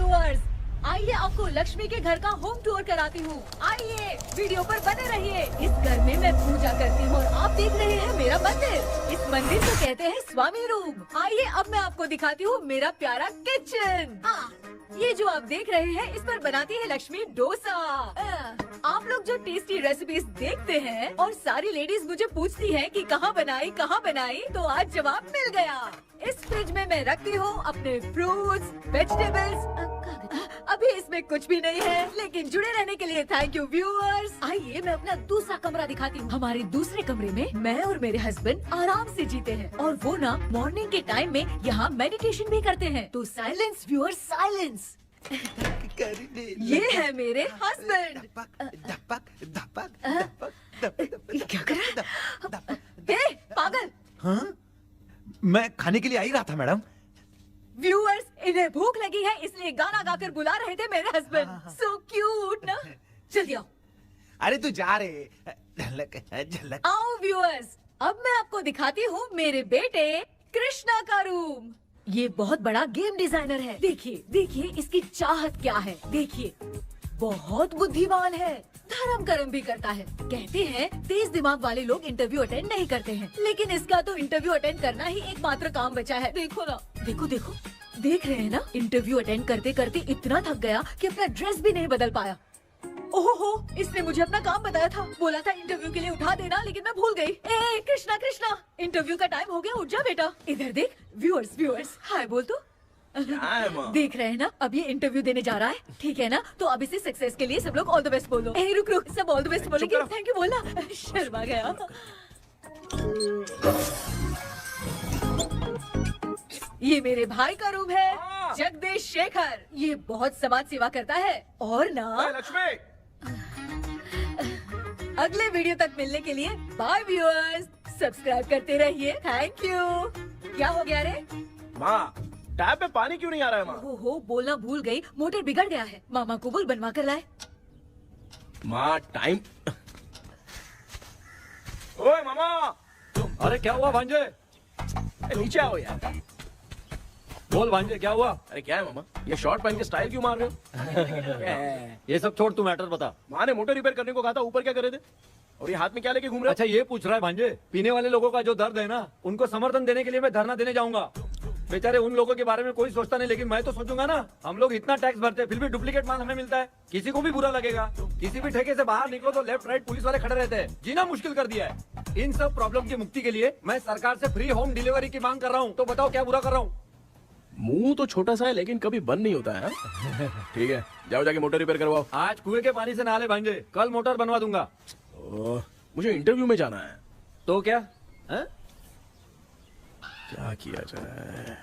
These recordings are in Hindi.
व्यूअर्स, आइए आपको लक्ष्मी के घर का होम टूर कराती हूँ। आइए वीडियो पर बने रहिए। इस घर में मैं पूजा करती हूँ और आप देख रहे हैं मेरा मंदिर। इस मंदिर को कहते हैं स्वामी रूम। आइए अब मैं आपको दिखाती हूँ मेरा प्यारा किचन। ये जो आप देख रहे हैं इस पर बनाती है लक्ष्मी डोसा। आप लोग जो टेस्टी रेसिपीज देखते हैं और सारी लेडीज मुझे पूछती हैं कि कहाँ बनाई, तो आज जवाब मिल गया। इस फ्रिज में मैं रखती हूँ अपने फ्रूट्स, वेजिटेबल्स। अभी इसमें कुछ भी नहीं है, लेकिन जुड़े रहने के लिए थैंक यू व्यूअर्स। आइए मैं अपना दूसरा कमरा दिखाती हूँ। हमारे दूसरे कमरे में मैं और मेरे हस्बैंड आराम से जीते हैं और वो ना मॉर्निंग के टाइम में यहाँ मेडिटेशन भी करते हैं। तो साइलेंस व्यूअर्स, साइलेंस। ये है मेरे हस्बैंड। क्या कर रहा है? पागल। हाँ? मैं खाने के लिए आ ही रहा था मैडम। व्यूअर्स, इन्हें भूख लगी है इसलिए गाना गाकर बुला रहे थे मेरे हस्बैंड। सो क्यूट ना। जल्दी आओ। अरे तू जा रे। झलक। आओ व्यूअर्स, अब मैं आपको दिखाती हूँ मेरे बेटे कृष्णा का रूम। ये बहुत बड़ा गेम डिजाइनर है। देखिए देखिए इसकी चाहत क्या है। देखिए बहुत बुद्धिमान है, धर्म कर्म भी करता है। कहते हैं तेज दिमाग वाले लोग इंटरव्यू अटेंड नहीं करते हैं, लेकिन इसका तो इंटरव्यू अटेंड करना ही एकमात्र काम बचा है। देखो ना, देखो देखो, देख रहे हैं ना। इंटरव्यू अटेंड करते करते इतना थक गया कि अपना ड्रेस भी नहीं बदल पाया। ओहो, इसने मुझे अपना काम बताया था। बोला था इंटरव्यू के लिए उठा देना, लेकिन मैं भूल गई। ए कृष्णा कृष्णा, इंटरव्यू का टाइम हो गया, उठ जा बेटा। इधर देख। व्यूअर्स व्यूअर्स, हाय बोल तो। देख रहे हैं ना, अब ये इंटरव्यू देने जा रहा है, ठीक है ना। तो अब इसे सक्सेस के लिए सब लोग ऑल द बेस्ट बोलो। ए रुक रुक, सब ऑल द बेस्ट बोलेंगे। थैंक यू बोलना। शर्मा गया। ये मेरे भाई का रूम है, जगदीश शेखर। ये बहुत समाज सेवा करता है और ना लक्ष्मी। अगले वीडियो तक मिलने के लिए बाय व्यूअर्स। सब्सक्राइब करते रहिए। Thank you. क्या हो गया रे? माँ, टैप में पानी क्यों नहीं आ रहा है माँ? हो बोलना भूल गई, मोटर बिगड़ गया है। मामा को बोल बनवा कर लाए। माँ टाइम। ओए मामा। अरे क्या हुआ भांजे? नीचे आओ यार। बोल भांजे क्या हुआ? अरे क्या है मामा, ये शॉर्ट पहन के स्टाइल क्यों मार रहे हो? ये सब छोड़, तू मैटर बता। माँ ने मोटर रिपेयर करने को कहा था, ऊपर क्या करे थे? और ये हाथ में क्या लेके घूम रहे हो? अच्छा ये पूछ रहा है भांजे, पीने वाले लोगों का जो दर्द है ना, उनको समर्थन देने के लिए मैं धरना देने जाऊंगा। बेचारे उन लोगों के बारे में कोई सोचता नहीं, लेकिन मैं तो सोचूंगा ना। हम लोग इतना टैक्स भरते हैं, फिर भी डुप्लीकेट माल हमें मिलता है। किसी को भी बुरा लगेगा। किसी भी ठेके से बाहर निकलो तो लेफ्ट राइट पुलिस वाले खड़े रहते हैं। जीना मुश्किल कर दिया है। इन सब प्रॉब्लम की मुक्ति के लिए मैं सरकार से फ्री होम डिलीवरी की मांग कर रहा हूँ। तो बताओ क्या बुरा कर रहा हूँ? मुंह तो छोटा सा है लेकिन कभी बंद नहीं होता है। ठीक है, जाओ जाके मोटर रिपेयर करवाओ। आज कुएं के पानी से नहा ले भांजे, कल मोटर बनवा दूंगा। मुझे इंटरव्यू में जाना है। तो क्या है? क्या किया जाए?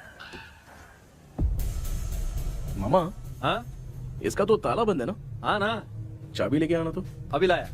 मामा, हाँ इसका तो ताला बंद है ना? हाँ ना। चाबी लेके आना तो। अभी लाया।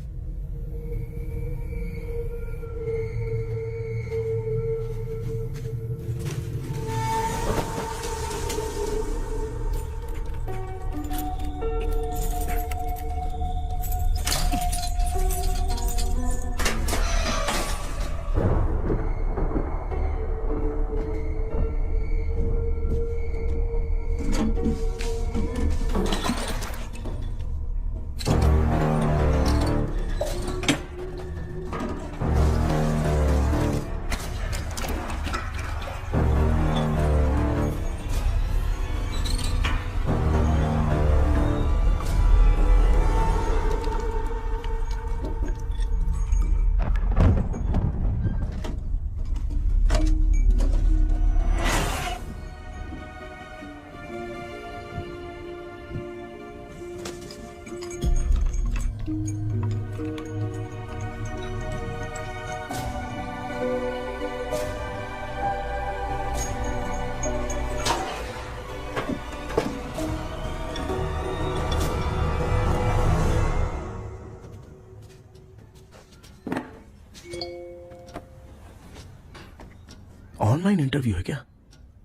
ऑनलाइन इंटरव्यू है क्या?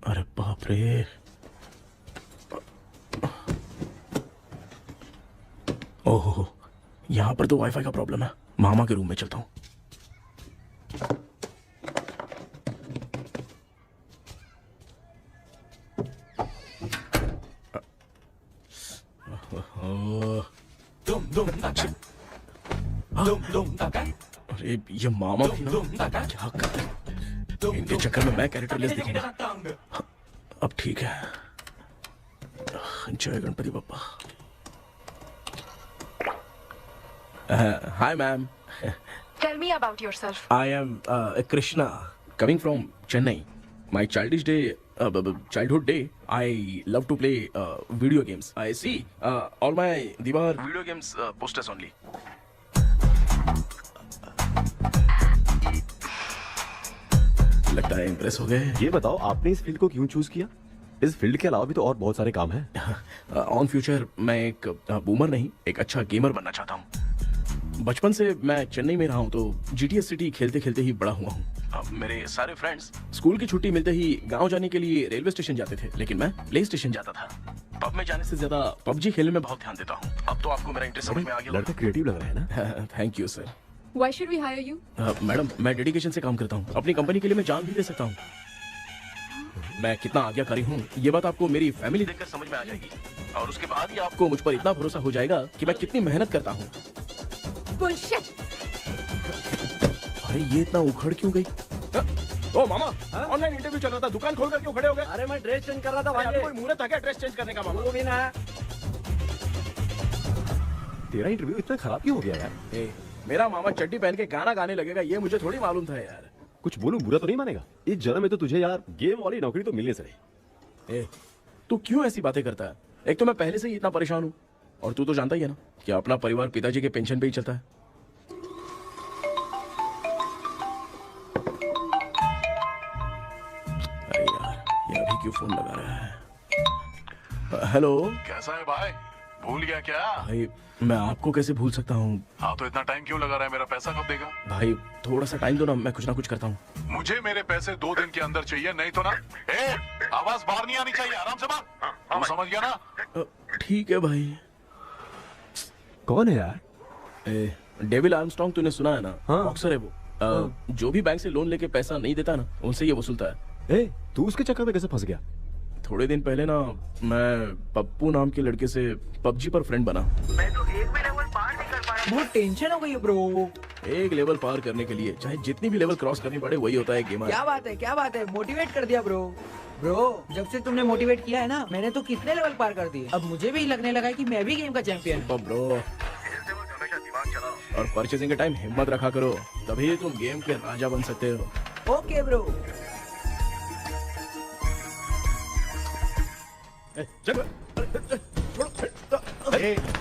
अरे बाप रे। ओहो, यहाँ पर तो वाईफाई का प्रॉब्लम है। मामा के रूम में चलता हूँ। अरे ये मामा भी ना क्या कर, इनके चक्कर में मैं कैरेक्टरलेस दिखूंगा। अब ठीक है। जय Ganpati Bappa. Hi ma'am. Tell me about yourself. I am Krishna, coming from Chennai. My childhood day, I love to play video games. I see all my Diwar video games posters only. लगता है इम्प्रेस हो गए। ये बताओ आपने इस फील्ड को क्यों चूज किया? इस फील्ड के अलावा भी तो और बहुत सारे काम हैं। ऑन फ्यूचर मैं एक बूमर नहीं, एक अच्छा गेमर बनना चाहता हूँ। बचपन से मैं चेन्नई में रहा हूँ तो जीटीएस सिटी खेलते खेलते ही बड़ा हुआ हूँ। मेरे सारे फ्रेंड्स स्कूल की छुट्टी मिलते ही गांव जाने के लिए रेलवे स्टेशन जाते थे, लेकिन मैं प्ले स्टेशन जाता था। पब में जाने से ज्यादा पबजी खेलने में बहुत ध्यान देता हूँ। अब तो आपको मेरा इंटरेस्ट समझ में आ गया। लड़का क्रिएटिव लग रहा है ना। Thank you sir. Why should we hire you? Madam मैं डेडिकेशन से काम करता हूँ, अपनी कंपनी के लिए मैं जान भी दे सकता हूँ। मैं कितना आज्ञाकारी हूँ ये बात आपको मेरी फैमिली देखकर समझ में आ जाएगी, और उसके बाद ही आपको मुझ पर इतना भरोसा हो जाएगा कि मैं कितनी मेहनत करता हूँ। Bullshit! अरे ये इतना उखड़ क्यों गई? ओ मामा, ऑनलाइन इंटरव्यू चल रहा था, दुकान खोलकर क्यों खड़े हो गए? अरे मैं ड्रेस चेंज कर रहा था भाई भाई। कोई मुहूर्त था क्या ड्रेस चेंज करने का मामा? वो भी ना। तेरा इंटरव्यू इतना खराब क्यों हो गया यार? ए, मेरा मामा चड्डी पहन के गाना गाने लगेगा ये मुझे थोड़ी मालूम था यार। कुछ बोलूं बुरा तो नहीं मानेगा? इस जन्म में तो तुझे यार गेम वाली नौकरी तो मिलने से रही। ए, तू क्यों ऐसी बातें करता है? एक तो मैं पहले से ही इतना परेशान हूँ, और तू तो जानता ही है ना कि अपना परिवार पिताजी के पेंशन पे ही चलता है। अरे यार ये अभी क्यों फोन लगा रहा है? हेलो कैसा है भाई? भूल गया क्या? भाई, मैं आपको कैसे भूल सकता हूँ? हाँ तो इतना टाइम क्यों लगा रहा है? मेरा पैसा कब देगा? भाई थोड़ा सा टाइम दो ना, मैं कुछ ना कुछ करता हूँ। मुझे मेरे पैसे 2 दिन के अंदर चाहिए, नहीं तो ना आवाज बाहर नहीं आनी चाहिए। आराम से बात, तू समझ गया ना? ठीक है भाई। कौन है यार? डेविल आर्मस्ट्रॉन्ग तूने सुना है ना? हाँ। बॉक्सर है वो। जो भी बैंक से लोन लेके पैसा नहीं देता ना, उनसे ये वसूलता है। तू उसके चक्कर में कैसे फंस गया? थोड़े दिन पहले ना मैं पप्पू नाम के लड़के से पबजी पर फ्रेंड बना। बहुत टेंशन हो गई है ब्रो। एक लेवल पार करने के लिए चाहे जितनी भी लेवल क्रॉस करनी पड़े, वही होता है गेमर। क्या बात है, मोटिवेट कर दिया ब्रो। ब्रो जब से तुमने मोटिवेट किया है ना, मैंने तो कितने लेवल पार कर दिए। अब मुझे भी लगने लगा है कि मैं भी गेम का चैंपियन हूँ। ब्रो, और परचेजिंग के टाइम हिम्मत रखा करो, तभी तुम गेम के राजा बन सकते हो। Okay bro.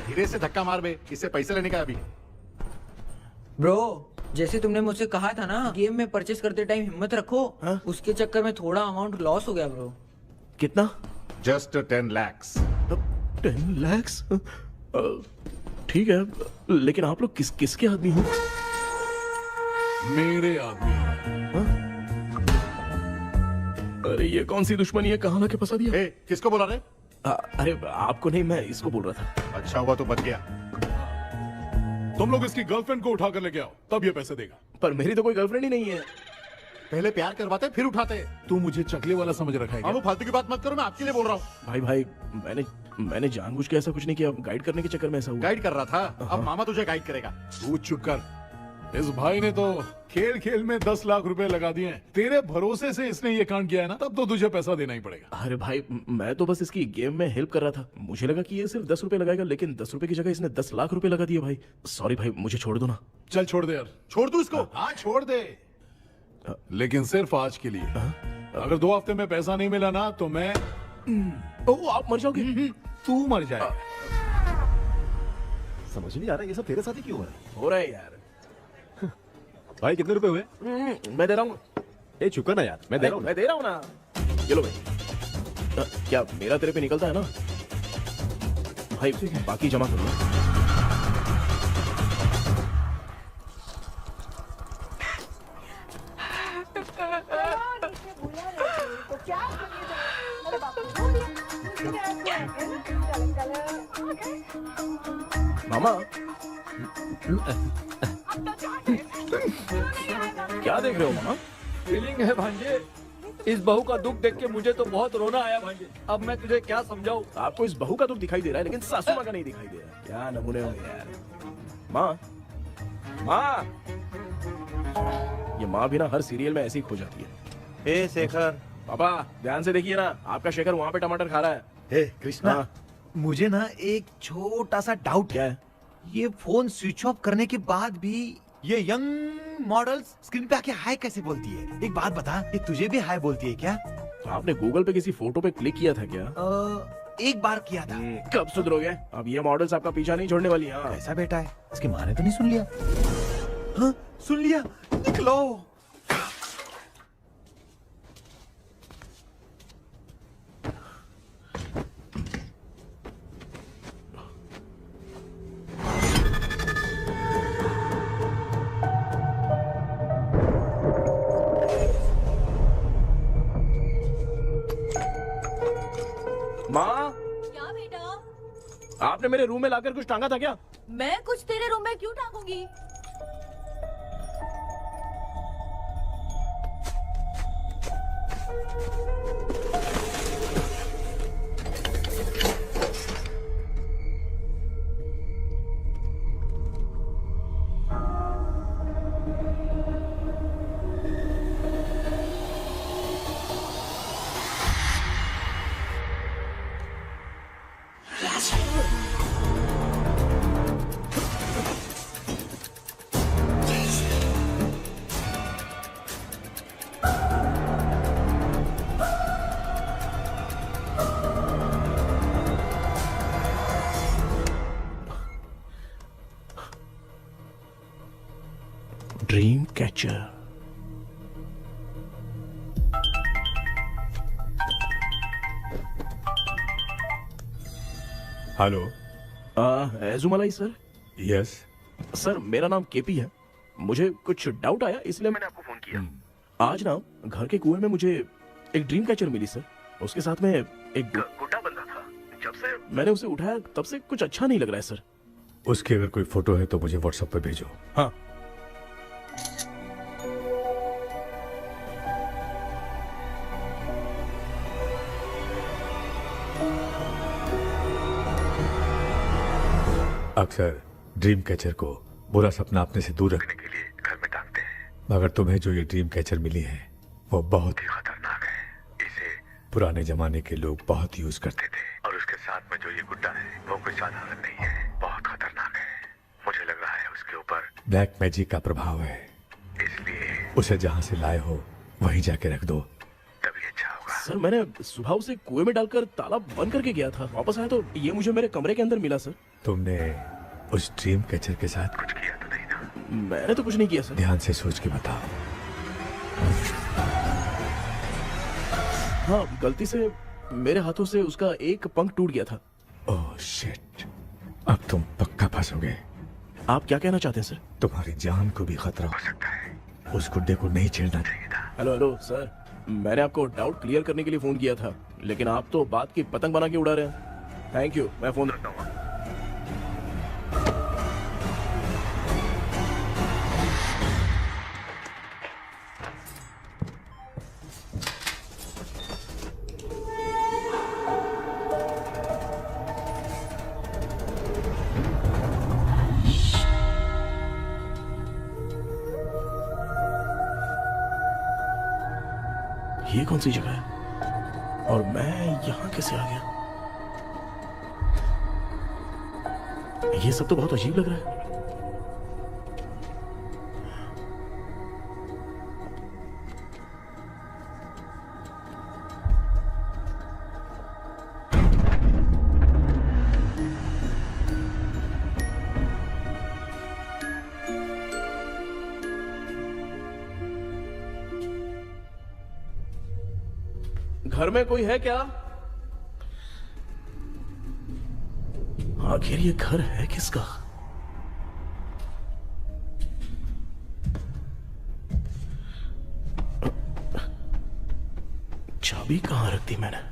धीरे से धक्का मार बे, इससे पैसे लेने का अभी। ब्रो जैसे तुमने मुझसे कहा था ना, गेम में परचेस करते टाइम हिम्मत रखो। हाँ? उसके चक्कर में थोड़ा अमाउंट लॉस हो गया ब्रो। कितना? Just 10 lakhs। 10 lakhs? ठीक है, लेकिन आप लोग किसके आदमी हो? मेरे आदमी। अरे ये कौन सी दुश्मनी है, कहाँ लाके फंसा दिया? किसको बोला रे? अरे आपको नहीं, मैं इसको बोल रहा था। अच्छा हुआ तो बच गया। तुम लोग इसकी गर्लफ्रेंड को उठा कर लेके आओ, तब ये पैसे देगा। पर मेरी तो कोई गर्लफ्रेंड ही नहीं है। पहले प्यार करवाते फिर उठाते। तू मुझे चकले वाला समझ रखा है क्या? वो फालतू की बात मत करो, मैं आपके लिए बोल रहा हूँ। भाई मैंने जानबूझ के ऐसा कुछ नहीं किया, गाइड करने के चक्कर में ऐसा हुआ। गाइड कर रहा था, अब मामा तुझे गाइड करेगा। तू चुप कर। इस भाई ने तो खेल खेल में 10 लाख रुपए लगा दिए हैं। तेरे भरोसे से इसने ये कांड किया है ना, तब तो तुझे पैसा देना ही पड़ेगा। अरे भाई मैं तो बस इसकी गेम में हेल्प कर रहा था, मुझे लगा कि ये सिर्फ 10 रुपए लगाएगा, लेकिन 10 रुपए की जगह इसने 10 लाख रुपए लगा दिए। भाई सॉरी भाई, मुझे छोड़ दो ना। चल छोड़ दे यार। छोड़ दू इसको। हाँ छोड़ दे, लेकिन सिर्फ आज के लिए। अगर 2 हफ्ते में पैसा नहीं मिला ना तो मैं ओ आप मर जाओगे। तू मर जाए। समझ नहीं आ रहा ये सब तेरे साथ ही क्यों हो रहा है? हो रहा है यार। भाई कितने रुपए हुए? मैं दे रहा हूँ। चुका ना यार, मैं दे रहा हूँ। मैं दे रहा हूँ ना। ये लो भाई। क्या मेरा तेरे पे निकलता है ना भाई? बाकी जमा कर लो। मामा क्या देख रहे हो मामा? फीलिंग है भांजे। इस बहू का दुख देख के मुझे तो बहुत रोना आया भाई। अब मैं तुझे क्या समझाऊं? आपको इस बहू का दुख दिखाई दे रहा है लेकिन सासू माँ का नहीं दिखाई दे रहा है। क्या नमूने हो यार। माँ, माँ, ये माँ भी ना हर सीरियल में ऐसी खो जाती है। ए शेखर। पापा ध्यान से देखिए ना, आपका शेखर वहाँ पे टमाटर खा रहा है। हे कृष्णा, हाँ। मुझे ना एक छोटा सा डाउट क्या है। है? ये फोन स्विच ऑफ करने के बाद भी ये यंग मॉडल्स स्क्रीन पे आके हाय कैसे बोलती है? एक बात बता, ये तुझे भी हाय बोलती है क्या? आपने गूगल पे किसी फोटो पे क्लिक किया था क्या? एक बार किया था। कब सुधरोगे? अब ये मॉडल्स आपका पीछा नहीं छोड़ने वाली। हाँ। कैसा बेटा है? इसकी माँ ने तो नहीं सुन लिया? हाँ, सुन लिया। निकलो। माँ, क्या बेटा? आपने मेरे रूम में लाकर कुछ टांगा था क्या? मैं कुछ तेरे रूम में क्यों टांगूंगी? Dream catcher. Hello. Ezhumalai sir. Yes. Sir मेरा नाम केपी है। मुझे कुछ डाउट आया इसलिए मैंने आपको फोन किया। आज ना घर के कुएं में मुझे एक ड्रीम कैचर मिली सर। उसके साथ में एक गुड्डा बंधा था। जब से मैंने उसे उठाया तब से कुछ अच्छा नहीं लग रहा है सर। उसकी अगर कोई फोटो है तो मुझे व्हाट्सएप पे भेजो। हाँ। अक्सर ड्रीम कैचर को बुरा सपना अपने से दूर रखने के लिए घर में टांगते हैं, मगर तुम्हें जो ये ड्रीम कैचर मिली है वो बहुत ही खतरनाक है। इसे पुराने जमाने के लोग बहुत यूज करते थे, और उसके साथ में जो ये गुड्डा है वो कोई साधारण नहीं है, बहुत खतरनाक है। मुझे लग रहा है उसके ऊपर ब्लैक मैजिक का प्रभाव है, इसलिए उसे जहाँ से लाए हो वहीं जाके रख दो, तभी अच्छा होगा। सर मैंने सुबह उसे कुएं में डालकर ताला बंद करके गया था। वापस आया तो ये मुझे मेरे कमरे के अंदर मिला सर। तुमने उस ड्रीम कैचर के साथ कुछ किया तो नहीं ना? मैंने तो कुछ नहीं किया सर। ध्यान से सोच के बताओ। हाँ, गलती से मेरे हाथों से उसका एक पंख टूट गया था। ओह शिट, अब तुम पक्का फंसोगे। आप क्या कहना चाहते हैं सर? तुम्हारी जान को भी खतरा हो सकता है। उस गुड्डे को नहीं छेड़ना चाहिए था। हेलो हेलो सर, मैंने आपको डाउट क्लियर करने के लिए फोन किया था, लेकिन आप तो बात की पतंग बना के उड़ा रहे हैं। थैंक यू, मैं फोन रखता हूँ। ये कौन सी जगह है और मैं यहाँ कैसे आ गया? ये सब तो बहुत अजीब लग रहा है। घर में कोई है क्या? आखिर ये घर है किसका? चाबी कहां रख दी मैंने?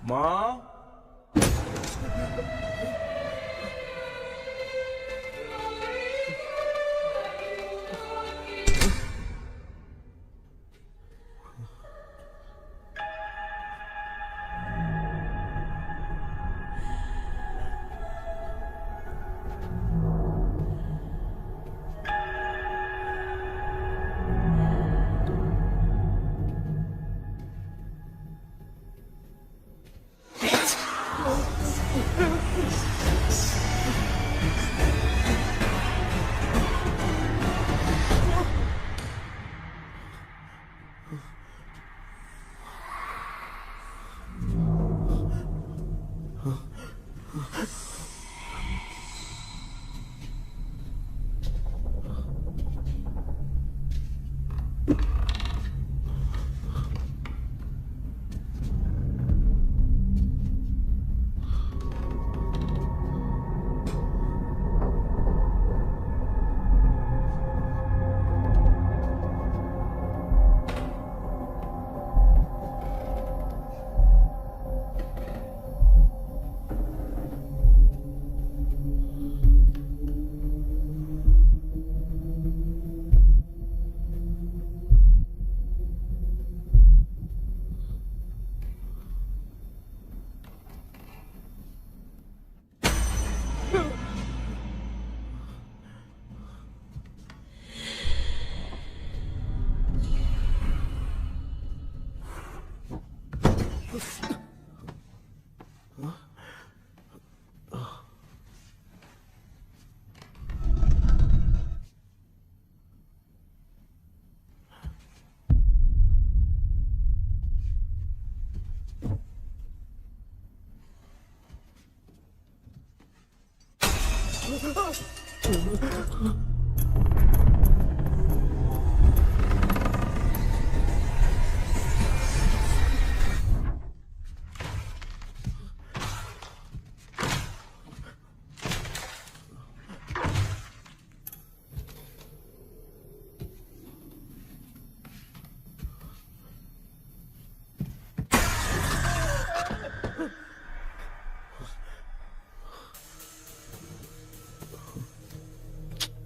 माँ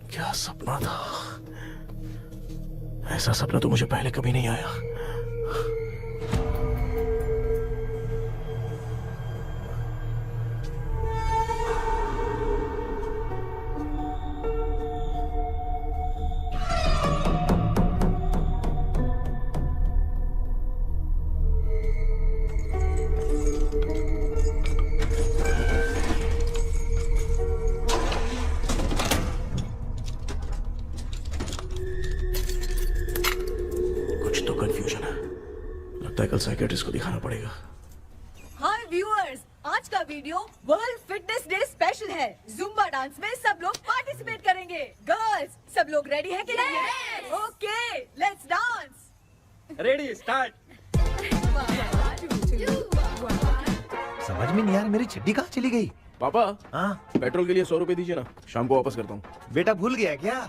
क्या सपना था। ऐसा सपना तो मुझे पहले कभी नहीं आया। कंफ्यूजन है, लगता है कल साइकियाट्रिस्ट को दिखाना पड़ेगा। हाय व्यूअर्स, आज का video world fitness day special है। जुम्बा डांस में सब लोग पार्टिसिपेट करेंगे। गर्ल्स, सब लोग रेडी हैं कि नहीं? Okay, let's dance. Ready, start. समझ में नहीं यार, मेरी चड्डी कहाँ चली गई? पापा, हाँ पेट्रोल के लिए 100 रुपए दीजिए ना, शाम को वापस करता हूँ। बेटा भूल गया क्या?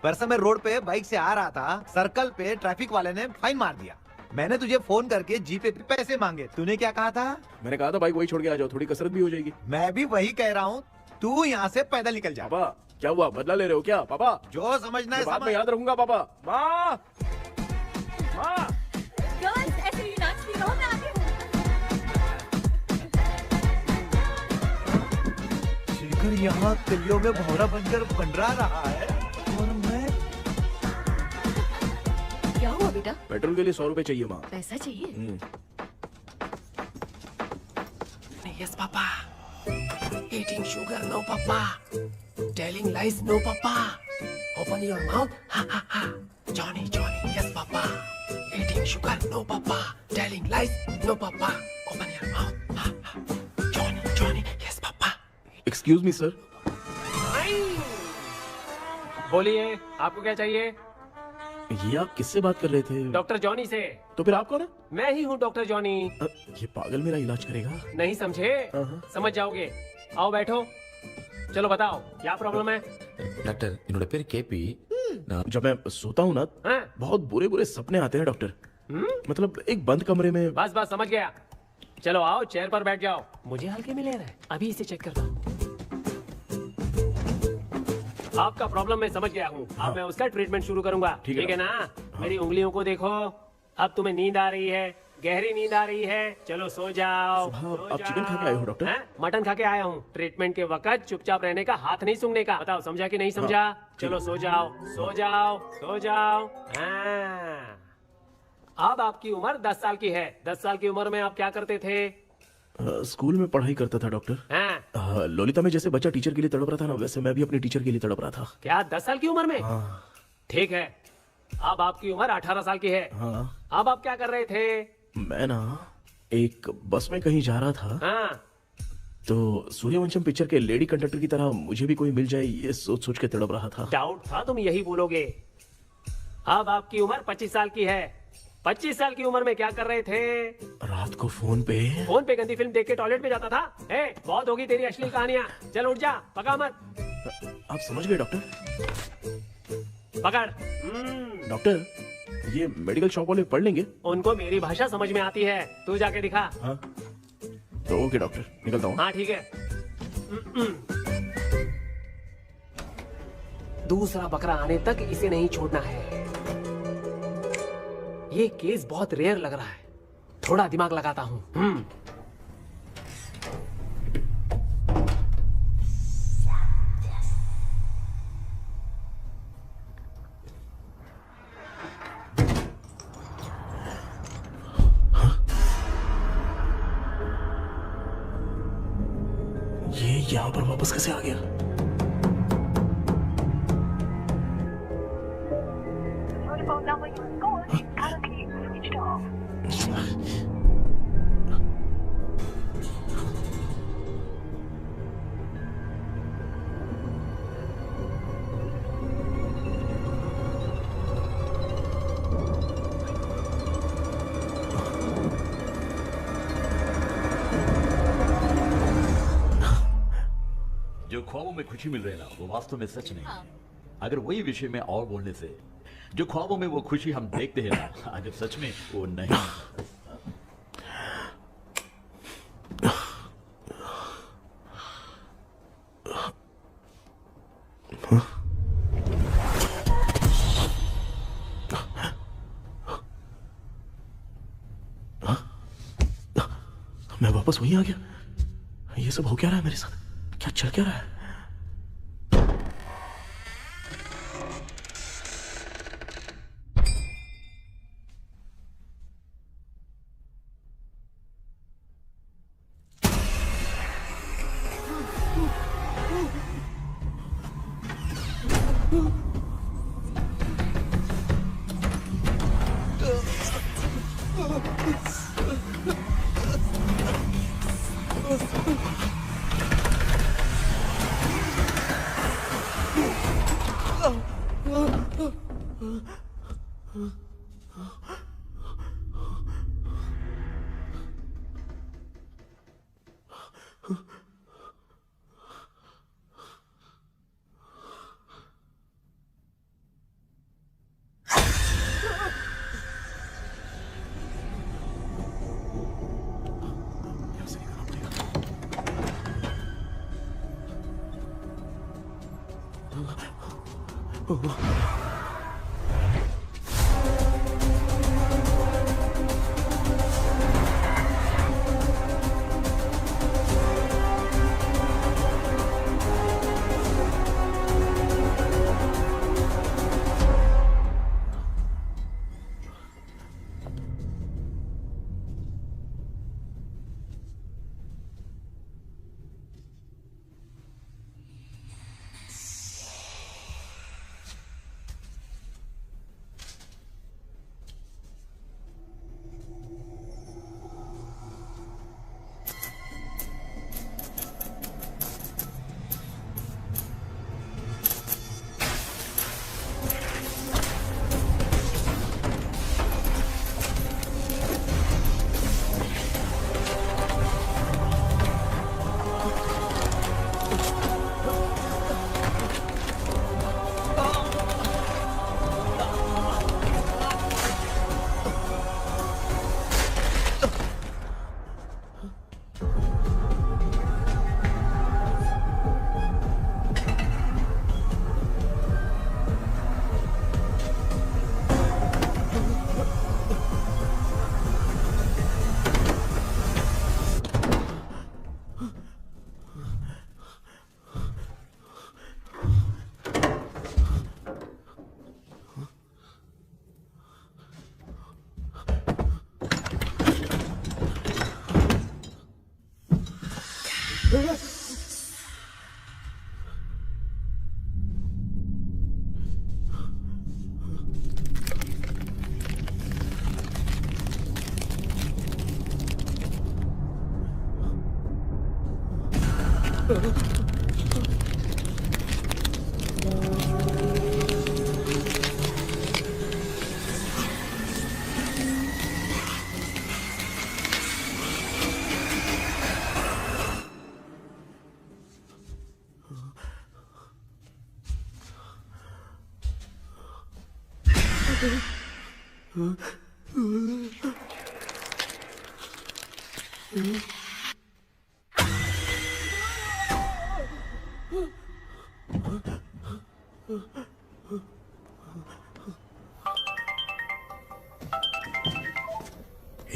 परसों मैं रोड पे बाइक से आ रहा था, सर्कल पे ट्रैफिक वाले ने फाइन मार दिया। मैंने तुझे फोन करके जीपे पे पैसे मांगे, तूने क्या कहा था? मैंने कहा था बाइक वही छोड़ के आ जाओ, थोड़ी कसरत भी हो जाएगी। मैं भी वही कह रहा हूँ, तू यहाँ से पैदल निकल जा। पापा क्या हुआ, बदला ले रहे हो क्या? पापा जो समझना है बाद में समझ। याद रखूंगा। पापा, माँ माँ गर्ल्स, ऐसे ही नाचती रहो, मैं आती हूँ। शेखर यहाँ कलियों में भौरा बनकर बंडरा रहा है और मैं। क्या हुआ बेटा? पेट्रोल के लिए 100 रुपए चाहिए माँ। पैसा चाहिए? Yes, Papa. Eating sugar, no, Papa. Telling lies, no, Papa. Open your mouth, ha ha ha. Johnny, Johnny, yes, Papa. Eating sugar, no, Papa. Telling lies, no, Papa. Open your mouth, ha ha. Johnny, Johnny, yes, Papa. Excuse me sir. बोलिए, आपको क्या चाहिए? ये आप किससे बात कर रहे थे? डॉक्टर जॉनी से। तो फिर आप कौन है? मैं ही हूँ डॉक्टर जॉनी। ये पागल मेरा इलाज करेगा? नहीं समझे? समझ जाओगे। आओ बैठो। चलो बताओ, क्या प्रॉब्लम है? டாக்டர் என்னோட பேர் கேபி जब मैं सोता हूँ ना, हाँ? बहुत बुरे बुरे सपने आते हैं डॉक्टर। मतलब एक बंद कमरे में। बस बस समझ गया। चलो आओ, चेयर पर बैठ जाओ। मुझे हल्के में ले रहा है, अभी इसे चेक करता हूँ। आपका प्रॉब्लम मैं समझ गया हूँ। अब मैं उसका ट्रीटमेंट शुरू करूंगा, ठीक है ना? मेरी उंगलियों को देखो, अब तुम्हें नींद आ रही है, गहरी नींद आ रही है। चलो सो जाओ। सुबह आप चिकन खा के आए हो डॉक्टर? हैं? मटन खा के आया हूँ। ट्रीटमेंट के वक्त चुपचाप रहने का, हाथ नहीं सूंघने का। बताओ समझा कि नहीं समझा? चलो सो जाओ, सो जाओ, सो जाओ। हाँ। अब आपकी उम्र 10 साल की है। 10 साल की उम्र में आप क्या करते थे? स्कूल में पढ़ाई करता था डॉक्टर। हाँ। लोलिता में जैसे बच्चा टीचर के लिए तड़प रहा था ना, वैसे मैं भी अपने टीचर के लिए तड़प रहा था। क्या 10 साल की उम्र में? ठीक है, अब आपकी उम्र 18 साल की है। अब आप क्या कर रहे थे? मैं ना एक बस में कहीं जा रहा था, हाँ। तो सूर्यवंशम पिक्चर के लेडी कंडक्टर की तरह मुझे भी कोई मिल जाए, ये सोच सोच के तड़प रहा था। डाउट था तुम यही बोलोगे। अब आपकी उम्र 25 साल की है। 25 साल की उम्र में क्या कर रहे थे? रात को फोन पे गंदी फिल्म देख के टॉयलेट में जाता था। बहुत होगी तेरी अश्लील कहानियां। चल उठ जा, पका मत। आप समझ गए डॉक्टर? पकड़। डॉक्टर, ये मेडिकल शॉप वाले पढ़ लेंगे? उनको मेरी भाषा समझ में आती है, तू जाके दिखा। हाँ तो ओके डॉक्टर, निकलता हूँ। हाँ ठीक है। दूसरा बकरा आने तक इसे नहीं छोड़ना है। ये केस बहुत रेयर लग रहा है, थोड़ा दिमाग लगाता हूँ। ये यहाँ पर वापस कैसे आ गया? जो ख्वाबों में खुशी मिल रही है ना, वो वास्तव में सच नहीं है। अगर वही विषय में और बोलने से, जो ख्वाबों में वो खुशी हम देखते हैं ना, अगर सच में वो नहीं। मैं वापस वहीं आ गया। ये सब हो क्या रहा है मेरे साथ? क्या चल क्या रहा है?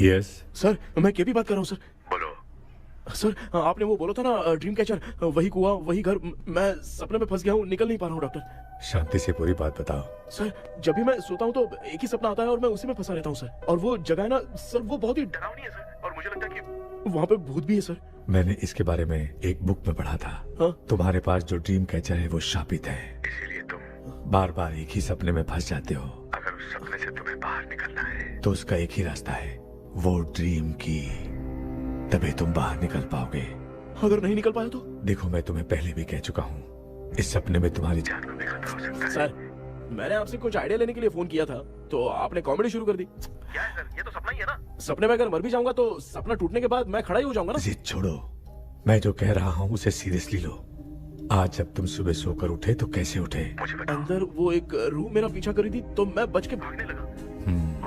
यस सर मैं केपी बात कर रहा हूँ सर। बोलो सर, आपने वो बोला था ना ड्रीम कैचर, वही कुआं वही घर, मैं सपने में फंस गया हूँ, निकल नहीं पा रहा हूँ डॉक्टर। शांति से पूरी बात बताओ। सर जब भी मैं सोता हूँ तो एक ही सपना आता है और मैं उसी में फंसा रहता हूँ सर। और वो जगह है ना सर, वो बहुत ही डरावनी है सर, और मुझे लगता है कि वहाँ पे भूत भी है सर। मैंने इसके बारे में एक बुक में पढ़ा था। हाँ? तुम्हारे पास जो ड्रीम कैचर है वो शापित है, इसीलिए तुम बार बार एक ही सपने में फंस जाते हो। अगर उस सपने से तुम्हें बाहर निकलना है तो उसका एक ही रास्ता है, वो ड्रीम की, तभी तुम बाहर निकल पाओगे। अगर नहीं निकल पाया तो? देखो मैं तुम्हें पहले भी कह चुका हूँ, इस सपने में तुम्हारी जान को भी खतरा हो सकता है। सर मैंने आपसे कुछ आइडिया लेने के लिए फोन किया था तो आपने कॉमेडी शुरू कर दी। क्या है सर, ये तो सपना ही है ना। सपने में अगर मर भी जाऊंगा तो सपना टूटने के बाद मैं खड़ा ही हो जाऊंगा ना। जिद छोड़ो, मैं जो कह रहा हूँ उसे सीरियसली लो। आज जब तुम सुबह सोकर उठे तो कैसे उठे? अंदर वो एक रूह मेरा पीछा करी थी तो मैं बच के भागने लगा,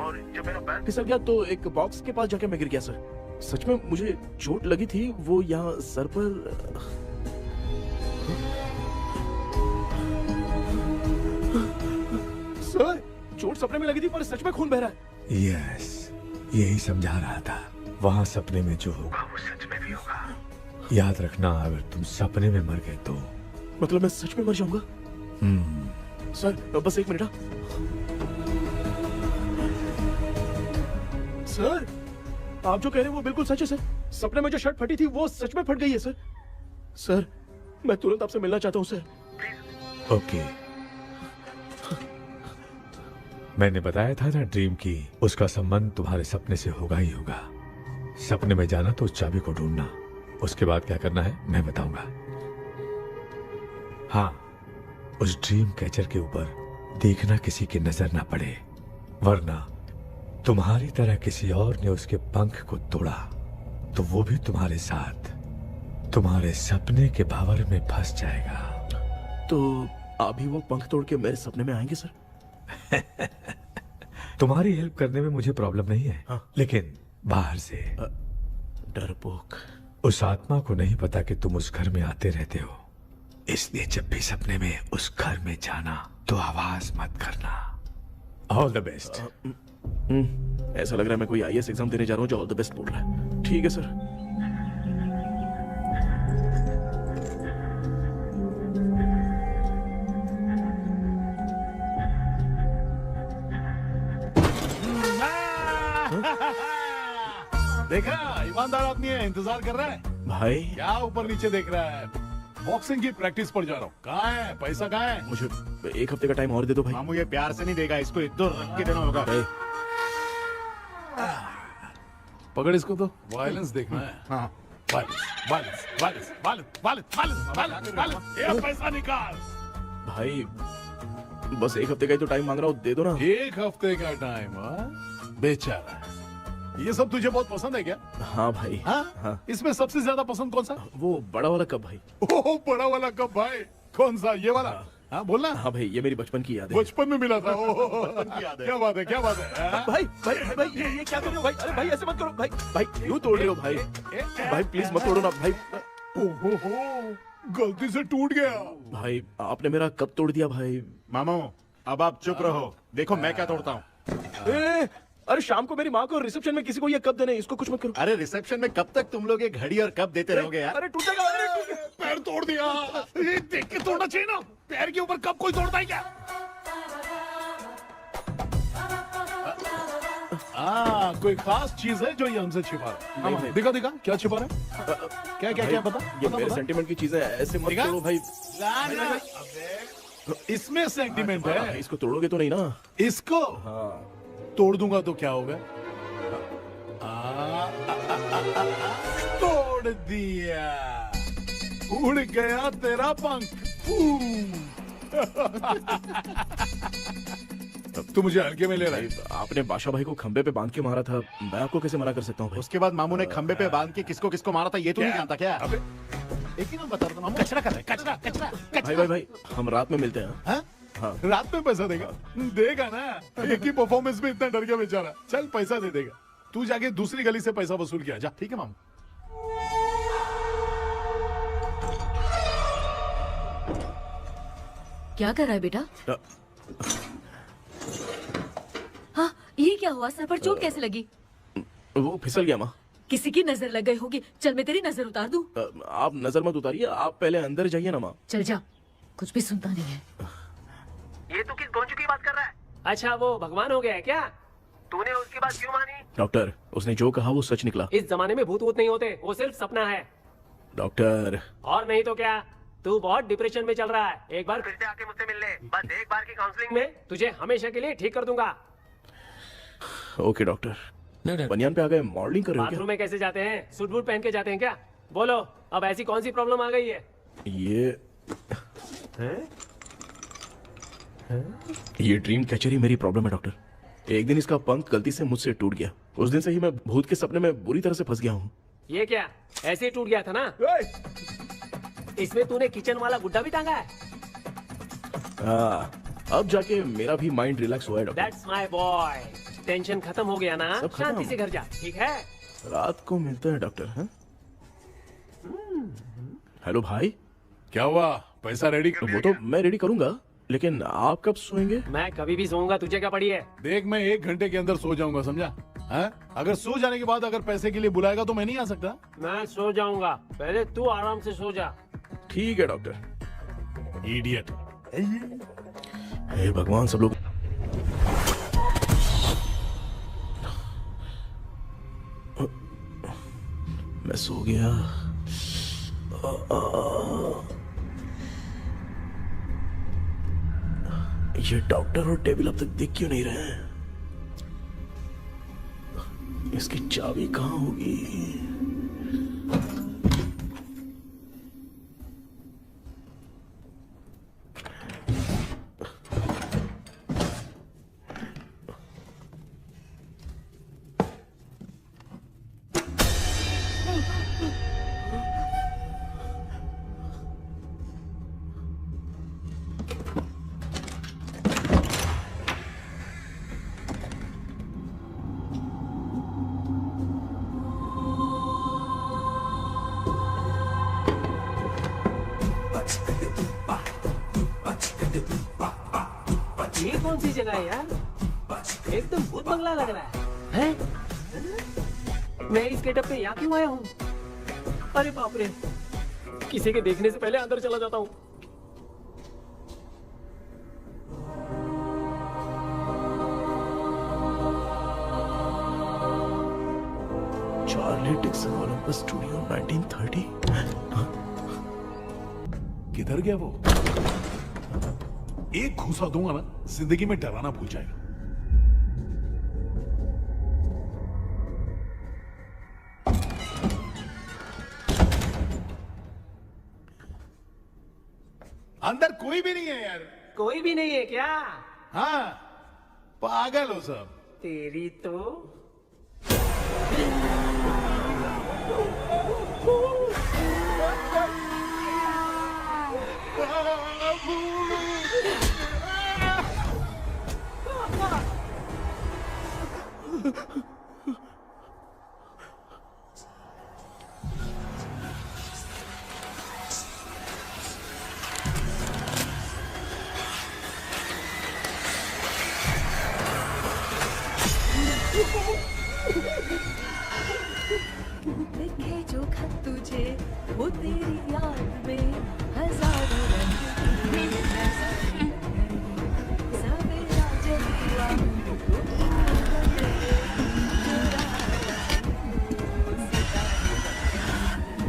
और जब मेरा पैर फिसल गया तो एक बॉक्स के पास जाके मैं गिर गया सर। सच में मुझे चोट लगी थी, वो यहाँ सर पर। सर चोट सपने में लगी थी पर सच में खून बह रहा है। यस, यही समझा रहा था, वहाँ सपने में जो होगा वो सच में भी होगा। याद रखना, अगर तुम सपने में मर गए तो मतलब मैं सच में मर जाऊंगा? सर बस एक मिनट। सर आप जो कह रहे हैं वो बिल्कुल सच है सर। सपने में जो शर्ट फटी थी वो सच में फट गई है सर। सर मैं तुरंत आपसे मिलना चाहता हूँ सर। ओके, मैंने बताया था ना ड्रीम की, उसका संबंध तुम्हारे सपने से होगा ही होगा। सपने में जाना तो उस चाबी को ढूंढना, उसके बाद क्या करना है मैं बताऊंगा। हाँ, उस ड्रीम कैचर के ऊपर देखना किसी की नजर ना पड़े, वरना तुम्हारी तरह किसी और ने उसके पंख को तोड़ा तो वो भी तुम्हारे साथ तुम्हारे सपने के भावर में फंस जाएगा। तो अभी वो पंख तोड़ के मेरे सपने में आएंगे सर? तुम्हारी हेल्प करने में मुझे प्रॉब्लम नहीं है, हाँ। लेकिन बाहर से डरपोक। उस आत्मा को नहीं पता कि तुम उस घर में आते रहते हो, इसलिए जब भी सपने में उस घर में जाना तो आवाज मत करना। All the best. ऐसा लग रहा है मैं कोई आईएएस एग्जाम देने जा रहा हूँ जो ऑल द बेस्ट बोल रहा है। ठीक है सर। देखा, ईमानदार आदमी है, इंतजार कर रहा है। भाई क्या ऊपर नीचे देख रहा है? बॉक्सिंग की प्रैक्टिस पर जा रहा हूँ। कहाँ है पैसा, कहाँ है? मुझे एक हफ्ते का टाइम और दे दो भाई। मामू ये प्यार से नहीं देगा, इसको एक दो रख के देना होगा। पकड़ इसको तो। वायलेंस देखना है। हाँ, violence violence violence violence violence violence violence violence. ये पैसा निकाल। भाई बस एक हफ्ते का ही तो टाइम मांग रहा हूँ, दे दो ना। एक हफ्ते का टाइम? बेचारा, ये सब तुझे बहुत पसंद है क्या? हाँ भाई। हाँ? इसमें सबसे ज्यादा पसंद कौन सा? वो बड़ा वाला कप भाई। ओह, बड़ा वाला कप भाई। कौन सा, ये वाला? हाँ बोलना। हाँ भाई, ये मेरी बचपन की याद है। बचपन में मिला था। क्या बात है, क्या बात है। भाई भाई भाई ये क्या कर रहे हो भाई? अरे भाई ऐसे मत करो भाई। भाई क्यों तोड़ रहे हो भाई? भाई प्लीज मत तोड़ो ना भाई। ओहो, गलती से टूट गया। भाई आपने मेरा कप तोड़ दिया भाई। मामू अब आप चुप रहो, देखो मैं क्या तोड़ता हूँ। अरे शाम को मेरी माँ को रिसेप्शन में किसी को ये कप देने, इसको कुछ मत करो। अरे रिसेप्शन में कब तक तुम लोग ये घड़ी और कप देते रहोगे यार? अरे टूटेगा, अरे टूट गया। पैर तोड़ दिया। ये देख के तोड़ना चाहिए ना, पैर के ऊपर कब कोई तोड़ता है क्या? कोई खास चीज है जो ये हमसे छिपा रहा है? दिखा दिखा, क्या छिपा रहा है? क्या क्या क्या बता? ये मेरे सेंटिमेंट की चीजें ऐसे मत करो भाई। इसमें सेंटिमेंट है। इसको तोड़ोगे तो नहीं ना? इसको तोड़ दूंगा तो क्या होगा? तोड़ दिया। उड़ गया तेरा पंख। तू मुझे हल्के में ले रहा है। आपने बादशाह भाई को खंबे पे बांध के मारा था, मैं आपको कैसे मना कर सकता हूँ भाई? उसके बाद मामू ने खंबे पे बांध के किसको किसको मारा था ये तो नहीं जानता क्या? अबे एक ही नाम बता रहा था मामू। कचरा कर रहा है, कचरा कचरा भाई भाई भाई, हम रात में मिलते हैं। हाँ? रात में पैसा देगा? देगा ना, एक ही परफॉर्मेंस में इतना डर गया बेचारा। चल पैसा दे देगा, तू जाके दूसरी गली से पैसा वसूल किया जा। ठीक है मामू। क्या कर रहा है बेटा? हाँ, ये क्या हुआ? सर पर चोट कैसे लगी? वो फिसल गया माँ। किसी की नजर लग गई होगी। चल मैं तेरी नजर उतार दूं। आप नजर मत उतारिए, आप पहले अंदर जाइए ना माँ। चल जा, कुछ भी सुनता नहीं है। ये तू किस गोंचू की बात कर रहा है? अच्छा वो भगवान हो गया है क्या? तूने उसकी बात क्यों मानी? डॉक्टर, उसने जो कहा वो सच निकला। इस जमाने में भूत वूत नहीं होते, वो सिर्फ सपना है। डॉक्टर, और नहीं तो क्या, तू बहुत डिप्रेशन में चल रहा है। एक बार फिर से आके मुझसे मिल ले, बस एक बार की काउंसलिंग में तुझे हमेशा के लिए ठीक कर दूंगा। Okay doctor. बनियान पे आ गए, मॉडलिंग कर रहे हो बाथरूम में कैसे जाते हैं? सूट बूट पहन के जाते हैं क्या? बोलो, अब ऐसी कौन सी प्रॉब्लम आ गई है? ये ड्रीम कैचर ही मेरी प्रॉब्लम है डॉक्टर। एक दिन इसका पंख गलती से मुझसे टूट गया। उस दिन से ही मैं भूत के सपने में बुरी तरह से फंस गया हूँ। ये क्या ऐसे ही टूट गया था ना? इसमें तूने किचन वाला गुड्डा भी टांगा है? अब जाके मेरा भी माइंड रिलैक्स हुआ है doctor. That's my boy. Tension खत्म हो गया ना? सब खत्म। शांति से घर जा, ठीक है? रात को मिलते हैं डॉक्टर। हाँ? हेलो भाई, क्या हुआ? पैसा रेडी कर वो तो मैं रेडी करूंगा, लेकिन आप कब सोएंगे? मैं कभी भी सोऊंगा, तुझे क्या पड़ी है? देख, मैं 1 घंटे के अंदर सो जाऊंगा, समझा? हाँ? अगर सो जाने के बाद अगर पैसे के लिए बुलाएगा तो मैं नहीं आ सकता। मैं सो जाऊंगा, पहले तू आराम से सो जा। ठीक है डॉक्टर। इडियट। हे भगवान, सब लोग मैं सो गया। ये डॉक्टर और टेबल अब तक दिख क्यों नहीं रहे हैं? इसकी चाबी कहाँ होगी? ये कौन सी जगह है यार? एकदम भूत बंगला लग रहा है। हैं? मैं इस गेटअप पे यहाँ क्यों आया हूँ? अरे बाप रे, किसी के देखने से पहले अंदर चला जाता हूँ। Charlie Dixon Olympus studio 1930। किधर गया वो? एक घूसा दूंगा ना, जिंदगी में डराना भूल जाएगा। अंदर कोई भी नहीं है यार। कोई भी नहीं है क्या? हाँ, पागल हो सब। तेरी तो लिखे जो खत तुझे वो तेरी याद में हजारों रंग की सवेरा जब हुआ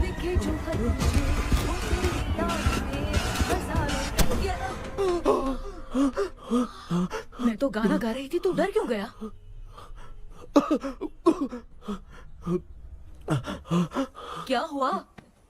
लिखे जो खत तुझे वो तेरी याद में हजारों मैं तो गाना गा रही थी, तू डर क्यों गया? क्या हुआ?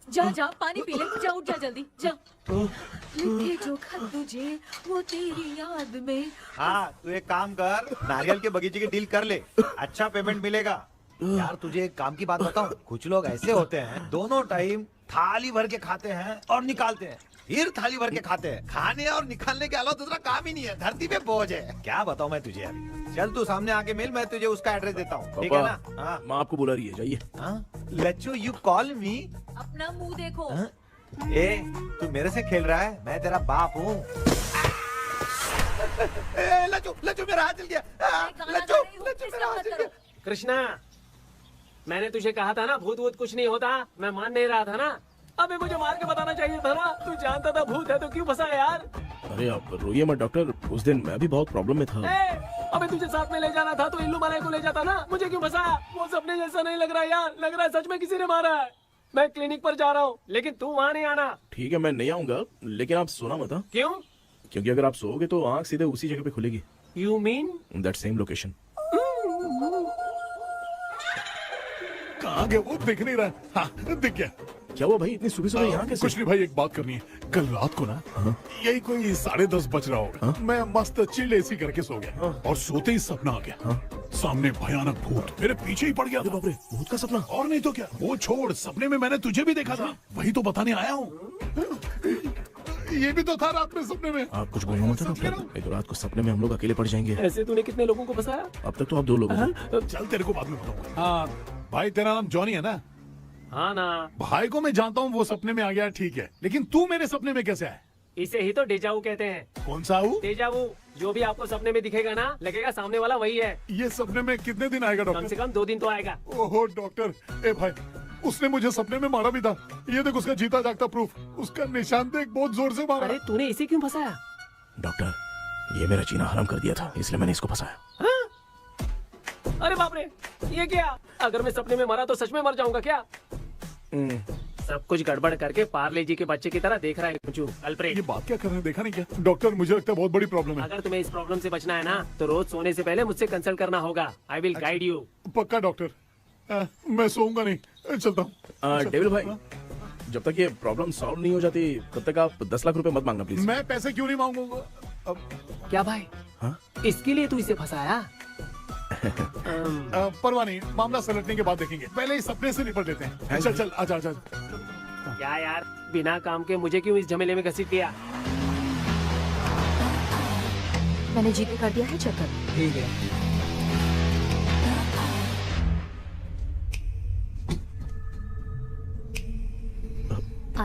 जा जा पानी पी ले, जा उठ जा जल्दी जा। लिखे जो खत तुझे वो तेरी याद में। हाँ तू एक काम कर, नारियल के बगीचे की डील कर ले, अच्छा पेमेंट मिलेगा। यार तुझे एक काम की बात बताऊं, कुछ लोग ऐसे होते हैं दोनों टाइम थाली भर के खाते हैं और निकालते हैं, फिर थाली भर के खाते हैं। खाने और निकालने के अलावा दूसरा काम ही नहीं है, धरती पे बोझ है। क्या बताऊं मैं तुझे अभी। चल तू सामने आके मिल, मैं तुझे उसका एड्रेस देता हूँ, ठीक है ना? हाँ माँ आपको बुला रही है, जाइए। लच्चू यू कॉल मी। अपना मुंह देखो। ए तू मेरे से खेल रहा है, मैं तेरा बाप हूँ। लच्चू लच्चू मेरा हाथ जल गया। लच्चू लच्चू मेरा हाथ जल गया। कृष्णा, मैंने तुझे कहा था ना भूत वूत कुछ नहीं होता, मैं मान नहीं रहा था ना। अबे मुझे मार के बताना चाहिए था ना, तू जानता था भूत है तो क्यों फंसा यार। अरे आप रोइए मत डॉक्टर, उस दिन मैं भी बहुत प्रॉब्लम में था। अबे तुझे साथ में ले जाना था तो इल्लू मलाई को ले जाता ना, मुझे क्यों फंसाया? वो सपने जैसा नहीं लग रहा यार, लग रहा है सच में किसी ने मारा है। मैं क्लिनिक पर जा रहा हूँ, लेकिन तू वहाँ नहीं आना। ठीक है मैं नहीं आऊंगा, लेकिन आप सोना मत। क्यों? क्योंकि अगर आप सोओगे तो आंख सीधे उसी जगह पे खुलेगी। You mean that same location. कहाँ गया वो, दिख नहीं रहा। हाँ दिख गया। क्या हुआ भाई, इतनी सुबह सुबह यहाँ कैसे? कुछ नहीं भाई, एक बात करनी है। कल रात को ना यही कोई 10:30 बज रहा होगा, मैं मस्त चिल एसी करके सो गया और सोते ही सपना आ गया। सामने भयानक भूत मेरे पीछे ही पड़ गया। बाप रे, भूत का सपना? और नहीं तो क्या, वो छोड़, सपने में मैंने तुझे भी देखा था, वही तो बताने आया हूँ। ये भी तो था रात में सपने में। आप कुछ बोलना मत डॉक्टर, एक रात को सपने में हम लोग अकेले पड़ जाएंगे। ऐसे तूने कितने लोगों को फंसाया? अब तक तो आप 2 लोग हो। चल तेरे को बाद में बताऊंगा। हाँ भाई, तेरा नाम जॉनी है ना? हाँ ना। भाई को मैं जानता हूँ, वो सपने में आ गया, ठीक है, लेकिन तू मेरे सपने में कैसे आया? इसे ही तो डेजावू कहते हैं। कौन सा हूँ? डेजावू, जो भी आपको सपने में दिखेगा ना, लगेगा सामने वाला वही है। ये सपने में कितने दिन आएगा डॉक्टर? कम से कम 2 दिन तो आएगा। ओहो डॉक्टर, ए भाई, उसने मुझे सपने में मारा भी था। ये देख उसका जीता जागता प्रूफ, उसका निशान देख, बहुत जोर से मारा। अरे तूने इसे क्यों फंसाया? डॉक्टर, ये मेरा जीना हराम कर दिया था, इसलिए मैंने इसको फंसाया। अरे बाप रे, ये क्या? अगर मैं सपने में मरा तो सच में मर जाऊंगा क्या? सब कुछ गड़बड़ करके पार्ले जी के बच्चे की तरह देख रहा है कुचू अल्फ्रेड। ये बात क्या कर रहे हैं, देखा नहीं क्या? डॉक्टर मुझे लगता है बहुत बड़ी प्रॉब्लम है। अगर तुम्हें इस प्रॉब्लम से बचना है ना, तो रोज सोने से पहले मुझसे कंसल्ट करना होगा। I will guide you. पक्का डॉक्टर, मैं सोऊंगा नहीं, चलता हूँ। डेविल भाई, जब तक ये प्रॉब्लम सॉल्व नहीं हो जाती तब तक आप 10 लाख रुपए मत मांगना प्लीज। मैं पैसे क्यों नहीं मांगूंगा? क्या भाई? हाँ? इसके लिए तू इसे फंसाया? परवाह नहीं, मामला सलटने के बाद देखेंगे, पहले इस सपने से निपट लेते हैं। चल चल, आजा आजा। क्या यार, बिना काम के मुझे क्यों इस झमेले में घसीट दिया? मैंने जीपे कर दिया है, चेक कर। ठीक है।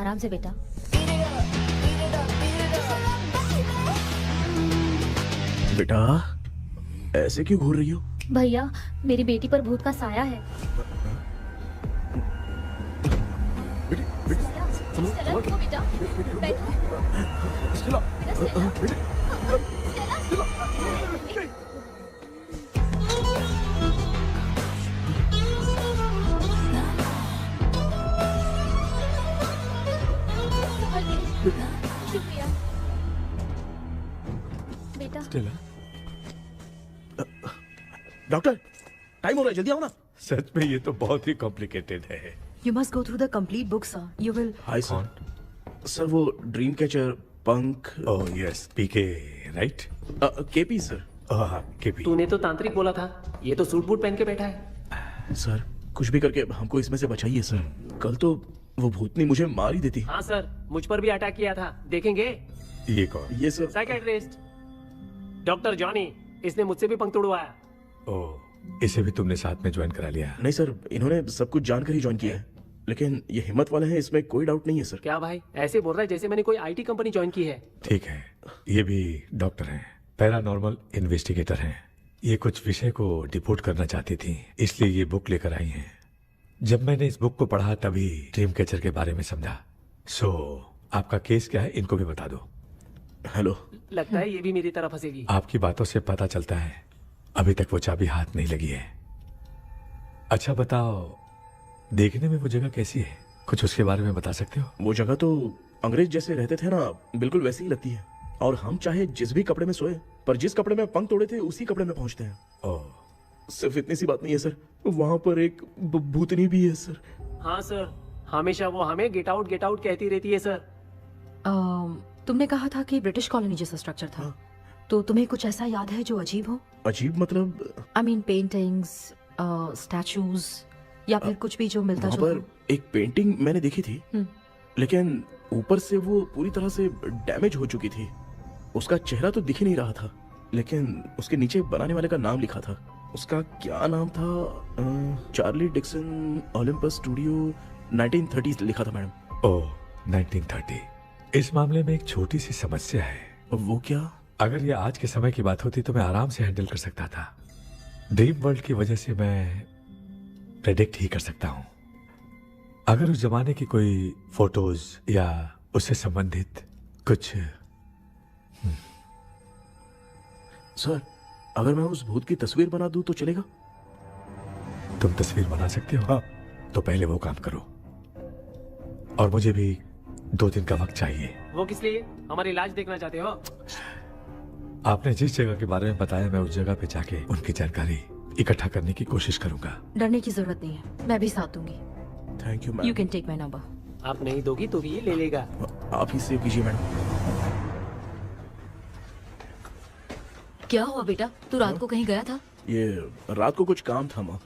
आराम से बेटा। बेटा ऐसे क्यों घूर रही हो? भैया, मेरी बेटी पर भूत का साया है। स्टेला, रुको बेटा, बैठो। स्टेला। शुक्रिया बेटा। डॉक्टर, टाइम हो रहा है, जल्दी आओ ना। सच में ये तो बहुत ही कॉम्प्लिकेटेड है। You must go through the complete book, sir. You will. Hi sir. Sir वो ड्रीम कैचर, पंख। ओह यस, पीके राइट? KP sir. हाँ केपी। तूने तो तांत्रिक बोला था, ये तो सूट बूट पहन के बैठा है। सर कुछ भी करके हमको इसमें से बचाइए सर, कल तो वो भूतनी मुझे मार ही देती। हाँ सर, मुझ पर भी अटैक किया था, देखेंगे? ये कौन? ये सर साइकियाट्रिस्ट डॉक्टर जॉनी, इसने मुझसे भी पंख तोड़वाया। ओह, इसे भी तुमने साथ में ज्वाइन करा लिया? नहीं सर, इन्होंने सब कुछ जानकर ही ज्वाइन किया है, लेकिन ये हिम्मत वाले हैं, इसमें कोई डाउट नहीं है सर। क्या भाई, ऐसे बोल रहा है जैसे मैंने कोई आईटी कंपनी ज्वाइन की है। ठीक है, ये भी डॉक्टर हैं, पैरानॉर्मल इन्वेस्टिगेटर हैं। ये कुछ विषय को डिपोर्ट करना चाहती थी, इसलिए ये बुक लेकर आई हैं। जब मैंने इस बुक को पढ़ा तभी ड्रीम कैचर के बारे में समझा। सो आपका केस क्या है, इनको भी बता दो। हेलो। लगता है ये भी मेरी तरह फंसेगी। आपकी बातों से पता चलता है अभी तक वो चाबी हाथ नहीं लगी है। अच्छा बताओ, देखने में वो जगह कैसी है, कुछ उसके बारे में बता सकते हो? वो जगह तो अंग्रेज जैसे रहते थे ना, बिल्कुल वैसी ही लगती है। और हम चाहे जिस भी कपड़े में सोए, पर जिस कपड़े में पंख तोड़े थे उसी कपड़े में पहुंचते हैं। ओह, सिर्फ इतनी सी बात नहीं है सर, वहां पर एक भूतनी भी है सर। हाँ सर, हमेशा वो हमें गेट आउट कहती रहती है सर। तुमने कहा था कि ब्रिटिश कॉलोनी जैसा स्ट्रक्चर था, तो तुम्हें कुछ ऐसा याद है जो अजीब हो? अजीब मतलब? आई मीन पेंटिंग्स, स्टैचूज या फिर कुछ भी जो मिलता वहाँ जुलता पर एक पेंटिंग मैंने देखी थी, लेकिन ऊपर से वो पूरी तरह से डैमेज हो चुकी थी। उसका चेहरा तो दिख ही नहीं रहा था, लेकिन उसके नीचे बनाने वाले का नाम लिखा था। उसका क्या नाम था? चार्ली डिक्सन ओलंपस स्टूडियो 1930 लिखा था मैडम। ओह 1930। इस मामले में एक छोटी सी समस्या है। वो क्या? अगर ये आज के समय की बात होती तो मैं आराम से हैंडल कर सकता था। ड्रीम वर्ल्ड की वजह से मैं प्रेडिक्ट ही कर सकता हूँ। अगर उस जमाने की कोई फोटोज या उससे संबंधित कुछ। सर, अगर मैं उस भूत की तस्वीर बना दूं तो चलेगा? तुम तस्वीर बना सकते हो? हाँ। तो पहले वो काम करो, और मुझे भी 2 दिन का वक्त चाहिए। वो किस लिए? हमारी इलाज देखना चाहते हो? आपने जिस जगह के बारे में बताया, मैं उस जगह पे जाके उनकी जानकारी इकट्ठा करने की कोशिश करूंगा। डरने की जरूरत नहीं है, मैं भी साथ दूंगी। Thank you ma'am. You can take my number. आप नहीं दोगी तो भी ये ले लेगा। आप ही सेव कीजिए मैडम। क्या हुआ बेटा, तू रात को कहीं गया था? ये रात को कुछ काम था माँ।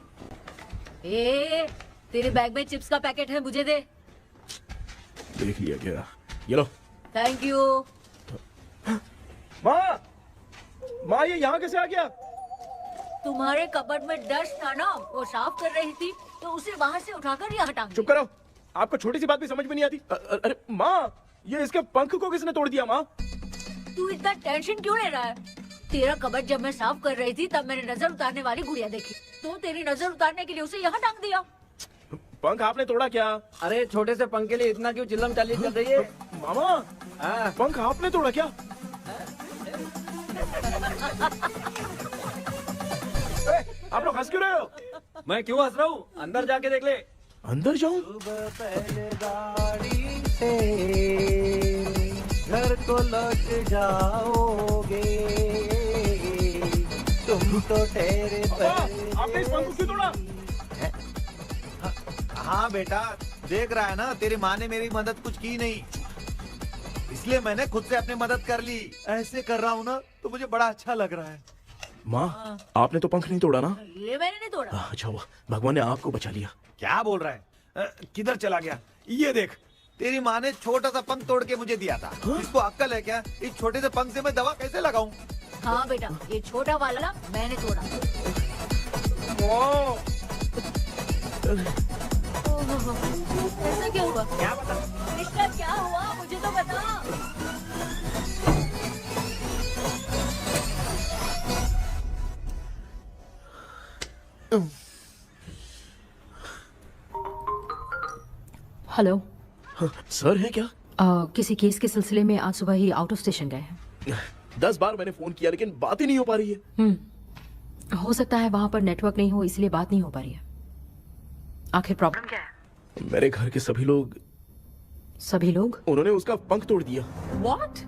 ए, तेरे बैग में चिप्स का पैकेट है, मुझे दे। देख लिया क्या? ये लो। Thank you. माँ, माँ ये यहाँ कैसे आ गया? तुम्हारे कबर्ड में डस्ट था ना, वो साफ कर रही थी तो उसे वहाँ से उठाकर यहाँ टांग चुप करो, आपको छोटी सी बात भी समझ में नहीं आती। अरे माँ, ये इसके पंख को किसने तोड़ दिया? माँ तू इतना टेंशन क्यों ले रहा है? तेरा कबर्ड जब मैं साफ कर रही थी तब मैंने नजर उतारने वाली गुड़िया देखी, तो तेरी नजर उतारने के लिए उसे यहाँ टांग दिया। पंख आपने तोड़ा क्या? अरे छोटे से पंख के लिए इतना क्यों चिल्लम चाली कर रही है? मामा, पंख आपने तोड़ा क्या? आप लोग हंस क्यों रहे हो? मैं क्यों हंस रहा हूँ? अंदर जाके देख ले। अंदर जाऊं? घर को लौट जाओगे तुम तो ठहरे। आपने इस पंख को क्यों तोड़ा? हाँ बेटा, देख रहा है ना, तेरी माँ ने मेरी मदद कुछ की नहीं, इसलिए मैंने खुद से अपनी मदद कर ली। ऐसे कर रहा हूँ ना तो मुझे बड़ा अच्छा लग रहा है। माँ, आपने तो पंख नहीं तोड़ा ना? ये मैंने नहीं तोड़ा। अच्छा हुआ, भगवान ने आपको बचा लिया। क्या बोल रहा है? किधर चला गया? ये देख, तेरी माँ ने छोटा सा पंख तोड़ के मुझे दिया था। इसको अक्ल है क्या? इस छोटे से पंख से मैं दवा कैसे लगाऊं? हाँ बेटा, ये छोटा वाला मैंने तोड़ा। ऐसा क्या हुआ? क्या बता? रिश्ता क्या हुआ, मुझे तो बता। हेलो। सर है क्या? किसी केस के सिलसिले में आज सुबह ही आउट ऑफ स्टेशन गए हैं। 10 बार मैंने फोन किया लेकिन बात ही नहीं हो पा रही है। हो सकता है वहाँ पर नेटवर्क नहीं हो, इसलिए बात नहीं हो पा रही है। आखिर प्रॉब्लम क्या है? मेरे घर के सभी लोग उन्होंने उसका पंख तोड़ दिया। What?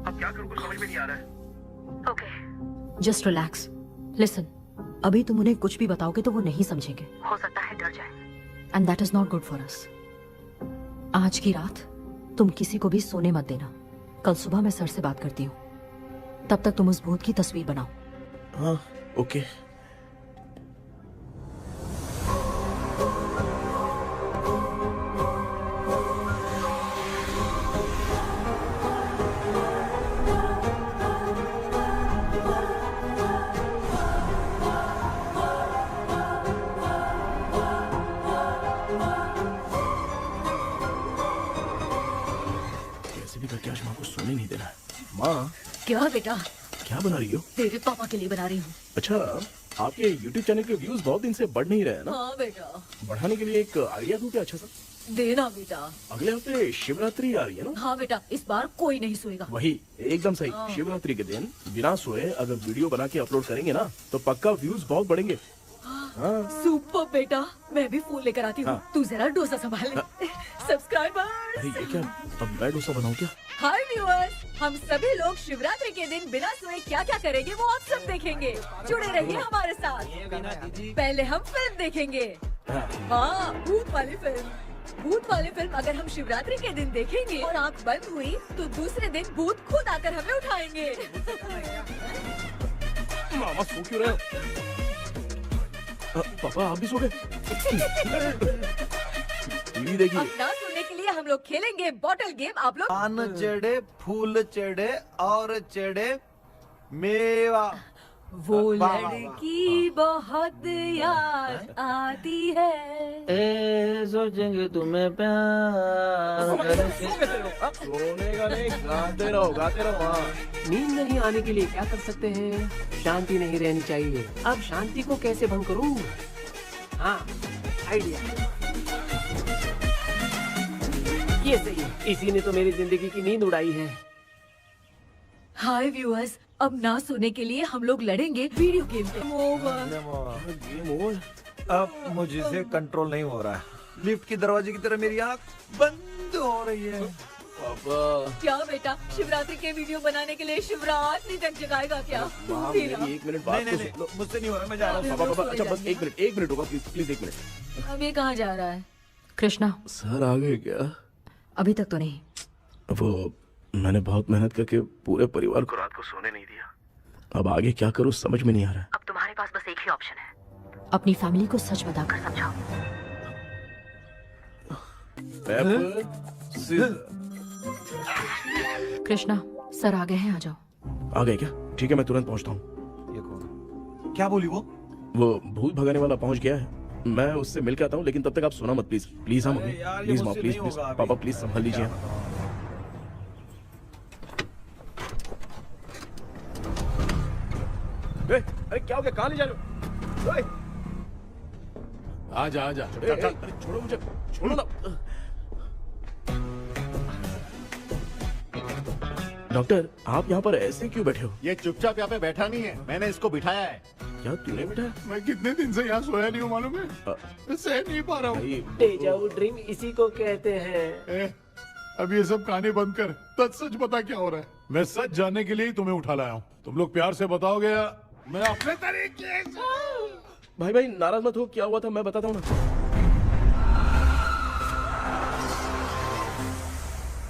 अब क्या करूँ, कुछ समझ में नहीं आ रहा है। Okay. Just relax. Listen. अभी तुम उन्हें कुछ भी बताओगे तो वो नहीं समझेंगे। हो सकता है डर जाए। And that is not good for us. आज की रात तुम किसी को भी सोने मत देना। कल सुबह मैं सर से बात करती हूँ। तब तक तुम उस भूत की तस्वीर बनाओ। हाँ, ओके। करके आज माँ को सोने नहीं देना है। माँ, क्या बेटा? क्या बना रही हो? तेरे पापा के लिए बना रही हूँ। अच्छा, आपके YouTube चैनल के व्यूज बहुत दिन से बढ़ नहीं रहे हैं ना? हाँ बेटा। बढ़ाने के लिए एक आइडिया दूं क्या अच्छा सा? देना बेटा। अगले हफ्ते शिवरात्रि आ रही है ना? हाँ बेटा, इस बार कोई नहीं सोएगा। वही, एकदम सही। शिवरात्रि के दिन बिना सोए अगर वीडियो बना के अपलोड करेंगे ना तो पक्का व्यूज बहुत बढ़ेंगे। हाँ। सुपर बेटा, मैं भी फोन लेकर आती हूँ। हाँ। तू जरा डोसा संभाल ले। सब्सक्राइबर्स। अरे ये क्या, अब मैं डोसा बनाऊं क्या? हाय व्यूअर्स, हम सभी लोग शिवरात्रि के दिन बिना सोए क्या क्या करेंगे वो आप सब देखेंगे। जुड़े रहिए हमारे साथ। पहले हम फिल्म देखेंगे। हाँ, भूत वाली फिल्म। भूत वाली फिल्म अगर हम शिवरात्रि के दिन देखेंगे और आँख बंद हुई तो दूसरे दिन भूत खुद आकर हमें उठाएंगे। मामा सो क्यों रहे हो? पापा आप भी सो गए? टीवी देखिए। अब ना सोने के लिए हम लोग खेलेंगे बॉटल गेम। आप लोग पान चढ़े, फूल चढ़े और चढ़े मेवा। वो वाह, वाह, वाह। लड़की बहुत याद आती है। ए सोचेंगे तुम्हें प्यार सोने का नहीं, गाते रहो हाँ। नींद नहीं आने के लिए क्या कर सकते हैं? शांति नहीं रहनी चाहिए। अब शांति को कैसे भंग करूं? हाँ, आइडिया। ये सही है। इसी ने तो मेरी जिंदगी की नींद उड़ाई है। हाय व्यूअर्स, अब ना सोने के लिए हम लोग लड़ेंगे वीडियो गेम पे। अब मुझसे कंट्रोल नहीं हो रहा है। लिफ्ट की दरवाजे की तरह मेरी आँख बंद हो रही है। पापा क्या बेटा, शिवरात्रि के वीडियो बनाने के लिए शिवरात्रि तक जगाएगा क्या? माँ, फिर मेरी एक मिनट बात नहीं तो नहीं सुन लो। मुझसे नहीं हो रहा, मैं जा रहा हूँ। पापा अच्छा बस एक मिनट होगा प्लीज एक मिनट। अब ये कहाँ जा रहा है? कृष्णा, सर आ गए क्या? अभी तक तो नहीं। वो मैंने बहुत मेहनत करके पूरे परिवार को रात को सोने नहीं दिया। अब आगे क्या करूँ समझ में नहीं आ रहा है। अब तुम्हारे पास बस एक ही ऑप्शन है, अपनी फैमिली को सच बताकर समझाओ। कृष्णा, सर आ गए हैं, आ जाओ। आ गए क्या? ठीक है मैं तुरंत पहुंचता हूँ। ये कौन? क्या बोली वो? वो भूत भगाने वाला पहुंच गया है, मैं उससे मिल के आता हूँ, लेकिन तब तक आप सोना मत प्लीज। प्लीज हाँ मम्मी, यार, ये प्लीज माँ, मुझसे प्लीज नहीं प्लीज होगा अभी। पापा प्लीज संभाल लीजिए। अरे क्या हो गया? कहाँ ले जा रहे हो? आजा आजा अरे छोड़ो मुझे, छोड़ो ना। डॉक्टर आप यहाँ पर ऐसे क्यों बैठे हो? ये चुपचाप यहाँ पे बैठा नहीं है, मैंने इसको बिठाया है। क्या तूने बैठा? मैं कितने दिन से यहाँ सोया नहीं हूँ मालूम है, मैं सह नहीं पा रहा हूँ। डेजाऊ ड्रीम इसी को कहते हैं। अब ये सब कहानी बंद कर, सच बता क्या हो रहा है। मैं सच जानने के लिए ही तुम्हें उठा लाया हूँ। तुम लोग प्यार से बताओगे या मैं अपने तरीके से। भाई नाराज मत हो, क्या हुआ था मैं बताता हूँ ना।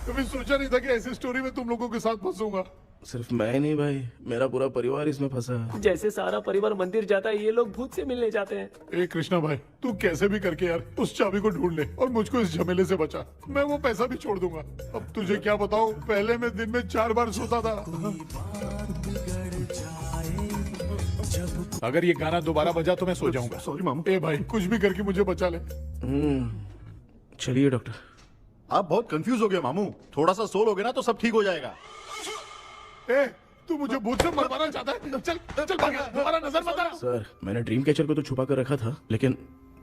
कभी सोचा नहीं था कि ऐसी स्टोरी में तुम लोगों के साथ फंसूंगा। सिर्फ मैं नहीं भाई, मेरा पूरा परिवार इसमें फंसा है। जैसे सारा परिवार मंदिर जाता है, ये लोग भूत से मिलने जाते हैं। ए कृष्णा भाई, तू कैसे भी करके यार उस चाबी को ढूंढ ले और मुझको इस झमेले से बचा। मैं वो पैसा भी छोड़ दूंगा। अब तुझे क्या बताऊं, पहले मैं दिन में 4 बार सोता था। अगर ये गाना दोबारा बजा तो मैं सो जाऊंगा। सॉरी मामू। ए भाई कुछ भी करके मुझे बचा ले। चलिए डॉक्टर। आप बहुत कंफ्यूज हो गए मामू, थोड़ा सा सो लोगे ना तो सब ठीक हो जाएगा। ए तू मुझे भूत से मरवाना चाहता है? चल चल भाग, दोबारा नजर मत आना। सर मैंने ड्रीम कैचर को तो छुपा कर रखा था, लेकिन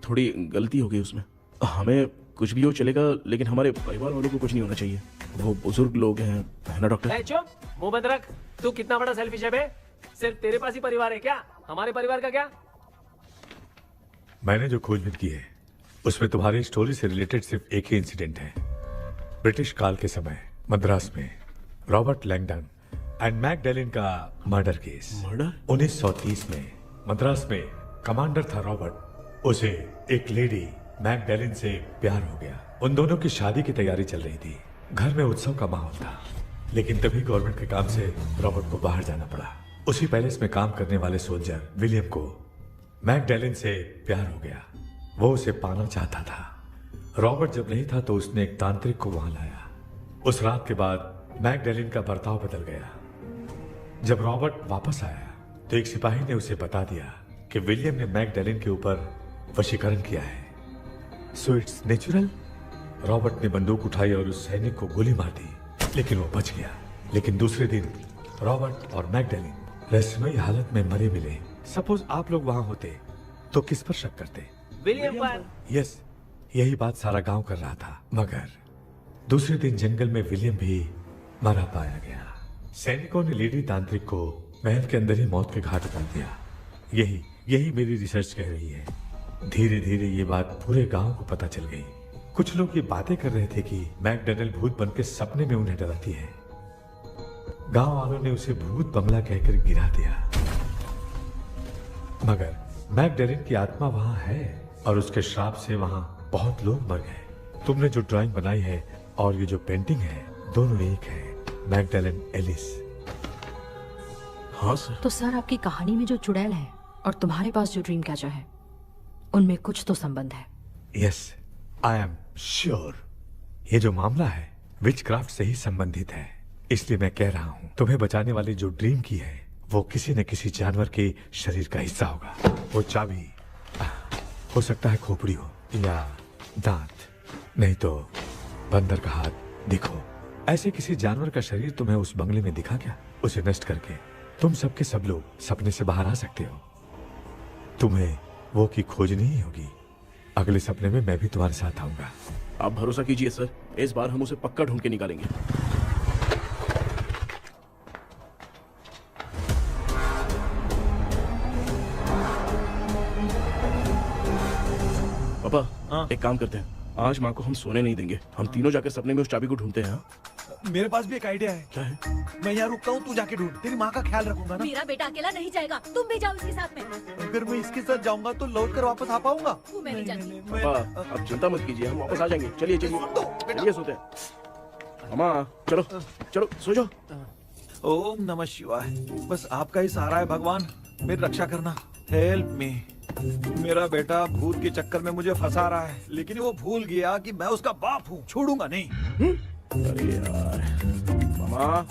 थोड़ी गलती हो गई उसमें। हमें कुछ भी हो चलेगा, लेकिन हमारे परिवार वालों को कुछ नहीं होना चाहिए। वो बुजुर्ग लोग हैं, है ना डॉक्टर? चुप, मुंह बंद रख। तू कितना बड़ा सेल्फिश है बे? सिर्फ तेरे पास ही परिवार है क्या? हमारे परिवार का क्या? मैंने जो खोजबीन की है उसमें तुम्हारी स्टोरी से रिलेटेड सिर्फ एक ही इंसिडेंट है। ब्रिटिश काल के समय मद्रास में रॉबर्ट लैंगडन एंड मैकडैलिन का मर्डर केस। मर्डर? 1930 में मद्रास में कमांडर था रॉबर्ट, उसे एक लेडी मैकडैलिन से प्यार हो गया। उन दोनों की शादी की तैयारी चल रही थी, घर में उत्सव का माहौल था, लेकिन तभी गवर्नमेंट के काम से रॉबर्ट को बाहर जाना पड़ा। उसी पैलेस में काम करने वाले सोल्जर विलियम को मैकडैलिन से प्यार हो गया, वो उसे पाना चाहता था। रॉबर्ट जब नहीं था तो उसने एक तांत्रिक को वहां लाया। उस रात के बाद मैकडैलिन का बर्ताव बदल गया। जब रॉबर्ट वापस आया तो एक सिपाही ने उसे बता दिया कि विलियम ने मैकडैलिन के ऊपर वशीकरण किया है। So it's natural. रॉबर्ट ने बंदूक उठाई और उस सैनिक को गोली मार दी, लेकिन वो बच गया। लेकिन दूसरे दिन रॉबर्ट और मैकडैलिन रहस्यमयी हालत में मरे मिले। सपोज आप लोग वहां होते तो किस पर शक करते? विलियम पर। यस, यही बात सारा गांव कर रहा था। मगर दूसरे दिन जंगल में विलियम भी मरा पाया गया। सैनिकों ने लेडी तांत्रिक को महल के अंदर ही मौत के घाट उतार दिया। यही मेरी रिसर्च कह रही है। धीरे धीरे ये बात पूरे गांव को पता चल गई। कुछ लोग ये बातें कर रहे थे कि मैकडैलिन भूत बनकर सपने में उन्हें डराती है। गांव वालों ने उसे भूत बंगला कहकर गिरा दिया। मगर मैकडैलिन की आत्मा वहां है और उसके श्राप से वहां बहुत लोग मर गए। तुमने जो ड्राइंग बनाई है और ये जो पेंटिंग है दोनों एक है, मैगडेलन एलिस। हाँ सर। तो सर आपकी कहानी में जो चुड़ैल है और तुम्हारे पास जो ड्रीम कैचर है उनमें कुछ तो संबंध है। यस, आई एम श्योर ये जो मामला है विचक्राफ्ट से ही संबंधित है। इसलिए मैं कह रहा हूँ तुम्हें बचाने वाली जो ड्रीम की है वो किसी न किसी जानवर के शरीर का हिस्सा होगा। वो चाबी हो सकता है खोपड़ी हो या दांत, नहीं तो बंदर का हाथ। देखो, ऐसे किसी जानवर का शरीर तुम्हें उस बंगले में दिखा क्या? उसे नष्ट करके तुम सबके सब लोग सपने से बाहर आ सकते हो। तुम्हें वो की खोजनी ही होगी। अगले सपने में मैं भी तुम्हारे साथ आऊंगा। आप भरोसा कीजिए सर, इस बार हम उसे पक्का ढूंढ के निकालेंगे। पापा, एक काम करते हैं, आज माँ को हम सोने नहीं देंगे। हम तीनों जाकर सपने में उस चाबी को ढूंढते हैं। मेरे पास भी एक आइडिया है। क्या है? मैं यहाँ रुकता हूँ, तू जाके ढूंढ। तेरी माँ का ख्याल रखूंगा ना। मेरा बेटा अकेला नहीं जाएगा, तुम भी जाओ इसके साथ में। अगर मैं इसके साथ जाऊंगा तो लौट कर वापस आ पाऊंगा? वो मैं नहीं जानती। पापा, अब चिंता मत कीजिए, हम वापस आ जाएंगे। चलिए चलिए चलिए, सोते हैं। अम्मा चलो चलो सो जाओ। ओम नमः शिवाय। बस आपका ही सहारा है भगवान, मेरी रक्षा करना। Help me. मेरा बेटा भूत के चक्कर में मुझे फंसा रहा है, लेकिन वो भूल गया कि मैं उसका बाप हूँ। छोड़ूंगा नहीं। अरे यार मामा,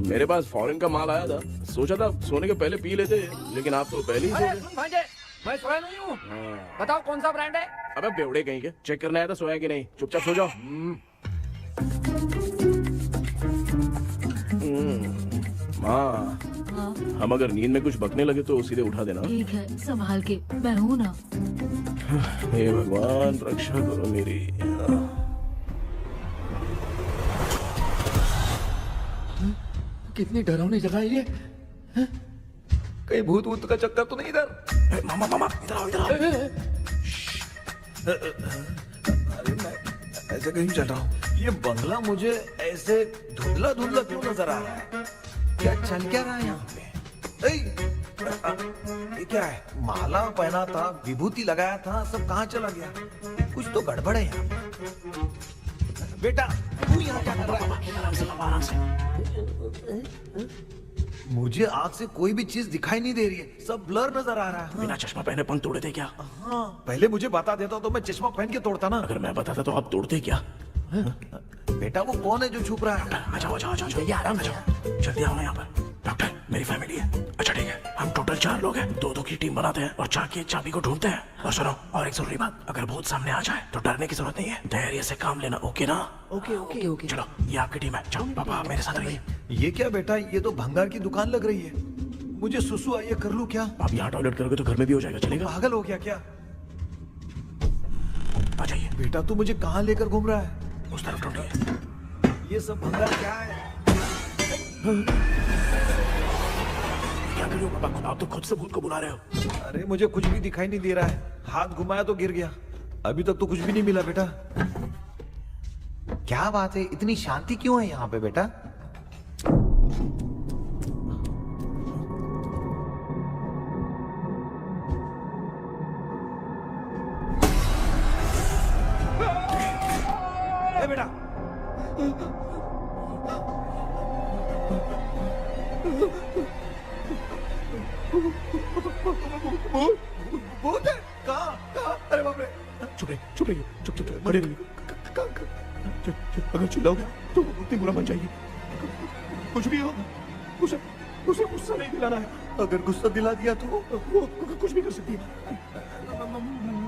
मेरे पास फॉरेन का माल आया था, सोचा था सोने के पहले पी लेते, लेकिन आप तो पहले ही सो अरे गए। सुन भांजे, मैं सोया नहीं हूँ। बताओ कौन सा ब्रांड है? अबे बेवड़े कहीं के, चेक करना है तो सोया कि नहीं। चुपचाप सो जाओ। माँ, हम अगर नींद में कुछ बकने लगे तो सीधे उठा देना। ठीक है, संभाल के, मैं हूँ ना। हे भगवान रक्षा करो मेरी। कितनी डरावनी जगह है ये। कहीं भूत भूत का चक्कर तो नहीं इधर? मामा मामा इधर आओ, इधर आओ। अरे मैं ऐसे कहीं चल रहा हूँ। ये बंगला मुझे ऐसे धुंधला धुंधला क्यों नजर आ रहा है? क्या चल क्या रहा है यहाँ पे? ये क्या है? माला पहना था, विभूति लगाया था, सब कहाँ चला गया? कुछ तो गड़बड़ है यहाँ पे। बेटा तू यहाँ क्या कर रहा है? मुझे आँख से कोई भी चीज दिखाई नहीं दे रही है, सब ब्लर नजर आ रहा है। बिना चश्मा पहने पंख तोड़े थे क्या? हाँ, पहले मुझे बता देता तो मैं चश्मा पहन के तोड़ता ना। अगर मैं बताता तो आप तोड़ते क्या? बेटा वो कौन है जो छुप रहा है? आ जाओ आ जाओ आ जाओ, ये आराम से जाओ। जल्दी आओ ना यहाँ पर। डॉक्टर, मेरी फैमिली है। अच्छा ठीक है, हम टोटल 4 लोग हैं। 2-2 की टीम बनाते हैं और जाके चाबी को ढूंढते हैं। और सुनो, और एक जरूरी बात, अगर भूत सामने आ जाए तो डरने की जरूरत नहीं है, धैर्य से काम लेना। ओके ना? Okay okay okay. चलो, ये आपकी टीम है। जाओ पापा, मेरे साथ रहिए। ये क्या बेटा, ये तो भंगार की दुकान लग रही है। मुझे सुसु आई है, कर लूं क्या? आप यहाँ टॉयलेट करोगे तो घर में भी हो जाएगा, चलेगा? पागल हो गया क्या? आ जाइए। बेटा तू मुझे कहाँ लेकर घूम रहा है? उस तरफ ढूंढिए। ये सब भंगार क्या है? क्या कर रहे हो पापा? आप तो खुद से भूत को बुला रहे हो। अरे मुझे कुछ भी दिखाई नहीं दे रहा है, हाथ घुमाया तो गिर गया। अभी तक तो कुछ भी नहीं मिला बेटा। क्या बात है, इतनी शांति क्यों है यहाँ पे बेटा? बेटा भूत है? कहाँ? अरे बाप रे! चुप रहिए, चुप रहिए, चुप चुप चुप, खड़े रहिए। अगर चिल्लाओगे तो वो इतनी बुरा बन जाएगी। कुछ भी हो, उसे उसे गुस्सा नहीं दिलाना है। अगर गुस्सा दिला दिया तो वो कुछ भी कर सकती है।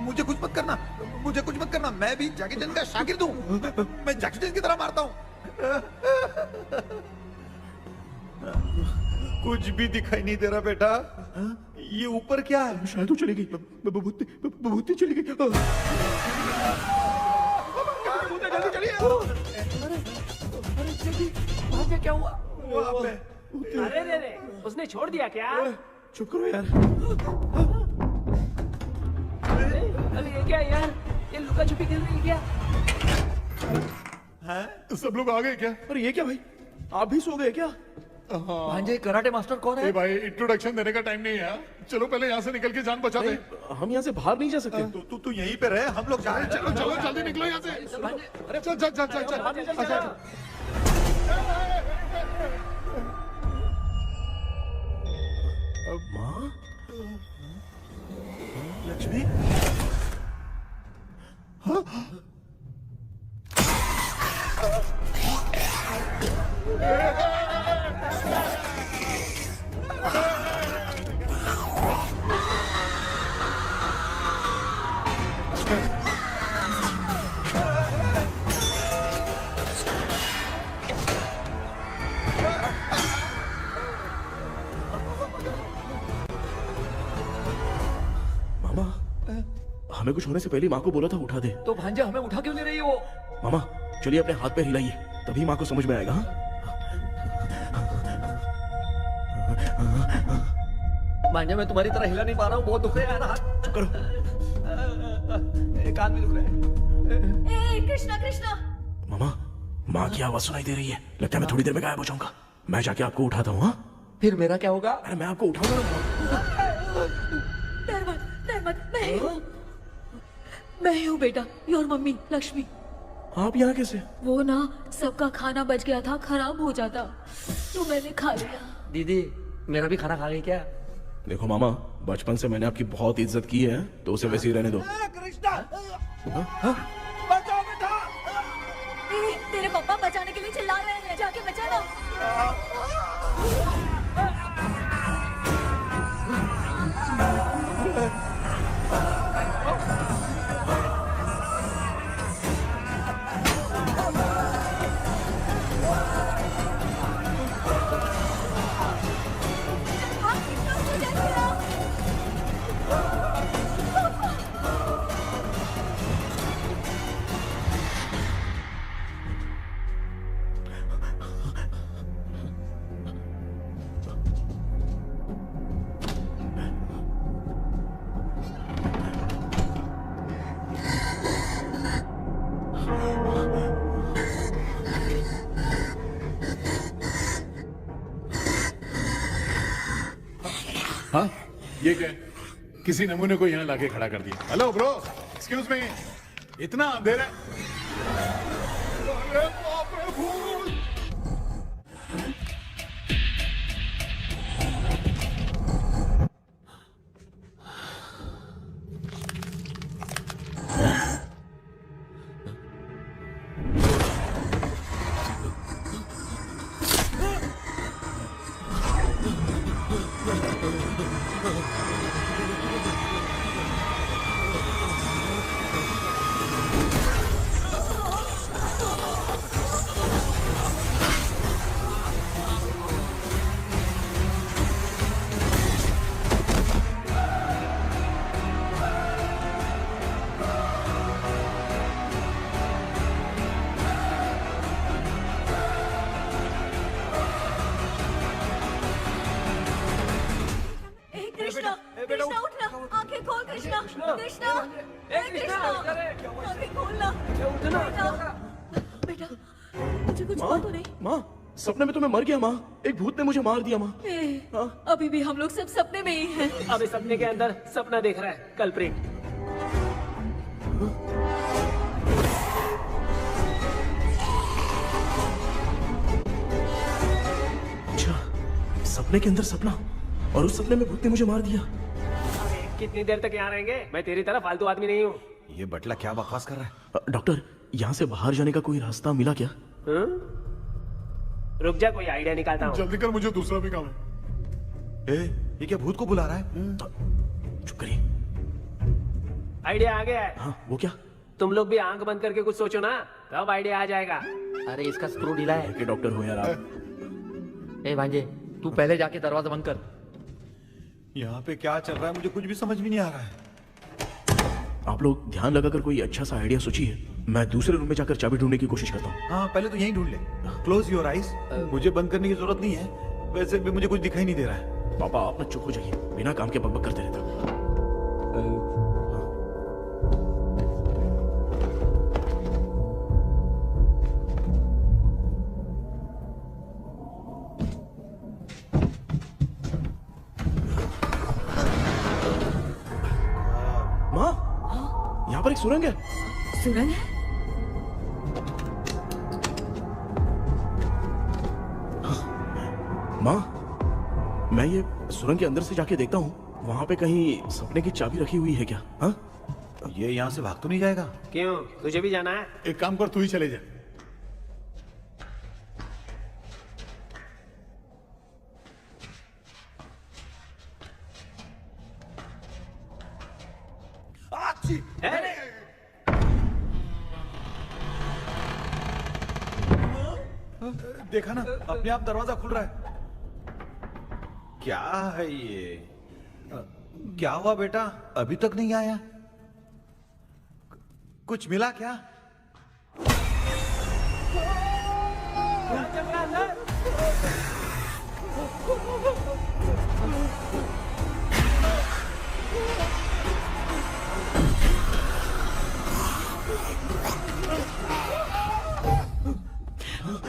मुझे कुछ मत करना, मुझे कुछ मत करना। मैं भी जैकी चैन का शागिर्द हूँ। मैं जैकी चैन की तरह मारता हूँ। कुछ भी दिखाई नहीं दे रहा बेटा। ये ऊपर क्या है? शायद वो चली गई, भूती चली गई। जल्दी चलिए। भांजे क्या हुआ? वहाँ पे अरे रे रे, उसने छोड़ दिया क्या? चुप करो यार। अरे ये क्या यार, ये लुका छुपी खेल रही है क्या? हैं? सब लोग आ गए क्या? अरे ये क्या भाई, आप भी सो गए क्या? भांजे कराटे मास्टर कौन ए है? भाई इंट्रोडक्शन देने का टाइम नहीं है यार। चलो पहले यहाँ से निकल के जान बचा दे। हम यहाँ से बाहर नहीं जा सकते। तू यहीं पे रहे, हम लोग जा रहे हैं। चलो चलो जल्दी निकलो यहाँ से। चल चल चल चल चल। अच्छा माँ, लक्ष्मी, मामा, हमें कुछ होने से पहले माँ को बोला था उठा दे। तो भांजे हमें उठा क्यों ले रही हो? मामा चलिए अपने हाथ पे हिलाइए, तभी माँ को समझ में आएगा। हाँ? भांजे मैं तुम्हारी तरह हिला नहीं पा रहा हूँ, बहुत दुख रहा है यार हाथ। चुप करो। कान भी दुख रहे हैं। ए कृष्णा कृष्णा, मामा, माँ की आवाज सुनाई दे रही है, लगता है मैं थोड़ी देर में गायब हो जाऊंगा। मैं जाके आपको उठाता हूँ। हाँ, फिर मेरा क्या होगा? अरे मैं आपको उठाऊंगा। डर मत, मैं ही हूँ बेटा, योर मम्मी लक्ष्मी। आप यहाँ कैसे? वो ना सबका खाना बच गया था, खराब हो जाता तो मैंने खा लिया। दीदी मेरा भी खाना खा गई क्या? देखो मामा, बचपन से मैंने आपकी बहुत इज्जत की है, तो उसे वैसे ही रहने दो। तेरे पापा बचाने के लिए चिल्ला रहे हैं, जाके बचा ना। हाँ ये क्या? किसी नमूने को यहाँ लाके खड़ा कर दिया। हेलो ब्रो, एक्सक्यूज मी, इतना अंधेरा है? अरे बाप रे, भूत! कृष्णा कृष्णा उठना, आंखें खोल कृष्णा कृष्णा कृष्णा, आंखें खोलना बेटा, मुझे कुछ हुआ तो नहीं? माँ, सपने में तो मैं मर गया माँ, एक भूत ने मुझे मार दिया माँ। अभी भी हम लोग सब सपने में ही हैं। अबे सपने के अंदर सपना देख रहा है कल्प्रिट। अच्छा, सपने के अंदर सपना, और उस सपने में भूत ने मुझे मार दिया। कितनी देर तक यहाँ रहेंगे? मैं तेरी तरह फालतू आदमी नहीं हूँ। ये बटला क्या बकवास कर रहा है? डॉक्टर, यहाँ से बाहर जाने का कोई रास्ता मिला क्या? रुक जा, कोई आइडिया निकालता हूँ। जल्दी कर, मुझे दूसरा भी काम है। ये क्या भूत को बुला रहा है? चुप करिए। आइडिया आ गया है। हाँ, वो क्या? तुम लोग भी आंख बंद करके कुछ सोचो ना, तब आइडिया आ जाएगा। अरे इसका स्क्रू ढीला है। के डॉक्टर हो यार आप। ए भांजे, तू पहले जाके दरवाजा बंद कर। यहाँ पे क्या चल रहा है मुझे कुछ भी समझ में नहीं आ रहा है। आप लोग ध्यान लगाकर कोई अच्छा सा आइडिया सोचिए, मैं दूसरे रूम में जाकर चाबी ढूंढने की कोशिश करता हूँ। हाँ, पहले तो यहीं ढूंढ ले। Close your eyes. मुझे बंद करने की जरूरत नहीं है, वैसे भी मुझे कुछ दिखाई नहीं दे रहा है। पापा आप ना चुप हो जाइए, बिना काम के बकबक करते रहते हो। पर एक सुरंग है। सुरंग है? माँ, मैं ये सुरंग के अंदर से जाके देखता हूँ, वहाँ पे कहीं सपने की चाबी रखी हुई है क्या? हाँ? ये यहाँ से भाग तो नहीं जाएगा? क्यों, तुझे भी जाना है? एक काम कर, तू ही चले जा। देखा ना, अपने आप दरवाजा खुल रहा है। क्या है ये? क्या हुआ बेटा, अभी तक नहीं आया? कुछ मिला क्या?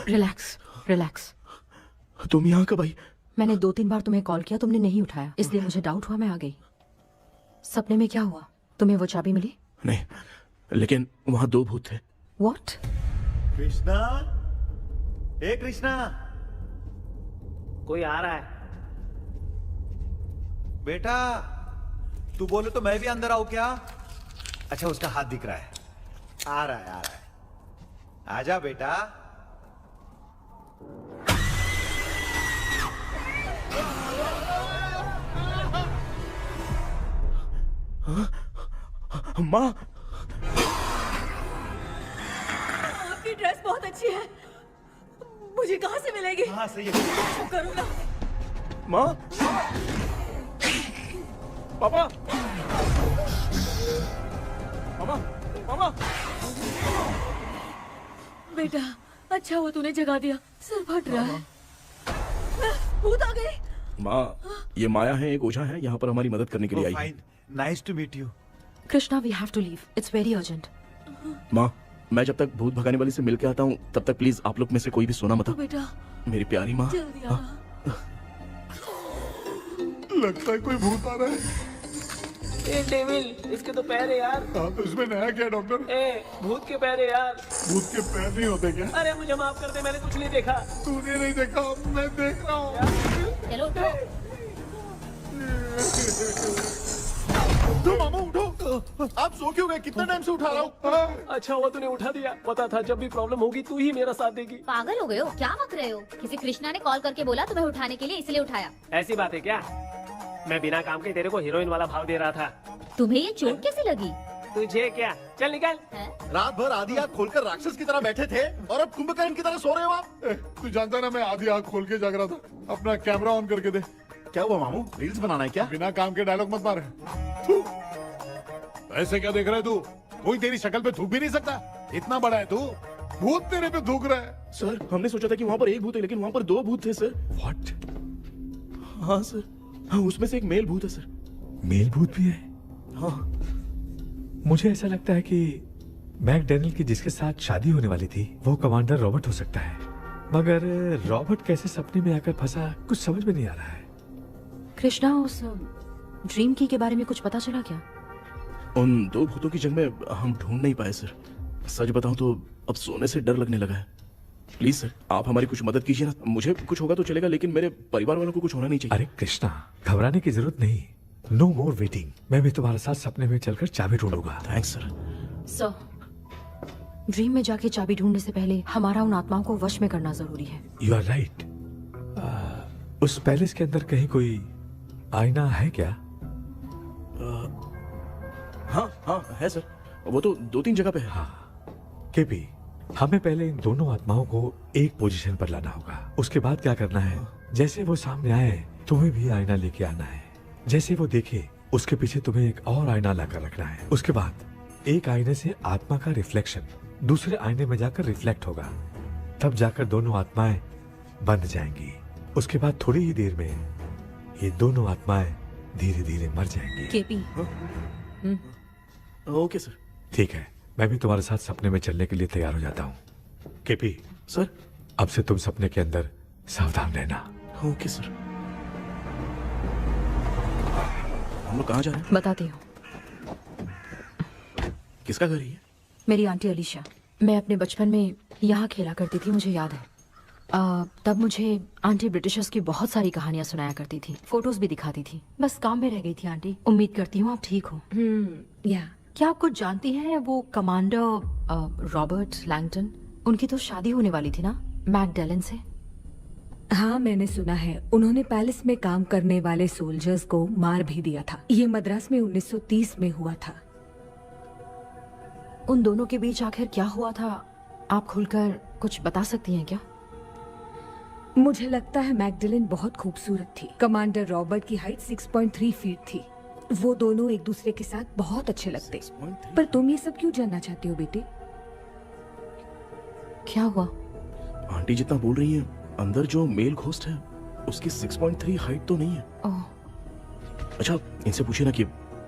Relax relax. तुम यहाँ कब आई? मैंने 2-3 बार तुम्हें कॉल किया, तुमने नहीं उठाया, इसलिए मुझे डाउट हुआ, मैं आ गई। सपने में क्या हुआ? तुम्हें वो चाबी मिली? नहीं, लेकिन वहाँ 2 भूत थे। व्हाट? कृष्णा, ए कृष्णा, कोई आ रहा है। बेटा तू बोले तो मैं भी अंदर आऊं क्या? अच्छा, उसका हाथ दिख रहा है, आ रहा है, आ रहा है। आजा बेटा। माँ, आपकी ड्रेस बहुत अच्छी है, मुझे कहाँ से मिलेगी? हाँ सही है। करूँगा। माँ, पापा, मामा, मामा। बेटा अच्छा हुआ तूने जगा दिया, सर फट रहा है। भूत आ गई। माँ, ये माया है, एक ओझा है, यहाँ पर हमारी मदद करने के लिए आई है। Fine, nice to meet you. Krishna, we have to leave, it's very urgent. माँ, मैं जब तक भूत भगाने वाली से मिल के आता हूँ, तब तक प्लीज आप लोग में से कोई भी सोना मत। तो बेटा मेरी प्यारी माँ। जल्दी आना। लगता है कोई भूत आ रहा है। ए डेविल, इसके तो पैर है यार। हाँ, तो इसमें नया क्या डॉक्टर? ए, भूत के पैर है यार। भूत के पैर नहीं होते क्या? अरे मुझे माफ कर दे, मैंने कुछ नहीं देखा। तूने नहीं देखा, मैं देख रहा हूँ। चलो उठो। उठो मामा, उठो। आप सो क्यों गए? कितना टाइम से उठा रहा हूँ। अच्छा हुआ तूने उठा दिया, पता था जब भी प्रॉब्लम होगी तू ही मेरा साथ देगी। पागल हो गए हो क्या? बक रहे हो? किसी कृष्णा ने कॉल करके बोला तुम्हें उठाने के लिए, इसलिए उठाया। ऐसी बात है क्या? मैं बिना काम के तेरे को हीरोइन वाला भाव दे रहा था। तुम्हें ये चोट कैसे लगी? तुझे क्या, चल निकल। रात भर आधी आंख खोलकर राक्षस की तरह बैठे थे और अब कुंभकर्ण की तरह सो रहे हो आप। तू जानता है ना, मैं आधी आंख खोल के जाग रहा था। अपना कैमरा ऑन करके दे। क्या हुआ मामू, रील्स बनाना है क्या? बिना काम के डायलॉग मत मार। थू। ऐसे क्या देख रहा है तू? कोई तेरी शक्ल पे थूक भी नहीं सकता, इतना बड़ा है तू। भूत तेरे पे थूक रहा है। सर, हमने सोचा था कि वहाँ पर एक भूत है, लेकिन वहाँ पर 2 भूत थे सर। व्हाट? हाँ सर, हाँ, उसमें से एक मेल भूत है सर। मेल भूत भी है? हाँ। मुझे ऐसा लगता है कि मैकडैनियल की जिसके साथ शादी होने वाली थी वो कमांडर रॉबर्ट हो सकता है, मगर रॉबर्ट कैसे सपने में आकर फंसा, कुछ समझ में नहीं आ रहा है। कृष्णा, उस ड्रीम की के बारे में कुछ पता चला क्या? उन 2 भूतों की जंग में हम ढूंढ नहीं पाए सर। सच बताऊं तो अब सोने से डर लगने लगा है। प्लीज सर, आप हमारी कुछ मदद कीजिए ना। मुझे कुछ होगा तो चलेगा, लेकिन मेरे परिवार वालों को कुछ होना नहीं चाहिए। अरे कृष्णा, घबराने की जरूरत नहीं, नो मोर वेटिंग। मैं भी तुम्हारे साथ सपने में चलकर चाबी ढूंढूंगा। Thanks sir. सर, ड्रीम में जाके चाबी ढूंढने से पहले हमारा उन आत्माओं को वश में करना जरूरी है। You are right. उस पैलेस के अंदर कहीं कोई आईना है क्या? हाँ हाँ है सर, वो तो 2-3 जगह पे है। हाँ केपी, हमें पहले इन दोनों आत्माओं को एक पोजीशन पर लाना होगा। उसके बाद क्या करना है, जैसे वो सामने आए तुम्हें भी आईना लेके आना है। जैसे वो देखे उसके पीछे तुम्हें एक और आईना लाकर रखना है। उसके बाद एक आईने से आत्मा का रिफ्लेक्शन दूसरे आईने में जाकर रिफ्लेक्ट होगा, तब जाकर दोनों आत्माएं बंध जाएंगी। उसके बाद थोड़ी ही देर में ये दोनों आत्माएं धीरे धीरे मर जाएंगी। KP, okay sir. ठीक है, मैं भी तुम्हारे साथ सपने में चलने के लिए तैयार हो जाता हूँ। केपी सर, अब से तुम सपने के अंदर सावधान रहना। Okay sir. हम लोग कहाँ जा रहे हैं? बताती हूँ। किसका घर है ये? मेरी आंटी अलीशा। मैं अपने बचपन में यहाँ खेला करती थी, मुझे याद है। तब मुझे आंटी ब्रिटिशर्स की बहुत सारी कहानियां सुनाया करती थी, फोटोज भी दिखाती थी। बस काम में रह गई थी आंटी। उम्मीद करती हूँ आप ठीक हो। या क्या आप कुछ जानती हैं वो कमांडर रॉबर्ट लैंगटन? उनकी तो शादी होने वाली थी ना मैकडेलन से। हाँ, मैंने सुना है उन्होंने पैलेस में काम करने वाले सोल्जर्स को मार भी दिया था। ये मद्रास में 1930 में हुआ था। उन दोनों के बीच आखिर क्या हुआ था, आप खुलकर कुछ बता सकती हैं क्या? मुझे लगता है मैकडेलन बहुत खूबसूरत थी। कमांडर रॉबर्ट की हाइट 6.3 फीट थी। वो दोनों एक दूसरे के साथ बहुत अच्छे लगते। पर तुम ये सब क्यों जानना चाहती हो बेटे? क्या हुआ? आंटी जितना बोल रही है, अंदर जो मेल घोस्ट है उसकी 6.3 हाइट तो नहीं है। ओह, अच्छा, इनसे पूछिए ना कि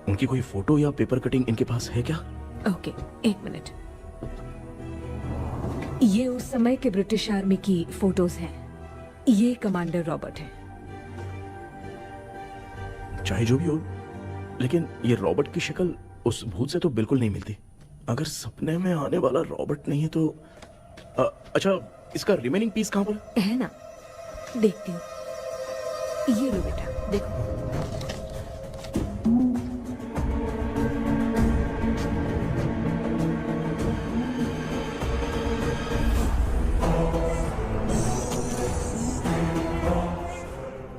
उनकी कोई फोटो या पेपर कटिंग इनके पास है क्या? ओके, एक मिनट। ये उस समय के ब्रिटिश आर्मी की फोटोज हैं। ये कमांडर रॉबर्ट है। चाहे जो भी हो, लेकिन ये रॉबर्ट की शक्ल उस भूत से तो बिल्कुल नहीं मिलती। अगर सपने में आने वाला रॉबर्ट नहीं है तो अच्छा, इसका रिमेनिंग पीस कहाँ पर है ना? देखती हूँ। ये लो बेटा, देखो।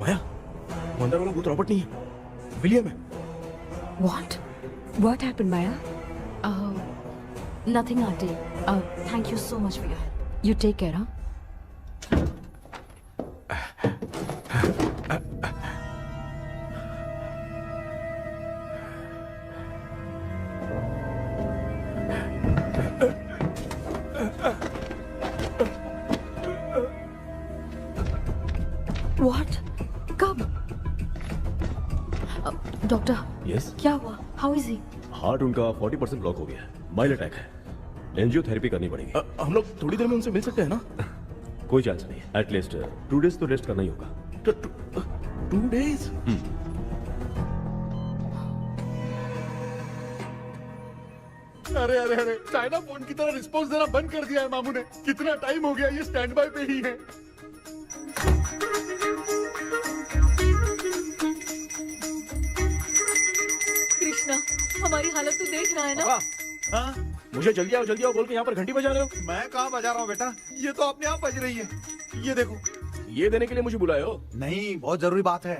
माया, वो अंदर वाला भूत रॉबर्ट नहीं है, विलियम है। What happened, Maya? Nothing, auntie. Thank you so much for your help. You take care, huh? What? कब? डॉक्टर, यस, क्या हुआ? How is he? हार्ट उनका 40% ब्लॉक हो गया है। माइल्ड अटैक है। एंजियोथेरेपी करनी पड़ेगी। हम लोग थोड़ी देर में उनसे मिल सकते हैं ना? कोई चांस नहीं। एटलीस्ट 2 डेज तो रेस्ट करना ही होगा। 2 days? अरे अरे अरे, चाइना फोन की तरह रिस्पॉन्स देना बंद कर दिया है मामू ने। कितना टाइम हो गया ये स्टैंड बाय पे ही है। कृष्णा, हमारी हालत तो देख रहा है ना? हाँ? मुझे जल्दी आओ बोल के यहाँ पर घंटी बजा रहे हो। मैं कहाँ बजा रहा हूँ बेटा, ये तो अपने आप बज रही है। ये देखो। ये देने के लिए मुझे बुलाए हो? नहीं, बहुत जरूरी बात है।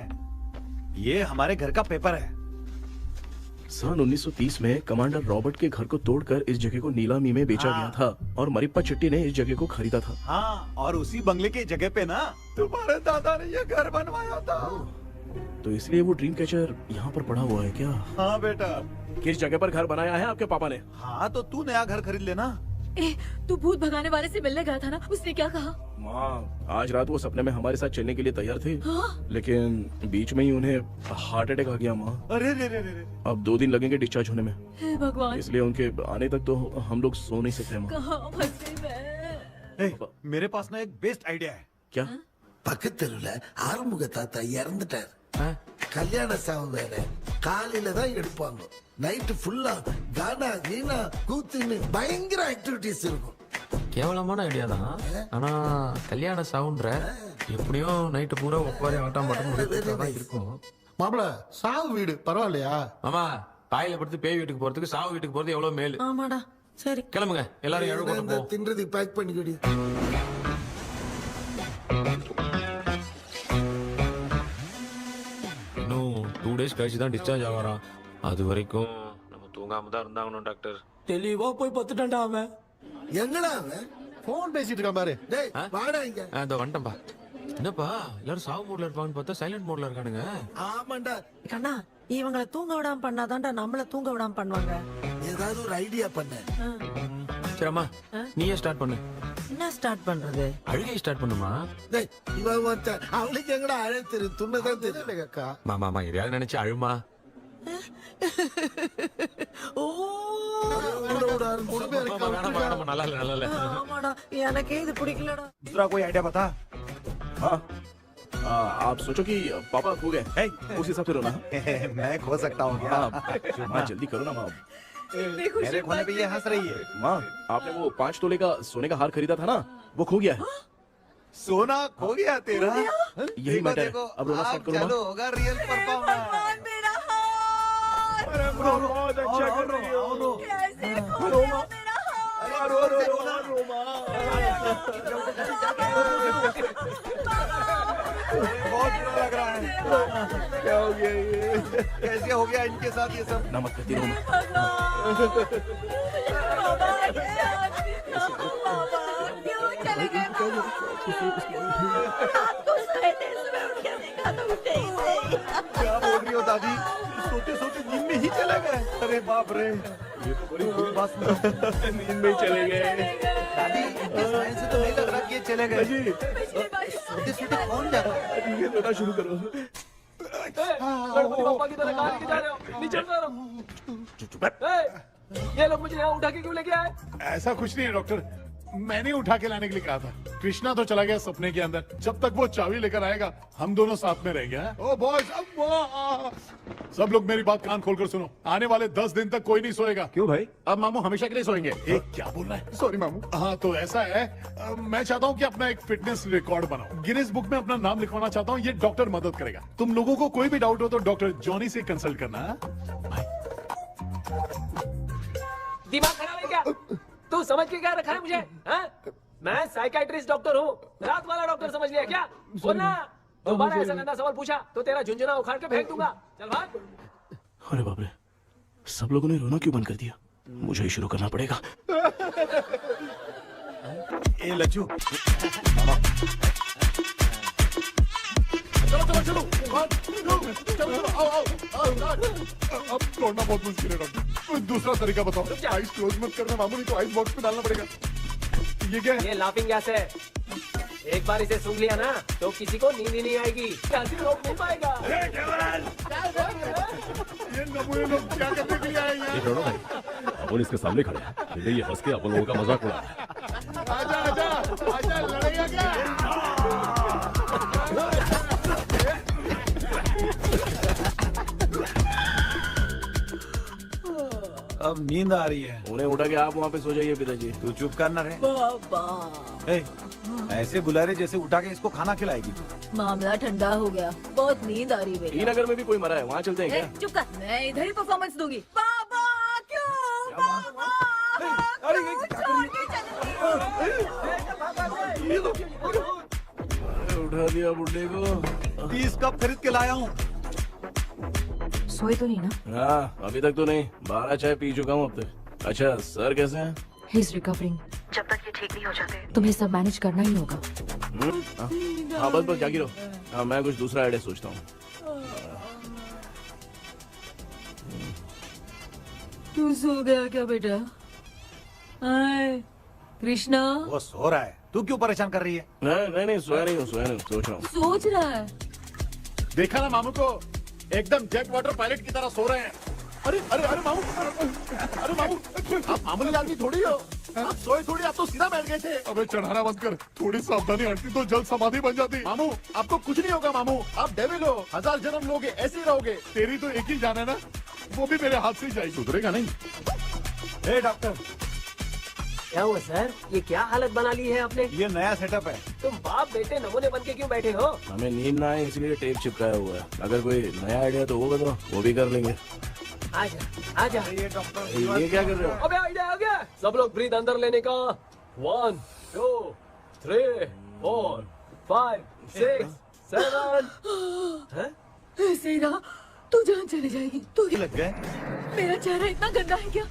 ये हमारे घर का पेपर है। सन 1930 में कमांडर रॉबर्ट के घर को तोड़कर इस जगह को नीलामी में बेचा गया था और मरिप्पा चिट्टी ने इस जगह को खरीदा था। हाँ, और उसी बंगले की जगह पे ना तुम्हारे दादा ने ये घर बनवाया था। तो इसलिए वो ड्रीम कैचर यहाँ पर पड़ा हुआ है क्या? हाँ बेटा। किस जगह पर घर बनाया है आपके पापा ने? हाँ, तो तू नया घर खरीद लेना। तू भूत भगाने वाले से मिलने गया था ना? उसने क्या कहा? माँ, आज रात वो सपने में हमारे साथ चलने के लिए तैयार थे। हाँ? लेकिन बीच में ही उन्हें हार्ट अटैक आ गया माँ। अरे रे रे रे रे। अब 2 दिन लगेंगे डिस्चार्ज होने में। हे भगवान, इसलिए उनके आने तक तो हम लोग सो नहीं सकते माँ। कहाँ फंसे मैं? मेरे पास ना एक बेस्ट आइडिया है। क्या? பக்கத்தெருவுல ஆறுமுக தாத்தா இறந்துட்டார். கல்யாண சாவு வேற. காலையில தான் எடுப்பாங்க. நைட்டு ஃபுல்லா கானா கீனா கூத்துன்னு பயங்கர ஆக்டிவிட்டிஸ் இருக்கும். கேவலமான ஐடியா தான். ஆனா கல்யாண சவுண்ட்ற எப்படியும் நைட்டு பூரா ஒப்பாரி ஆட்டம் பாட்டம் இருக்கும். மாப்பிள சாவு வீடு பரவாயில்லையா? மாமா, பாயில படுத்து பேய் வீட்டுக்கு போறதுக்கு சாவு வீட்டுக்கு போறது எவ்வளவு மேல். ஆமாடா, சரி கிளம்புங்க, எல்லாரும் எழு கொண்டு போ. தின்றதுக்கு பேக் பண்ணிக்கடி. இன்னும் 2 டேஸ் கழிச்சு தான் டிஸ்சார்ஜ் ஆவாராம். அது வரைக்கும் நம்ம தூங்காம தான் இருந்தாகணும் டாக்டர். தெளிவா போய் பத்துட்டான்டா அவன். எங்கடா அவன்? फोन பேசிட்டு இருக்கான் பாரு. டேய் வாடா இங்க. இதோ வந்துட்டேன்பா. என்னப்பா எல்லாரும் சாவு மூட்ல இருப்பான்னு பார்த்தா சைலண்ட் மோட்ல இருக்கானுங்க. ஆமாண்டா. கண்ணா, இவங்களை தூங்க விடாம பண்ணாதான்டா நம்மள தூங்க விடாம பண்ணுவாங்க. ஏதாவது ஒரு ஐடியா பண்ண. சரிம்மா, நீயே ஸ்டார்ட் பண்ணு. என்ன ஸ்டார்ட் பண்றது? அழுகை ஸ்டார்ட் பண்ணுமா? டேய் இவன் மத்த அவளுக்கு எங்கடா அழ தெரியும்? துண்ணதான் தெரியல அக்கா. மாமா எதையாவது நினைச்சு அழுமா. ஓ, வேணாம், நல்லா இல்ல. ஆமாடா, எனக்கே இது பிடிக்கலடா. दूसरा कोई आइडिया बता। हाँ, आप सोचो कि पापा खो गए, उस हिसाब से रोना। मैं खो सकता हूँ क्या? माँ, जल्दी करो ना माँ। इतनी खुशी मेरे खोने पे ये हंस रही है। माँ, आपने वो 5 तोले का सोने का हार खरीदा था ना, वो खो गया है। सोना खो गया तेरा? यही मैटर है। अब रोना स्टार्ट करो चालू माँ। होगा रियल परफॉर्मेंस। भगवान मेरा हाथ बहुत अच्छा कर रही हो। कैसे खो गया मेरा हाथ? बहुत बुरा लग रहा है। क्या हो गया ये? कैसे हो गया इनके साथ ये सब? ना मत करती रो। बाबा क्यों चले गए? रात को सोए थे, सुबह उठ के देखा तो उठे ही नहीं। क्या बोल रही हो दादी? सोते सोते नींद में ही चले गए? अरे बाप रे, ये तो बड़ी बुरी बात सुना। नींद में ही चले गए। दादी, इस लाइन से तो नहीं लग रहा कि ये चले गए। सोते सोते कौन जाता है? ठीक है, रोना शुरू करो। गणपति बापा की तरह कहाँ लेके जा रहे हो? नीचे उतारो। ये लोग मुझे यहाँ उठा के क्यों लेके आए? ऐसा कुछ नहीं है डॉक्टर, मैंने उठा के लाने के लिए कहा था। कृष्णा तो चला गया सपने के अंदर, जब तक वो चाबी लेकर आएगा हम दोनों साथ में रहेंगे। ओ बॉयज, सब लोग मेरी बात कान खोलकर सुनो, आने वाले 10 दिन तक कोई नहीं सोएगा। क्यों भाई? अब मामू हमेशा के लिए सोएंगे। एक क्या बोल रहा है? सॉरी मामू। हाँ तो ऐसा है, मैं चाहता हूँ कि अपना एक फिटनेस रिकॉर्ड बनाओ, गिनीज बुक में अपना नाम लिखवाना चाहता हूँ। ये डॉक्टर मदद करेगा। तुम लोगों को कोई भी डाउट हो तो डॉक्टर जॉनी से कंसल्ट करना। दिमाग खराब है क्या? तू समझ के क्या रखा है मुझे? हाँ? मैं साइकाइट्रिस्ट डॉक्टर हूँ, रात वाला डॉक्टर समझ लिया क्या? बोलना, दोबारा ऐसा गंदा सवाल पूछा तो तेरा झुंझुना उखाड़ के फेंक दूंगा। चल भाग। अरे बाप रे, सब लोगों ने रोना क्यों बंद कर दिया? मुझे ही शुरू करना पड़ेगा। ए लज्जू, चलो चलो चलो, आओ। अब तोड़ना बहुत मुश्किल है डॉक्टर, कोई दूसरा तरीका बताओ। आइस क्लोज मत करना मामू, नहीं तो आइस बॉक्स में डालना पड़ेगा। ये क्या है? ये लाफिंग गैस है। एक बार इसे सूंघ लिया ना तो किसी को नींद ही नहीं आएगी, हंसी रोक नहीं पाएगा। ये नमूने लोग क्या करने के लिए आए हैं? ये छोड़ो भाई, अपन इसके सामने खड़े हैं, फिर ये हंस के अपन लोगों का मजाक उड़ा रहा है। आजा, लड़ेगा क्या? अब नींद आ रही है। उन्हें उठा के आप वहाँ पे सो जाइए पिताजी। तू चुप करना रे। बाबा ए, ऐसे बुला रहे जैसे उठा के इसको खाना खिलाएगी। मामला ठंडा हो गया, बहुत नींद आ रही है। नगर में भी कोई मरा है, वहाँ चलते हैं क्या? चुप कर, मैं इधर ही परफॉर्मेंस दूंगी। बाबा क्यों? बाबा उठा दिया बुड्ढे को। 30 कप खरीद के लाया हूँ। सोए तो नहीं ना? हाँ, अभी तक तो नहीं, 12 चाय पी चुका हूँ अब तक। अच्छा, सर कैसे हैं? He is recovering. जब तक ये ठीक नहीं हो जाते तुम्हें सब मैनेज करना ही होगा। हाँ बस जागी रहो। हाँ, मैं कुछ दूसरा आइडिया सोचता हूँ। तू सो गया क्या बेटा? आए, कृष्णा वो सो रहा है, तू क्यों परेशान कर रही है? नहीं, सोया नहीं हूँ, सोच रहा हूँ। सोच रहा है। देखा ना मामू को, एकदम जेट वाटर पायलट की तरह सो रहे हैं। अरे मामू, अरे मामू, आप मामूली आदमी थोड़ी हो, आप सोए थोड़ी, आप तो सीधा बैठ गए थे। अबे चढ़ाना बंद कर, थोड़ी सावधानी हटती तो जल्द समाधि बन जाती। मामू आपको कुछ नहीं होगा मामू, आप डेविल हो, 1000 जन्म लोगे ऐसे ही रहोगे। तेरी तो एक ही जान है ना, वो भी मेरे हाथ से ही जाएगी। सुधरेगा नहीं। ए डॉक्टर, क्या हुआ सर? ये क्या हालत बना ली है आपने? ये नया सेटअप है। तुम बाप बेटे नमूने बन के क्यों बैठे हो? हमें नींद ना आए इसलिए टेप चिपकाया हुआ है। अगर कोई नया आइडिया तो वो बताओ, वो भी कर लेंगे। आजा। ये डॉक्टर, ये क्या कर रहे हो? अबे आइडिया आ गया। सब लोग ब्रीथ अंदर लेने का। 1 2 3 4 5 6 7। ऐसे ना तू जान चली जाएगी। तू लग गए। मेरा चेहरा इतना गंदा है क्या?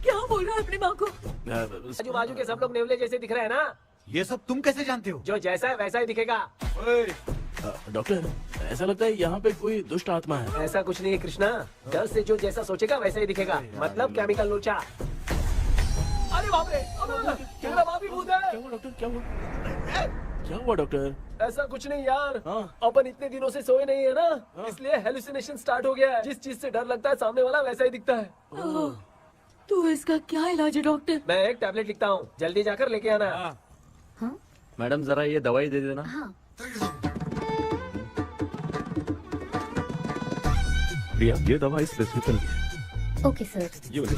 क्या बोल रहा है अपनी माँ को? आजू बाजू के सब लोग नेवले जैसे दिख रहे हैं ना? ये सब तुम कैसे जानते हो? जो जैसा है वैसा ही दिखेगा। डॉक्टर, ऐसा लगता है यहाँ पे कोई दुष्ट आत्मा है। ऐसा कुछ नहीं है कृष्णा, डर से जो जैसा सोचेगा वैसा ही दिखेगा, मतलब केमिकल लोचा। अरे बाप रे, मेरा बाप ही भूत है। क्या हुआ डॉक्टर? क्या हुआ डॉक्टर? ऐसा कुछ नहीं यार, हाँ। अपन इतने दिनों से सोए नहीं है ना, इसलिए हेलुसिनेशन स्टार्ट हो गया है। जिस चीज से डर लगता है सामने वाला वैसा ही दिखता है। तो इसका क्या इलाज है डॉक्टर? मैं एक टैबलेट लिखता हूँ, जल्दी जाकर लेके आना। मैडम जरा ये दवाई दे देना। प्रिया, ये दवा इस प्रिस्क्रिप्शन की है। ओके सर, ये वाली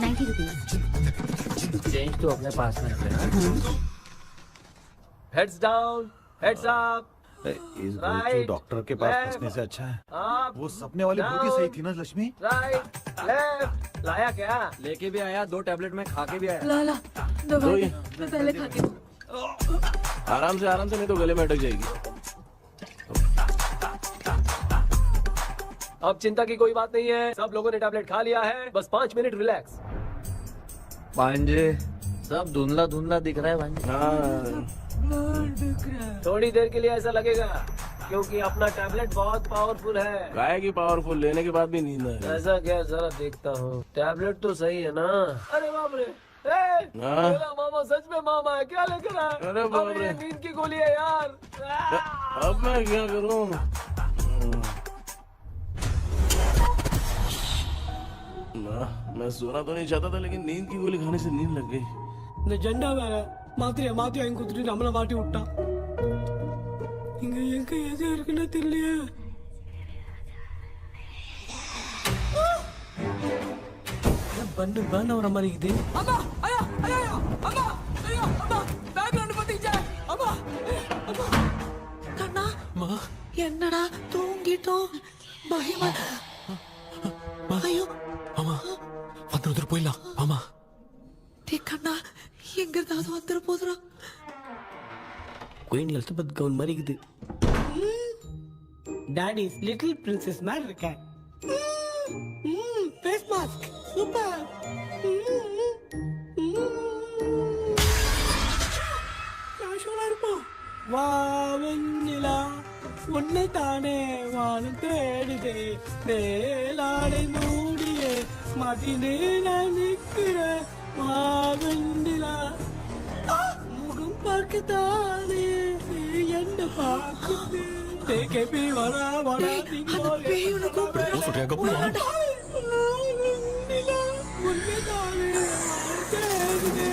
90 रुपीज। चेंज तो अपने पास में रखना। Heads down, heads up. इस Right, डॉक्टर के पास left, फंसने से अच्छा है अप, वो सपने वाली बूटी सही थी ना लक्ष्मी। Right, left. लाया क्या? लेके भी आया, 2 टैबलेट में खा के भी आया। लाला दवाई मैं पहले खाती हूँ। आराम से नहीं तो गले में अटक जाएगी। अब चिंता की कोई बात नहीं है, सब लोगों ने टैबलेट खा लिया है, बस 5 मिनट रिलैक्स। भांजे सब धुंधला धुंधला दिख रहा है भांजे। थोड़ी देर के लिए ऐसा लगेगा क्योंकि अपना टैबलेट बहुत पावरफुल है। गाय की पावरफुल लेने के बाद भी नींद है। ऐसा क्या, जरा देखता हूँ। टैबलेट तो सही है ना? अरे बाप रे, हाँ। मेरा मामा सच में मामा है, क्या लेकर आया? अरे बाप रे। ये नींद की गोली है यार। अब मैं क्या करूँ? मैं सोना तो नहीं चाहता था, लेकिन नींद की गोली खाने से नींद लग गई। நிஜண்டா வேற மாத்திரையா வாங்கி கொடுத்துட்டு நம்மள மாட்டி விட்டான். இங்க எங்க எது இருக்குன்னு தெரியலையே. பண்ண வர மாதிரி இருக்குது. அம்மா ஐயா ஐயா அம்மா ஐயா அம்மா பேக்ரவுண்ட் பத்திச்சே அம்மா அம்மா கண்ணா அம்மா என்னடா தூங்கிட்டோம் பயமா ஐயோ அம்மா வந்துட்டு போயிடலாம் அம்மா. கண்ணா எங்க இருந்தாவது வந்துட போதுரா. குயின் எலிசபெத் கவுன் மாதிரி இருக்குது. டாடி லிட்டில் பிரின்சஸ் மாதிரி இருக்கேன். Face mask super. கேஷுவலா இருப்போம். வா வெண்ணிலா உன்னை தானே வானம் தேடுதே மேலாடை மூடியே மாட்டினே நான் நிற்கிறேன். மாவெண்டிலா முகம் பார்க்கத்தானே என்ன பார்க்குது தேக்கபி வரா வரா பேயுன கூப்பிடுறா சொல்றியா கப்பு மாவெண்டிலா உன்னைதானே தேடுதே.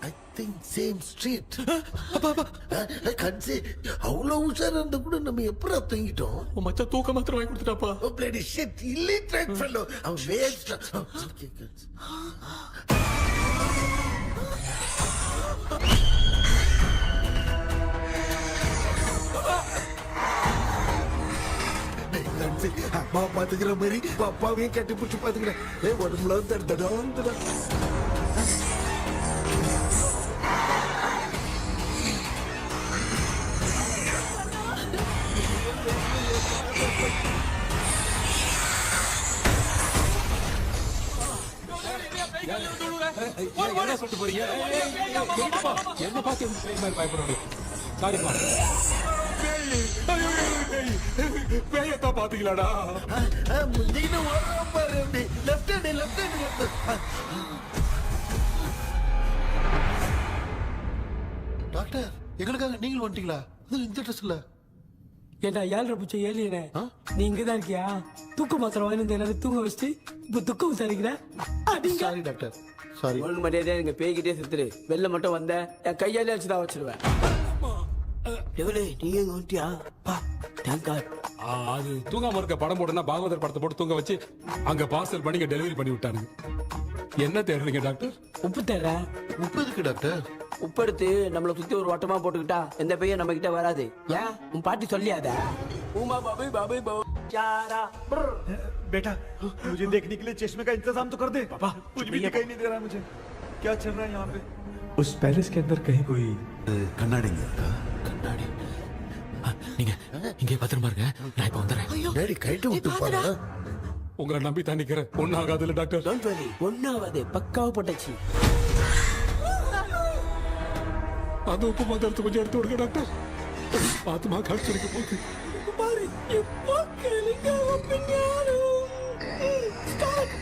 I think same street. கன்சி அவ்வளவு உஷாரா இருந்தா கூட நம்ம எப்படா தூங்கிட்டோம்? மச்சா தூக்க மாத்திரம் வாங்கி கொடுத்துட்டாப்பா. Oh bloody shit, illiterate fellow. அவன் வேஸ்ட். அம்மா பாத்துக்கிற மாதிரி அப்பாவையும் கட்டி பிடிச்சி பாத்துக்கிறேன். உடம்புல தடா என்ன சொல்லிட்டு போறீங்க? என்ன பார்த்து பயப்படுறீங்க? சாரிப்பா. பேயத்தான் பாத்தீங்களாடா? முந்தின ஓரம் பாரு அப்படி left hand left hand. Doctor எங்களுக்காக நீங்களும் வந்துட்டீங்களா? அது இந்த ட்ரெஸ் இல்ல. ஏண்டா 7:30 பூச்ச ஏலியனே, நீ இங்கதான் இருக்கியா? தூக்க மாத்திரம் வாங்கி எல்லாரும் தூங்க வச்சுட்டு இப்ப துக்கம் விசாரிக்கிற. Sorry doctor, sorry. ஒழுங்கு மரியாதையா எங்க பேய்கிட்டே செத்துரு. வெளில மட்டும் வந்த என் கையாலே வச்சுதான் வச்சிருவேன். எவ்வளவு நீ எங்க வந்துட்டியா? Thank God. அது தூங்காம இருக்க படம் போடுனா பாகவதர் படத்தை போட்டு தூங்க வச்சு அங்க பார்சல் பண்ணி டெலிவரி பண்ணி விட்டானுங்க. என்ன தேடுறீங்க டாக்டர்? உப்பு தேடுற. உப்பு எதுக்கு டாக்டர்? உப்பு எடுத்து நம்மள சுத்தி ஒரு வட்டமா போட்டுக்கிட்டா எந்த பையன் நம்ம கிட்ட வராது. ஏன் உன் பாட்டி சொல்லியாத? உமா பாபு பாபு பாபு चारा बेटा मुझे देखने के लिए चश्मे का इंतजाम तो कर दे। पापा कुछ भी दिखाई नहीं दे रहा है मुझे, क्या चल रहा है यहाँ पे? उस पैलेस के अंदर कहीं कोई கண்ணாடி கண்ணாடி நீங்க இங்கே பத்திரமா இருங்க, நான் இப்ப வந்துடுறேன். டேடி கைட்டு விட்டு போறா. உங்களை நம்பி தான் நிக்கிறேன். ஒன்னும் ஆகாதுல்ல டாக்டர்? டோன்ட் வரி, ஒன்னாவது பக்காவா போட்டாச்சு. அது உப்பு மாத்திரத்தை கொஞ்சம் எடுத்து விடுங்க டாக்டர். பாத்துமா காய்ச்சலுக்கு போகுது பாரு. இப்போ கேளுங்க ஒப்பினியானோ ஸ்டார்ட்.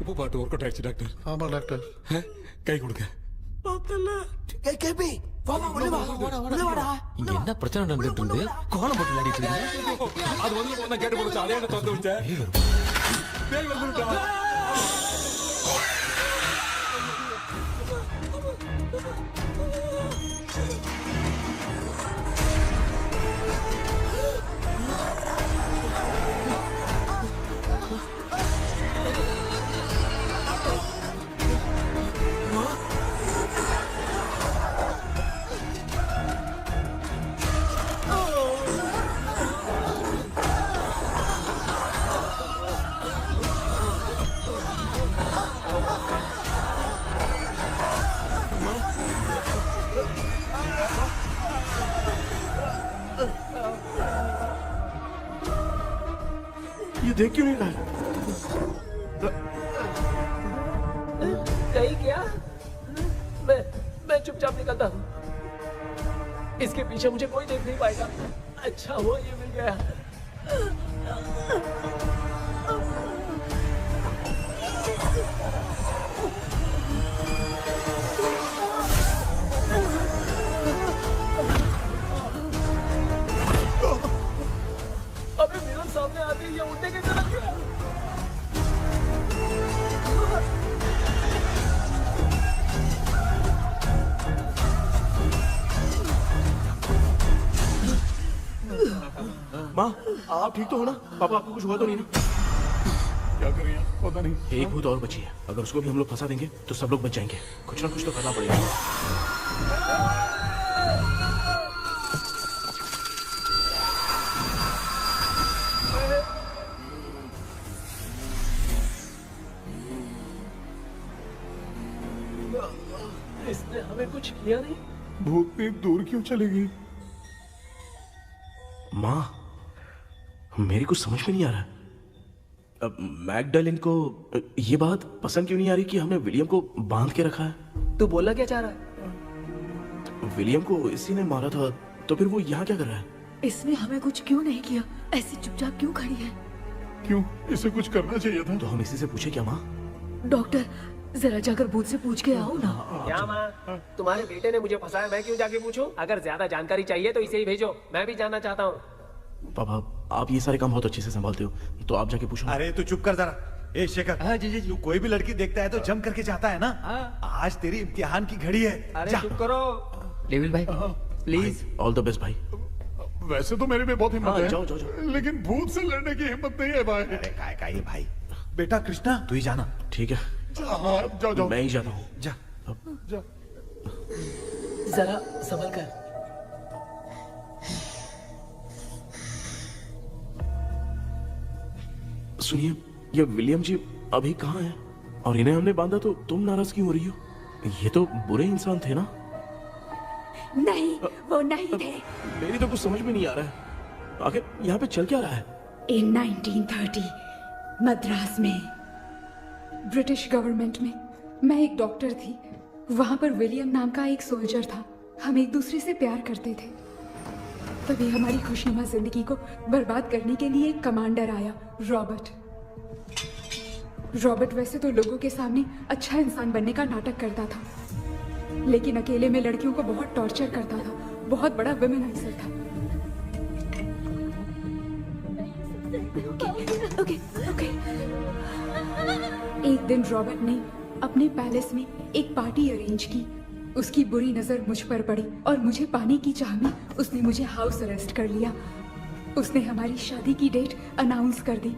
உப்பு பாட்டு ஒர்க் அவுட் ஆயிடுச்சு டாக்டர். ஆமா டாக்டர். கை கொடுங்க. கேபி வாமா உள்ள வா உள்ள வாடா. இங்க என்ன பிரச்சனை நடந்துட்டு இருந்து கோலம் போட்டு விளையாடிட்டு இருக்கீங்க? அது வந்து போனா கேட்டு போச்சு. அதே என்ன தந்து வச்ச பேய் வந்துட்டா. ये देख क्यों नहीं रहा है? कहीं क्या? मैं चुपचाप निकलता हूँ। इसके पीछे मुझे कोई देख नहीं पाएगा। अच्छा हुआ ये मिल गया। अबे मिरर सामने आते ही ये उड़ने कैसे लग गया? माँ, आप ठीक तो हो ना? पापा आपको कुछ हुआ तो नहीं ना? क्या करें यार, पता नहीं। एक भूत और बची है। अगर उसको भी हम लोग फंसा देंगे तो सब लोग बच जाएंगे। कुछ ना कुछ तो करना पड़ेगा। इसने हमें कुछ किया नहीं। भूतनी दूर क्यों चली गई? माँ, मेरी कुछ समझ में नहीं आ रहा। अब मैगडालिन को ये बात पसंद क्यों नहीं आ रही कि हमने विलियम को बांध के रखा है? तू बोलना क्या चाह रहा है? विलियम को इसी ने मारा था, तो फिर वो यहाँ क्या कर रहा है? इसने हमें कुछ क्यों नहीं किया? ऐसी चुपचाप क्यों खड़ी है? क्यों? इसे कुछ करना चाहिए था। तो हम इसी से पूछे क्या माँ? डॉक्टर, जरा जाकर भूत से पूछ के आओ ना। क्या माँ? तुम्हारे बेटे ने मुझे फंसाया, मैं क्यों जाके पूछूं? अगर ज्यादा जानकारी चाहिए तो इसे ही भेजो, मैं भी जानना चाहता हूँ। पापा, आप ये सारे काम बहुत अच्छे से संभालते हो, तो आप जाके पूछो। अरे तू चुप कर जरा। ए शेखर, हाँ जी जी जी। तू कोई भी लड़की देखता है तो जम करके जाता है ना? आज तेरी इम्तिहान की घड़ी है। अरे जा। चुप करो। लेविल भाई प्लीज। ऑल द बेस्ट भाई। वैसे तो मेरे में बहुत हिम्मत हाँ, है, जाओ, जाओ, जाओ। लेकिन भूत से लड़ने की हिम्मत नहीं है भाई। अरे काय का ये भाई। बेटा कृष्णा, तू ही जाना। ठीक है, हाँ, जाओ जाओ। मैं ही जाता हूँ। जा। जा। जरा संभल कर। सुनिए, ये विलियम जी अभी कहाँ हैं? और इन्हें हमने बांधा तो तुम नाराज क्यों हो रही हो? ये तो बुरे इंसान थे ना? नहीं, वो नहीं थे। मेरी तो कुछ समझ में नहीं आ रहा है। आखिर यहाँ पे चल क्या रहा है? इन 1930 मद्रास में ब्रिटिश गवर्नमेंट में मैं एक डॉक्टर थी। वहां पर विलियम नाम का एक सोल्जर था। हम एक दूसरे से प्यार करते थे। तभी हमारी खुशनुमा जिंदगी को बर्बाद करने के लिए एक कमांडर आया, रॉबर्ट। रॉबर्ट वैसे तो लोगों के सामने अच्छा इंसान बनने का नाटक करता था, लेकिन अकेले में लड़कियों को बहुत टॉर्चर करता था। बहुत बड़ा वुमेनाइजर था। ओके। एक दिन रॉबर्ट ने अपने पैलेस में एक पार्टी अरेंज की। उसकी बुरी नजर मुझ पर पड़ी और मुझे पाने की चाह में उसने मुझे हाउस अरेस्ट कर लिया। उसने हमारी शादी की डेट अनाउंस कर दी।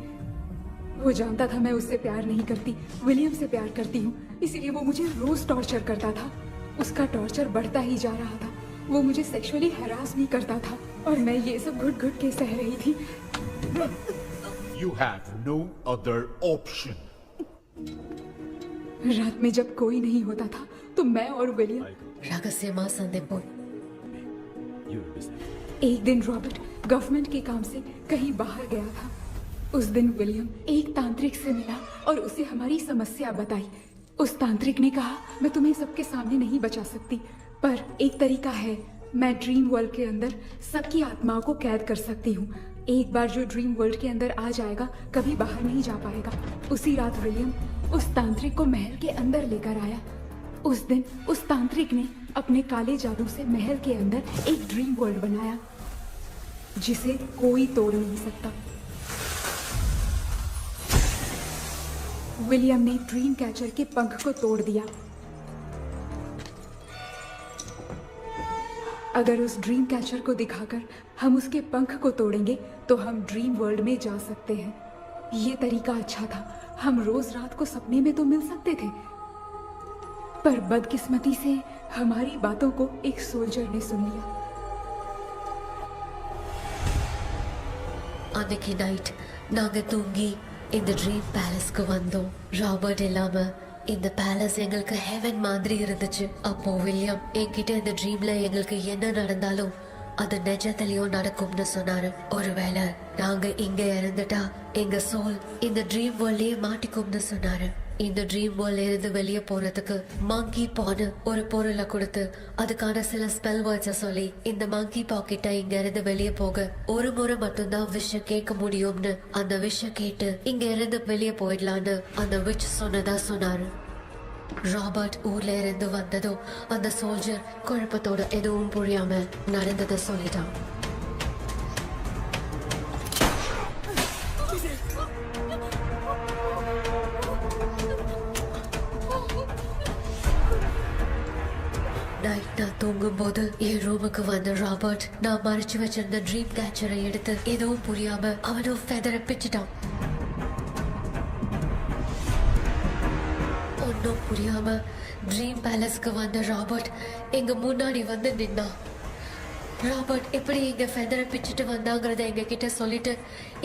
वो जानता था मैं उससे प्यार नहीं करती, विलियम से प्यार करती हूँ, इसीलिए वो मुझे रोज टॉर्चर करता था। उसका टॉर्चर बढ़ता ही जा रहा था। वो मुझे सेक्सुअली हैरास भी करता था और मैं ये सब घुट घुट के सह रही थी। You have no other option. रात में जब कोई नहीं होता था तो मैं और विलियम रहस्यमा संदेपुर। एक दिन रॉबर्ट गवर्नमेंट के काम से कहीं बाहर गया था। उस दिन विलियम एक तांत्रिक से मिला और उसे हमारी समस्या बताई। उस तांत्रिक ने कहा, मैं तुम्हें सबके सामने नहीं बचा सकती, पर एक तरीका है। मैं ड्रीम वर्ल्ड के अंदर सबकी आत्माओं को कैद कर सकती हूँ। एक बार जो ड्रीम वर्ल्ड के अंदर आ जाएगा कभी बाहर नहीं जा पाएगा। उसी रात विलियम उस तांत्रिक को महल के अंदर लेकर आया। उस दिन उस तांत्रिक ने अपने काले जादू से महल के अंदर एक ड्रीम वर्ल्ड बनाया जिसे कोई तोड़ नहीं सकता। विलियम ने ड्रीम कैचर के पंख को तोड़ दिया। अगर उस ड्रीम कैचर को दिखाकर हम उसके पंख को तोड़ेंगे तो हम ड्रीम वर्ल्ड में जा सकते हैं। ये तरीका अच्छा था, हम रोज रात को सपने में तो मिल सकते थे, पर बदकिस्मती से हमारी बातों को एक सोल्जर ने सुन लिया। அன்னைக்கு நைட் நாங்க தூங்கி இந்த ட்ரீம் பேலஸ்க்கு வந்தோம். ராபர்ட் இல்லாம இந்த பேலஸ் எங்களுக்கு ஹெவன் மாதிரி இருந்துச்சு. அப்போ வில்லியம் என்கிட்ட இந்த ட்ரீம்ல எங்களுக்கு என்ன நடந்தாலும் அது நிஜத்திலயும் நடக்கும்னு சொன்னாரு. ஒருவேளை நாங்க இங்க இறந்துட்டா எங்க சோல் இந்த ட்ரீம் வேர்ல்ட்லயே மாட்டிக்கும்னு சொன்னாரு. இந்த ட்ரீம் வேர்ல்ட்ல இருந்து வெளியே போறதுக்கு மங்கி பான்னு ஒரு பொருளை கொடுத்து அதுக்கான சில ஸ்பெல் வேர்ட்ஸை சொல்லி இந்த மங்கி பாக்கெட்டை இங்க இருந்து வெளியே போக ஒரு முறை மட்டும்தான் விஷயம் கேட்க முடியும்னு அந்த விஷயம் கேட்டு இங்க இருந்து வெளியே போயிடலான்னு அந்த விச் சொன்னதா சொன்னாரு. ராபர்ட் ஊர்ல இருந்து வந்ததும் அந்த சோல்ஜர் குழப்பத்தோட எதுவும் புரியாம நடந்ததை சொல்லிட்டான். நைட் நான் தூங்கும் போது என் ரூமுக்கு வந்த ராபர்ட் நான் மறைச்சு வச்சிருந்த ட்ரீம் கேச்சரை எடுத்து எதுவும் புரியாம அவனும் ஃபெதரை பிச்சுட்டான். ஒன்னும் புரியாம ட்ரீம் பேலஸ்க்கு வந்த ராபர்ட் எங்க முன்னாடி வந்து நின்னான். ராபர்ட் எப்படி இங்க ஃபெதரை பிச்சுட்டு வந்தாங்கிறத எங்க கிட்ட சொல்லிட்டு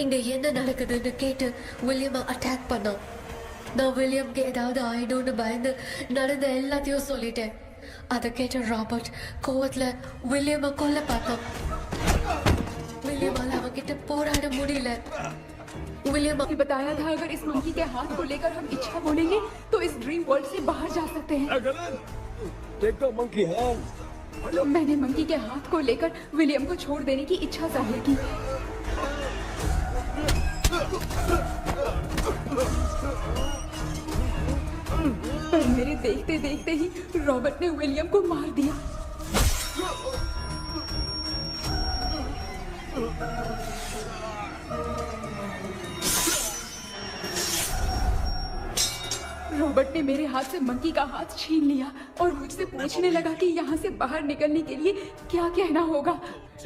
இங்க என்ன நடக்குதுன்னு கேட்டு வில்லியமை அட்டாக் பண்ணான். நான் வில்லியம்க்கு ஏதாவது ஆயிடும்னு பயந்து நடந்த எல்லாத்தையும் சொல்லிட்டேன். அதை கேட்ட ராபர்ட் கோவத்துல வில்லியமை கொல்ல பார்த்தான். வில்லியமால அவன்கிட்ட போராட முடியல. विलियम ने बताया था अगर इस मंकी के हाथ को लेकर हम इच्छा बोलेंगे तो इस ड्रीम वर्ल्ड से बाहर जा सकते हैं। मैंने मंकी के हाथ को लेकर विलियम को छोड़ देने की इच्छा जाहिर की। पर मेरे देखते देखते ही रॉबर्ट ने विलियम को मार दिया। रॉबर्ट ने मेरे हाथ से मंकी का हाथ छीन लिया और मुझसे पूछने लगा कि यहाँ से बाहर निकलने के लिए क्या कहना होगा,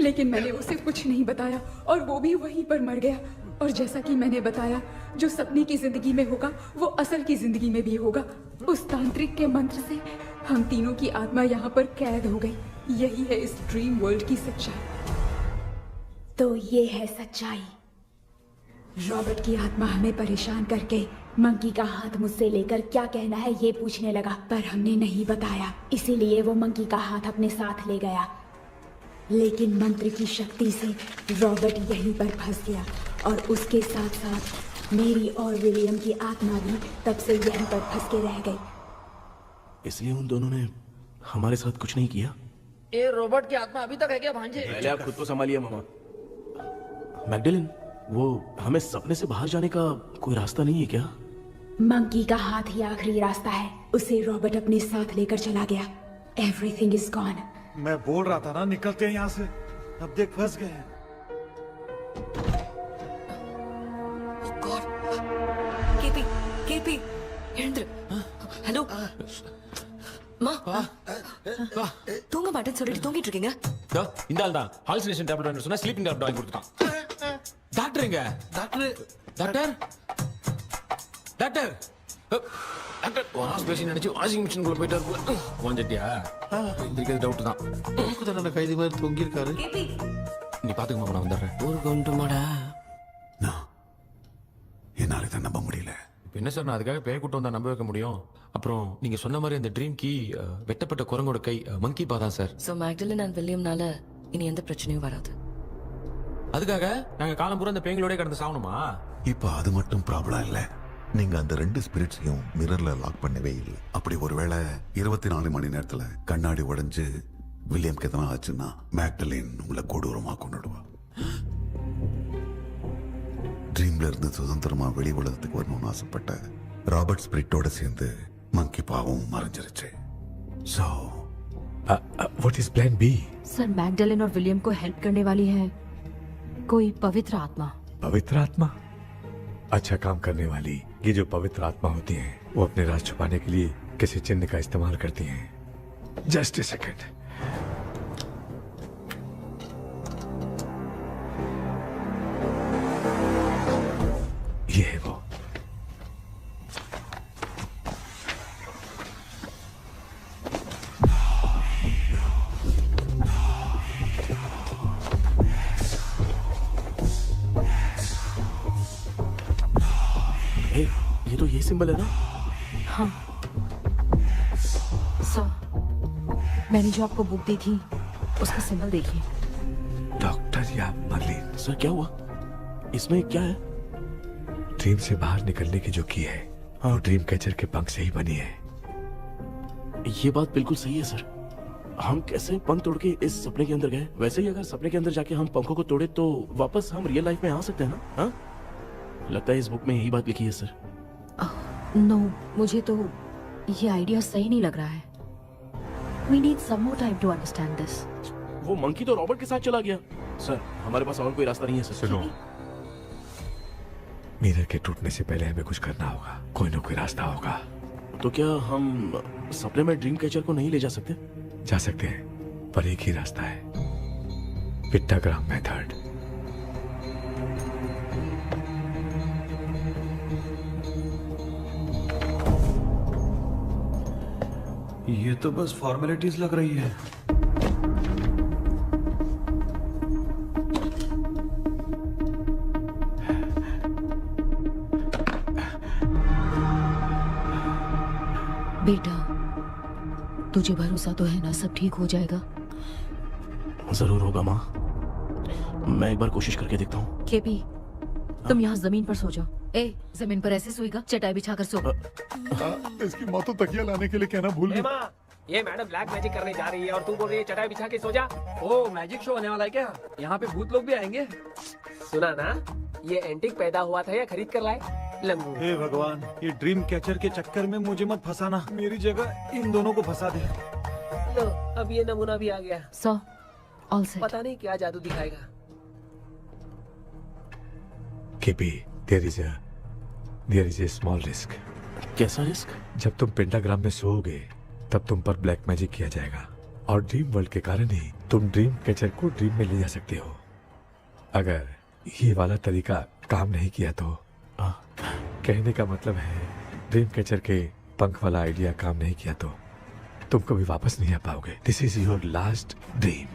लेकिन मैंने उसे कुछ नहीं बताया और वो भी वहीं पर मर गया। और जैसा कि मैंने बताया, जो सपने की जिंदगी में होगा वो असल की जिंदगी में भी होगा। उस तांत्रिक के मंत्र से हम तीनों की आत्मा यहाँ पर कैद हो गई। यही है इस ड्रीम वर्ल्ड की सच्चाई। तो ये है सच्चाई। रॉबर्ट की आत्मा हमें परेशान करके मंकी का हाथ मुझसे लेकर क्या कहना है ये पूछने लगा, पर हमने नहीं बताया, इसीलिए वो मंकी का हाथ अपने साथ ले गया। लेकिन मंत्र की शक्ति से रॉबर्ट यहीं पर फंस गया और उसके साथ साथ मेरी और विलियम की आत्मा भी तब से यहीं पर फंस के रह गई। इसलिए उन दोनों ने हमारे साथ कुछ नहीं किया। ये रॉबर्ट की आत्मा अभी तक है क्या भांजे? पहले आप खुद को संभालिए मामा। मैगडेलिन, वो हमें सपने से बाहर जाने का कोई रास्ता नहीं है क्या? मंकी का हाथ ही आखिरी रास्ता है। उसे रॉबर्ट अपने साथ लेकर चला गया। Everything is gone. मैं बोल रहा था ना निकलते हैं यहाँ से, अब देख फंस गए हैं। கேபி எழுந்துரு. ஹலோ மா, தூங்க மாட்டேன்னு சொல்லிட்டு தூங்கிட்டு இருக்கீங்க. இந்த ஆள் தான் ஹாலுசினேஷன் டேப்லெட் வாங்கி சொன்னா ஸ்லீப்பிங் டேப்லெட் வாங்கி கொடுத்துட்டான். டாக்டர் எங்க? Doctor doctor doctor doctor hospital நினைச்சு வாஷிங் மிஷின் போயிட்டாரு. வாஞ்சிட்டியா? இந்த டவுட் தான். தான் கைதி மாதிரி தொங்கி இருக்காரு. நீ பாத்துக்க மாமா, நான் வந்துடுறேன். ஊருக்கு வந்துட்டுமாடா? என்னால இதை நம்ப முடியல. இப்போ என்ன சார், நான் அதுக்காக பேய் கூட்டம் வந்தா நம்ப வைக்க முடியும்? அப்புறம் நீங்க சொன்ன மாதிரி அந்த ட்ரீம் கீ வெட்டப்பட்ட குரங்கோட கை மங்கி பா தான் சார். சோ மேக்டலின் அண்ட் வில்லியம்னால இனி எந்த பிரச்சனையும் வராது. அதுக்காக நாங்க காலம் பூரா அந்த பேய்களோட கடந்து சாவணுமா? இப்ப அது மட்டும் ப்ராப்ளம் இல்ல, நீங்க அந்த ரெண்டு ஸ்பிரிட்ஸையும் மிரர்ல லாக் பண்ணவே இல்லை. அப்படி ஒருவேளை 24 மணி நேரத்துல கண்ணாடி உடைஞ்சு வில்லியம்க்கு எதனா ஆச்சுன்னா மேக்டலின் உங்களை கொடூரமா கொண்டுடுவா. ட்ரீம்ல இருந்து சுதந்திரமா வெளி உலகத்துக்கு வரணும்னு ஆசைப்பட்ட ராபர்ட் ஸ்பிரிட்டோட சேர்ந்து மங்கி பாவும் மறைஞ்சிருச்சு. So what is plan B? Sir Magdalene और विलियम को हेल्प करने वाली है कोई पवित्र आत्मा। पवित्र आत्मा? अच्छा काम करने वाली ये जो पवित्र आत्मा होती हैं वो अपने राज छुपाने के लिए किसी चिन्ह का इस्तेमाल करती हैं। Just a second. है वो। ये तो ये सिंबल है ना? हाँ सर, मैंने जो आपको बुक दी थी उसका सिंबल देखिए। डॉक्टर या मर्लिन, सर क्या हुआ? इसमें क्या है? ड्रीम से बाहर निकलने की जो की है वो ड्रीम कैचर के पंख से ही बनी है। ये बात बिल्कुल सही है सर। हम कैसे पंख तोड़ के इस सपने के अंदर गए, वैसे ही अगर सपने के अंदर जाके हम पंखों को तोड़े तो वापस हम रियल लाइफ में आ सकते हैं ना? हाँ, लगता है इस बुक में यही बात लिखी है सर। नो, मुझे तो ये आइडिया सही नहीं लग रहा है। We need some more time to understand this. वो मंकी तो रॉबर्ट के साथ चला गया। सर हमारे पास और कोई रास्ता नहीं है सर। सुनो, मिरर के टूटने से पहले हमें कुछ करना होगा। कोई ना कोई रास्ता होगा। तो क्या हम सपने में ड्रीम कैचर को नहीं ले जा सकते? जा सकते हैं, पर एक ही रास्ता है, पिट्टाग्राम मेथड। ये तो बस फॉर्मेलिटीज लग रही है। बेटा, तुझे भरोसा तो है ना सब ठीक हो जाएगा? जरूर होगा माँ, मैं एक बार कोशिश करके देखता हूँ। केपी, तुम यहाँ जमीन पर सो जाओ। ए, जमीन पर ऐसे सोएगा? चटाई बिछाकर सो। इसकी माँ तो तकिया लाने के लिए कहना भूल गई। माँ, ये मैडम ब्लैक मैजिक करने जा रही है और तू बोल रही है चटाई बिछा के सो जा। ओ, मैजिक शो होने वाला है क्या? यहाँ पे भूत लोग भी आएंगे? सुना ना, ये एंटीक पैदा हुआ था या खरीद कर लाए? लंगू। हे भगवान, ये ड्रीम कैचर के चक्कर में मुझे मत फंसाना। मेरी जगह इन दोनों को फंसा दे। लो, अब ये नमूना भी आ गया। सो, ऑल सेट। पता नहीं क्या जादू दिखाएगा। KP, there is a small risk। कैसा रिस्क? जब तुम पेंटाग्राम में सोओगे तब तुम पर ब्लैक मैजिक किया जाएगा और ड्रीम वर्ल्ड के कारण ही तुम ड्रीम कैचर को ड्रीम में ले जा सकते हो। अगर ये वाला तरीका काम नहीं किया तो कहने का मतलब है ड्रीम कैचर के पंख वाला आइडिया काम नहीं किया तो तुम कभी वापस नहीं आ पाओगे। This is your last dream.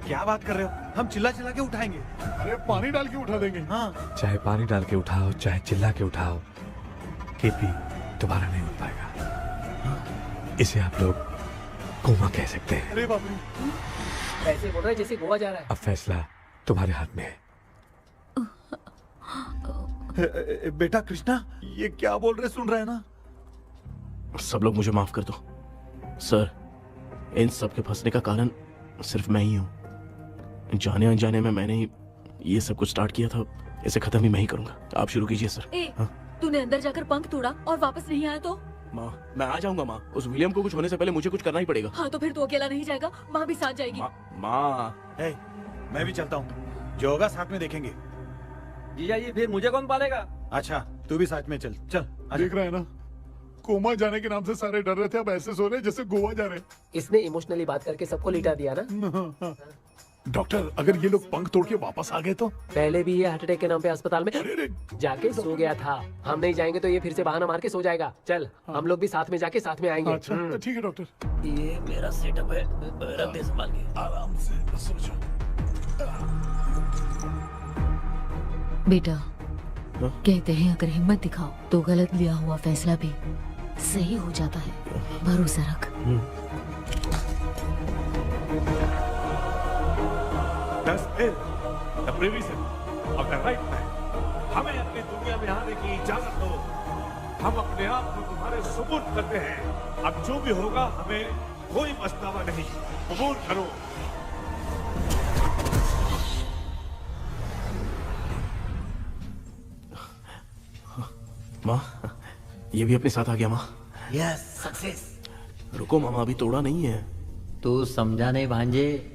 क्या बात कर रहे हो? हम चिल्ला चिल्ला के उठाएंगे। अरे पानी डाल के उठा देंगे। हाँ, चाहे पानी डाल के उठाओ, चाहे चिल्ला के उठाओ, केपी दोबारा नहीं उठ पाएगा। इसे आप लोग कोमा कह सकते हैं। अरे बाप रे, ऐसे बोल रहा है जैसे गोवा जा रहा है। अब फैसला तुम्हारे हाथ में है। बेटा कृष्णा, ये क्या बोल रहे, सुन रहे हैं ना? सब लोग मुझे माफ कर दो सर। इन सब के फंसने का कारण सिर्फ मैं ही हूँ। जाने अनजाने में मैंने ही ये सब कुछ स्टार्ट किया था, इसे खत्म भी मैं ही करूंगा। आप शुरू कीजिए सर। ए, तूने अंदर जाकर पंख तोड़ा और वापस नहीं आया तो? माँ, मैं आ जाऊंगा माँ। उस विलियम को कुछ होने से पहले मुझे कुछ करना ही पड़ेगा। हाँ, तो फिर तू अकेला नहीं जाएगा, माँ भी साथ जाएगी। माँ, मैं भी चलता हूँ, जो होगा साथ में देखेंगे। जीजा जी, फिर मुझे कौन पालेगा? अच्छा, तू भी साथ में चल। चल देख रहा है ना, कोमा जाने के नाम से सारे डर रहे थे, अब ऐसे सो रहे जैसे गोवा जा रहे। इसने इमोशनली बात करके सबको लिटा दिया ना। डॉक्टर, अगर ये लोग पंख तोड़ के वापस आ गए तो? पहले भी ये हार्ट अटैक के नाम पे अस्पताल में जाके सो गया था। हम नहीं जाएंगे तो ये फिर से बहाना मार के सो जाएगा। चल, हम लोग भी साथ में जाके साथ में आएंगे। अच्छा, ठीक है डॉक्टर। ये मेरा सेटअप है, रख दे संभाल के। आराम से सो जाओ। बेटा, कहते हैं अगर हिम्मत दिखाओ तो गलत लिया हुआ फैसला भी सही हो जाता है। भरोसा रख। हमें अपनी दुनिया में आने की इजाजत दो। हम अपने आप को तुम्हारे सुपुर्द करते हैं। अब जो भी होगा हमें कोई पछतावा नहीं। कबूल करो। माँ, ये भी अपने साथ आ गया। माँ, यस, सक्सेस। रुको मामा, अभी तोड़ा नहीं है। तू समझा नहीं भांजे।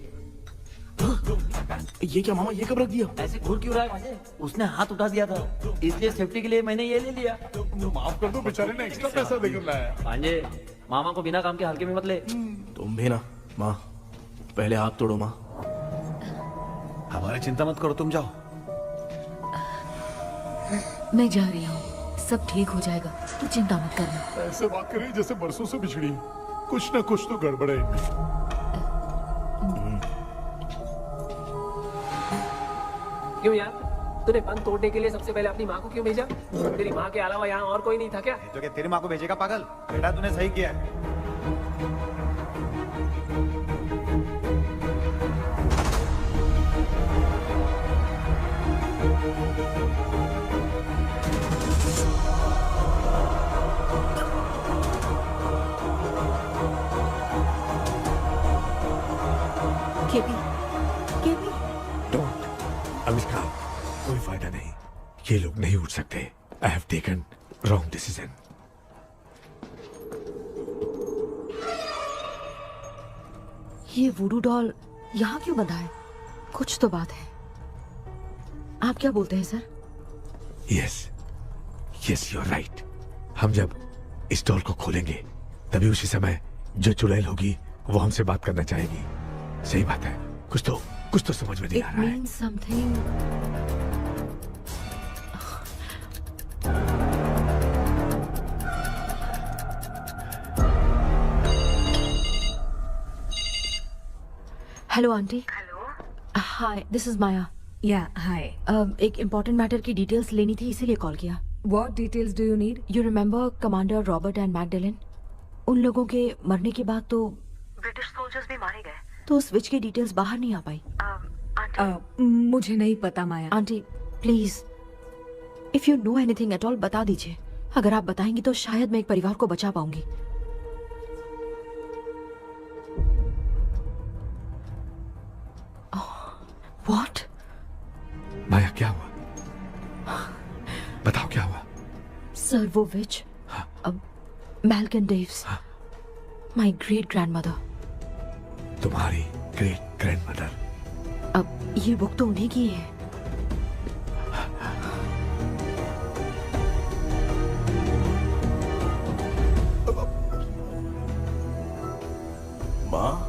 ये क्या मामा, ये कब रख दिया? ऐसे घूर क्यों रहा है भांजे? उसने हाथ उठा दिया था, इसलिए सेफ्टी के लिए मैंने ये ले लिया। माफ कर दो, बेचारे ने एक्स्ट्रा पैसा देकर लाया। भांजे, मामा को बिना काम के हल्के में मत ले। तुम भी ना। माँ, पहले हाथ तोड़ो। माँ, हमारी चिंता मत करो, तुम जाओ। मैं जा रही हूँ, सब ठीक हो जाएगा, तू चिंता मत करना। ऐसे बात कर रही जैसे बरसों से बिछड़ी। कुछ ना कुछ तो गड़बड़ है इनमें। क्यों यार, तूने बंद तोड़ने के लिए सबसे पहले अपनी माँ को क्यों भेजा? तेरी माँ के अलावा यहाँ और कोई नहीं था क्या? तो क्या तेरी माँ को भेजेगा पागल? बेटा तूने सही किया है। केपी, केपी, डोंट अनुष्का, कोई फायदा नहीं, ये लोग नहीं उठ सकते। I have taken wrong decision. ये वुडू डॉल यहाँ क्यों बंधा है? कुछ तो बात है। आप क्या बोलते हैं sir? Yes yes, you are right. हम जब इस डॉल को खोलेंगे तभी उसी समय जो चुड़ैल होगी वो हमसे बात करना चाहेगी। सही बात है, कुछ तो समझ में नहीं आ रहा है। It means something. Hello aunty. Hello, hi, this is Maya. Yeah hi. एक इम्पोर्टेंट मैटर की डिटेल्स लेनी थी, इसीलिए कॉल किया। What details do you need? You remember commander Robert and Magdalene? उन लोगों के मरने के बाद तो ब्रिटिश सोल्जर्स भी मारे गए। तो स्विच की डिटेल्स बाहर नहीं आ पाई। मुझे नहीं पता Maya. Aunty please, if you know anything at all बता दीजिए। अगर आप बताएंगी तो शायद मैं एक परिवार को बचा पाऊंगी। व्हाट? माया क्या हुआ? बताओ क्या हुआ? सर वो विच, मैल्कन डेव्स, माय ग्रेट ग्रैंडमदर। तुम्हारी ग्रेट ग्रैंडमदर? अब ये बुक तो उन्हीं की है। माँ,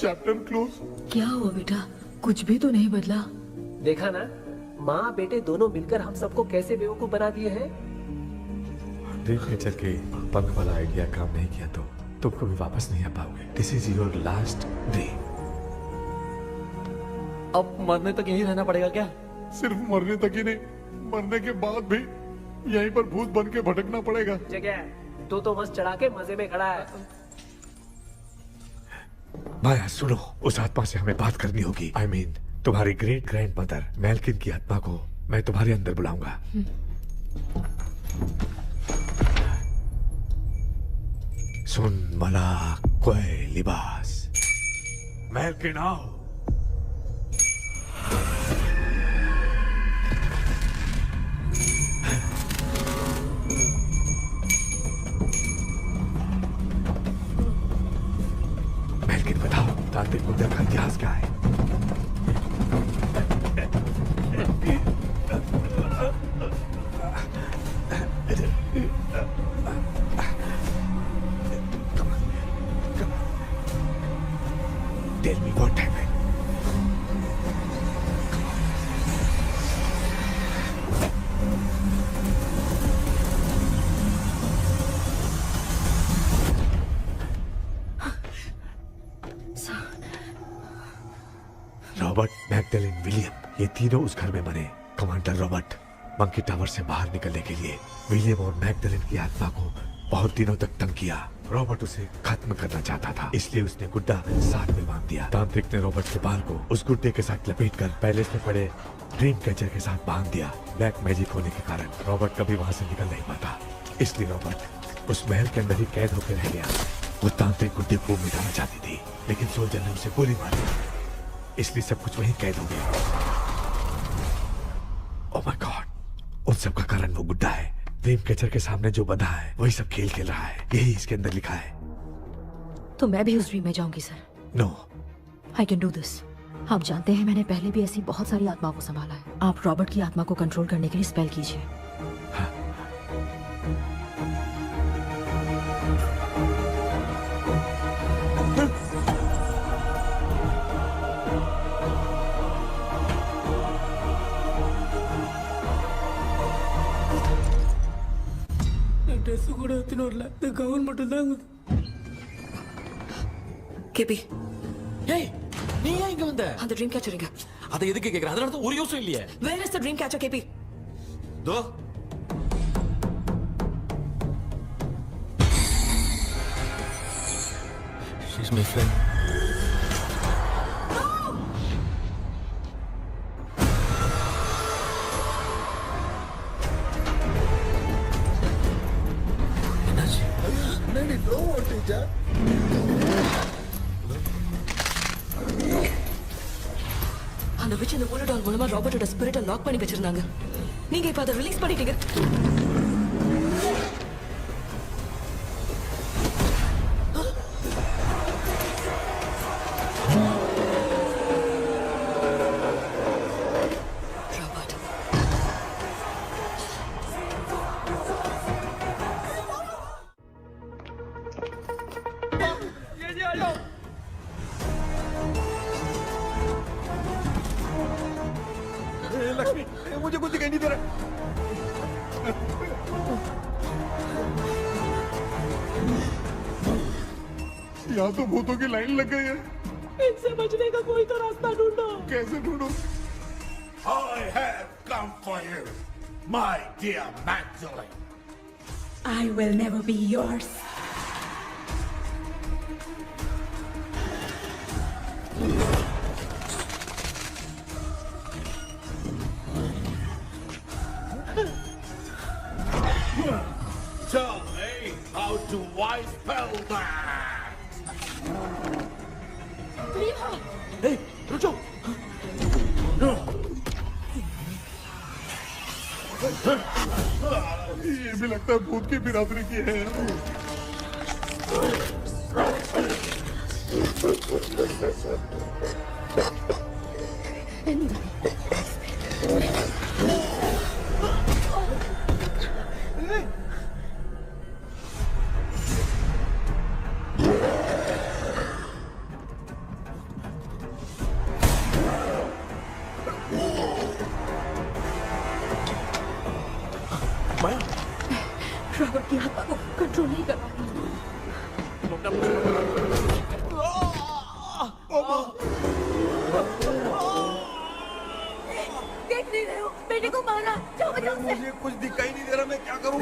चैप्टर क्लोज। क्या हुआ बेटा? कुछ भी तो नहीं बदला। देखा ना, माँ बेटे दोनों मिलकर हम सबको कैसे बेवकूफ बना दिए हैं। ड्रीम कैचर के पंख वाला आइडिया काम नहीं किया तो तुम कभी वापस नहीं आ पाओगे। This is your last dream. अब मरने तक यहीं रहना पड़ेगा क्या? सिर्फ मरने तक ही नहीं, मरने के बाद भी यहीं पर भूत बन के भटकना पड़ेगा। जगह तू तो बस चढ़ा के मजे में खड़ा है। माया सुनो, उस आत्मा से हमें बात करनी होगी। आई मीन तुम्हारी ग्रेट ग्रैंड मदर मैल्किन की आत्मा को मैं तुम्हारे अंदर बुलाऊंगा। सुन मला कोई लिबास, मैल्किन आओ। मैल्किन बताओ, तांत्रिक मुद्रा का इतिहास क्या है? Tell me what happened. Robert, Magdalene, William, ये तीनों उस घर में मरे। कमांडर रॉबर्ट मंकी टावर से बाहर निकलने के लिए विलियम और मैगडेलिन की आत्मा को बहुत दिनों तक तंग किया। रॉबर्ट उसे खत्म करना चाहता था, इसलिए उसने गुड्डा साथ में बांध दिया। तांत्रिक ने रॉबर्ट के बाल को उस गुड्डे के साथ लपेटकर पैलेस में पड़े ड्रीम कैचर के साथ बांध दिया। ब्लैक मैजिक होने के कारण रॉबर्ट कभी वहां से निकल नहीं पाता, इसलिए रॉबर्ट उस महल के अंदर ही कैद होकर रह गया। वो तांत्रिक गुड्डे को मिटाना चाहती थी, लेकिन सोल्जर ने उसे गोली मारी, इसलिए सब कुछ वहीं कैद हो गया। ओह माय गॉड, उन सब का कारण वो गुड्डा है। ड्रीम कैचर के सामने जो बंधा है वही सब खेल खेल रहा है, यही इसके अंदर लिखा है। तो मैं भी उस ड्रीम में जाऊंगी sir? No, I can do this. आप जानते हैं मैंने पहले भी ऐसी बहुत सारी आत्माओं को संभाला है। आप रॉबर्ट की आत्मा को कंट्रोल करने के लिए स्पेल कीजिए। ட்ரெஸ் கூட எடுத்துன்னு வரல இந்த கவுன் மட்டும் தான் கேபி. ஏய் நீ ஏன் இங்க வந்த? அந்த ட்ரீம் கேச்சரிங்க. அதை எதுக்கு கேக்குற? அதனால தான் ஒரு யூஸும் இல்லையே. Where is the dream catcher, KP? தோ she's my friend. என்னடி த்ரோ ஓட்டிச்சா? அந்த விச் இந்த ஊரடால் மூலமா ராபர்ட்டோட ஸ்பிரிட்டை லாக் பண்ணி வச்சிருந்தாங்க. நீங்க இப்ப அதை ரிலீஸ் பண்ணிட்டீங்க. लक्ष्मी मुझे कुछ दिखाई नहीं दे रहा। यहाँ तो भूतों की लाइन लग गई है। इनसे बचने का कोई तो रास्ता ढूंढो। कैसे ढूंढूं? I have come for you, my dear Magdalene. I will never be yours. Tell me how to I spell that. Hey, रुक जाओ. ये भी लगता है भूत की बिरादरी की है। रॉबर्ट की आत्मा को कंट्रोल नहीं कर पा देख नहीं रहे हो बेटे को मारा। जाओ बचाओ उसे। मुझे कुछ दिखाई नहीं दे रहा, मैं क्या करूं?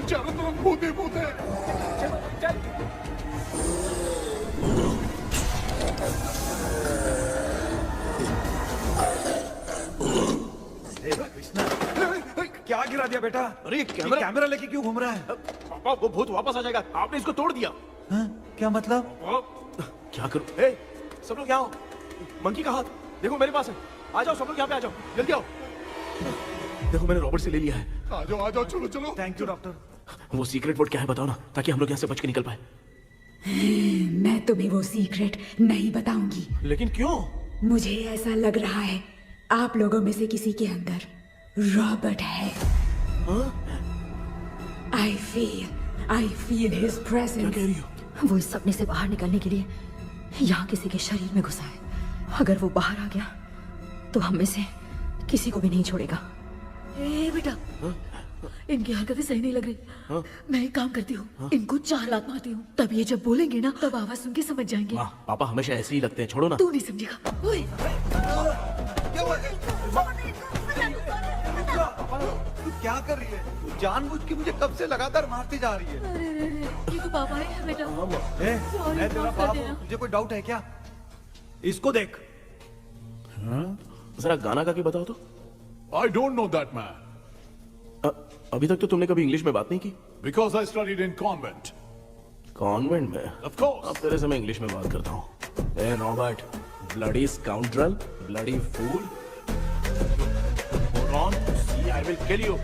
चारों तरफ भूत ही भूत है। क्या गिरा दिया बेटा? अरे ये कैमरा लेके क्यों घूम रहा है? पापा वो भूत वापस आ जाएगा. आपने इसको तोड़ दिया. हाँ? क्या मतलब? क्या करूं? ए, सब लोग यहाँ आओ. मंकी का हाथ देखो मेरे पास है. आ जाओ सब लोग यहाँ पे आ जाओ. जल्दी आओ. देखो मैंने रॉबर्ट से ले लिया है. आ जाओ चलो चलो. Thank you doctor. वो सीक्रेट वर्ड क्या है बताओ ना, ताकि हम लोग यहाँ से बच के निकल पाए. मैं तुम्हें वो सीक्रेट नहीं बताऊंगी. लेकिन क्यों? मुझे ऐसा लग रहा है आप लोगों में से किसी के अंदर रॉबर्ट है. I feel his presence. क्या कह रही हो? वो इस सपने से बाहर निकलने के लिए यहाँ किसी के शरीर में घुसा है. अगर वो बाहर आ गया तो हम में से किसी को भी नहीं छोड़ेगा. ए बेटा, इनकी हरकतें सही नहीं लग रही. मैं एक काम करती हूँ, इनको 4 लात मारती हूँ. तब ये जब बोलेंगे ना तब आवाज सुन के समझ जाएंगे. पापा हमेशा ऐसे ही लगते हैं, छोड़ो ना. तू नहीं समझेगा. ओए, तू क्या कर रही है? तू जानबूझ के मुझे कब से लगातार मारती जा रही है. अरे ये तो पापा है बेटा. मैं तेरा बाप हूँ, तुझे कोई डाउट है क्या? इसको देख. जरा गाना गा के बताओ तो. I don't know that man. अभी तक तो तुमने कभी इंग्लिश में बात नहीं की. Because I studied in convent. Convent में? Of course. अब तेरे से मैं इंग्लिश में बात करता हूँ. ए Robert, bloody scoundrel, bloody fool. Hold on. See, I will kill you.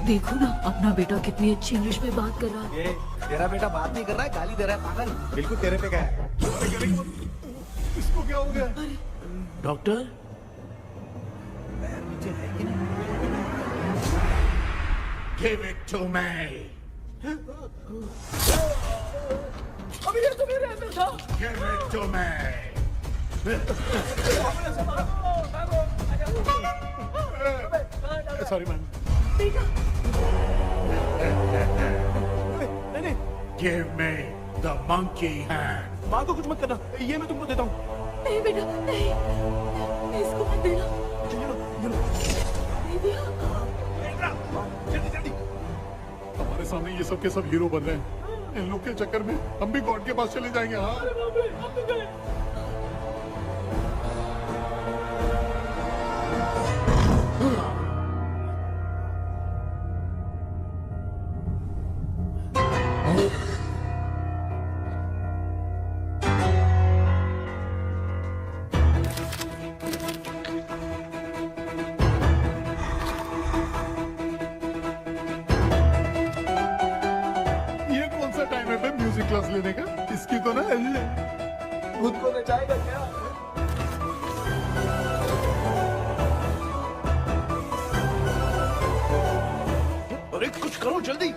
देखो ना अपना बेटा कितनी अच्छी इंग्लिश में बात कर रहा है. ये तेरा बेटा बात नहीं कर रहा है, गाली दे रहा है पागल. बिल्कुल तेरे पे क्या है. इसको क्या हो गया? Doctor, Give it to me. अभी ये तो मेरे अंदर था. Give it to me. Sorry, man. Give me the monkey hand. माँ को कुछ मत करना, ये मैं तुमको देता हूँ. नहीं बेटा नहीं, इसको मत देना. नहीं दिया. हमारे सामने ये सब के सब हीरो बन रहे हैं. इन लोग के चक्कर में हम भी गॉड के पास चले जाएंगे. हाँ. ये कौन सा टाइम है बे म्यूजिक क्लास लेने का? इसकी तो ना खुद को नचाएगा क्या? अरे कुछ करो जल्दी.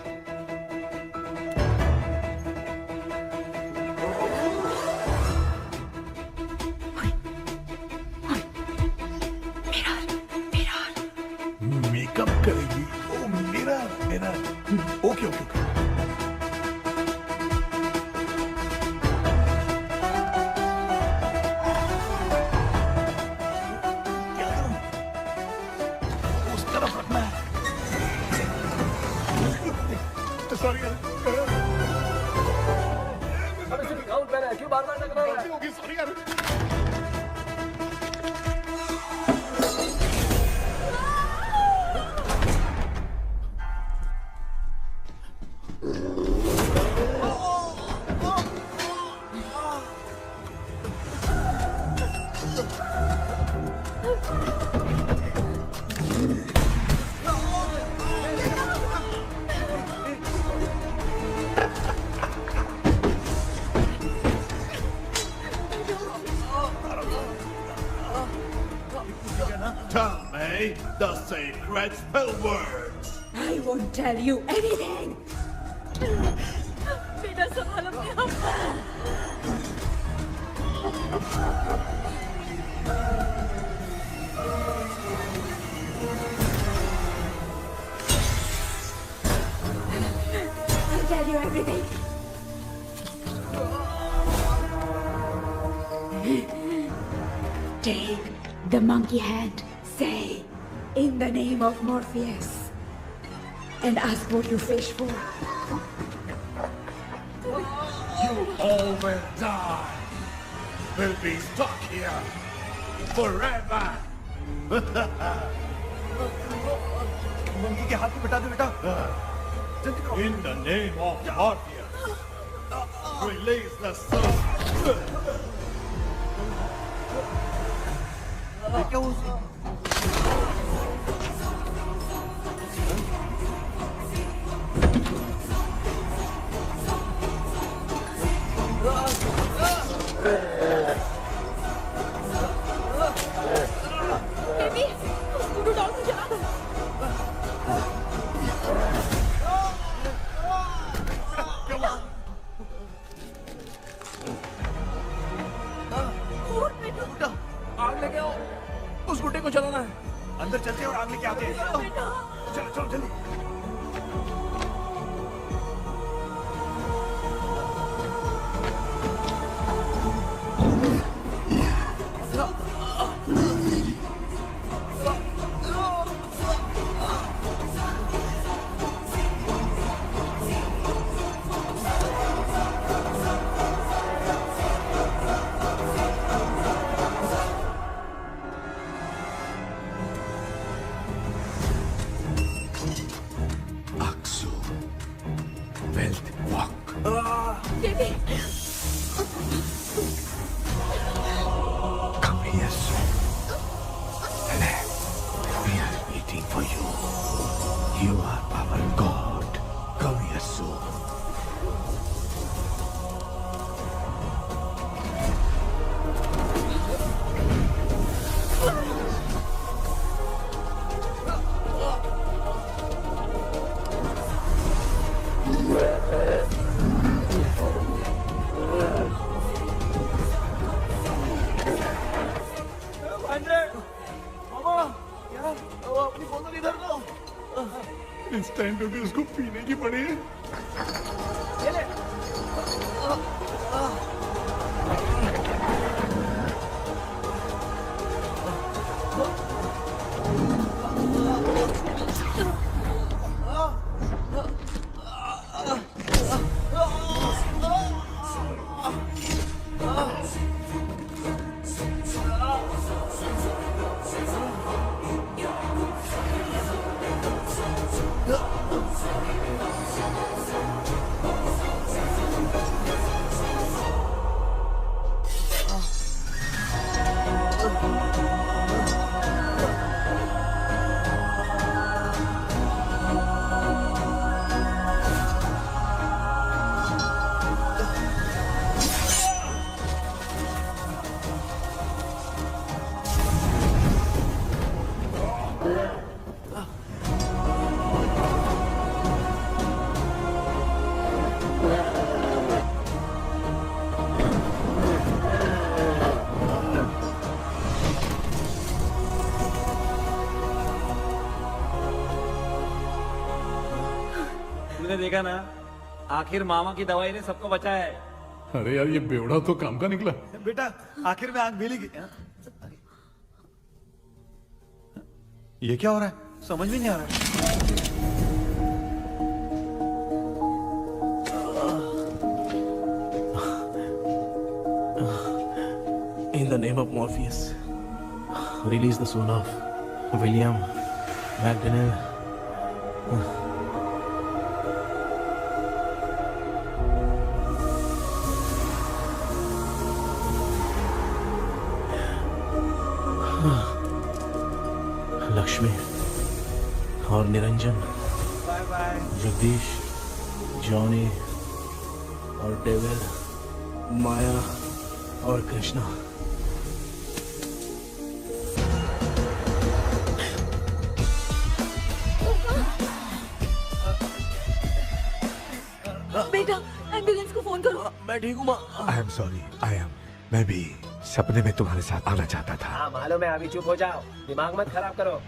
मेकअप करेगी. ओ मेरा मेरा. Okay okay okay. क्या करूं? उस तरफ रखना है. सॉरी यार. अबे सिर्फ गाउन पहना है, क्यों बार-बार टकरा रहा है? गलती होगी. सॉरी यार. Tell me the secret spell words. I won't tell you anything. बेटा संभाल अपने आप को. I'll tell you everything. Take the monkey hand. Say, in the name of Morpheus, and ask what you fish for. You all will die. We'll be stuck here forever. Monkey के हाथ में बिठा दे बेटा. In the name of Morpheus, release the soul. क्या हुआ उसे? बेबी, स्कूटर डॉल को चला दो. आग लेके आओ. उस गुड्डे को चलाना है. अंदर चलते हैं और आग लेके आते हैं. चलो चलो जल्दी. You are our God. Come here soon. अपनी बोतल इधर लो। इस टाइम पे भी उसको पीने की पड़ी है। तुमने देखा ना, आखिर मामा की दवाई ने सबको बचाया है। अरे यार ये बेवड़ा तो काम का निकला। बेटा आखिर में आंख मिली। ये क्या हो रहा है? समझ में नहीं आ रहा है। In the name of Morpheus, release the soul of William McDonnell. Lakshmi और Niranjan, bye bye. Jagdish, Johnny और डेविड, माया और कृष्णा। बेटा एम्बुलेंस को फोन करो। मैं ठीक हूँ माँ। I am sorry. मैं भी सपने में तुम्हारे साथ आना चाहता था। हाँ मालूम है, अभी चुप हो जाओ, दिमाग मत खराब करो।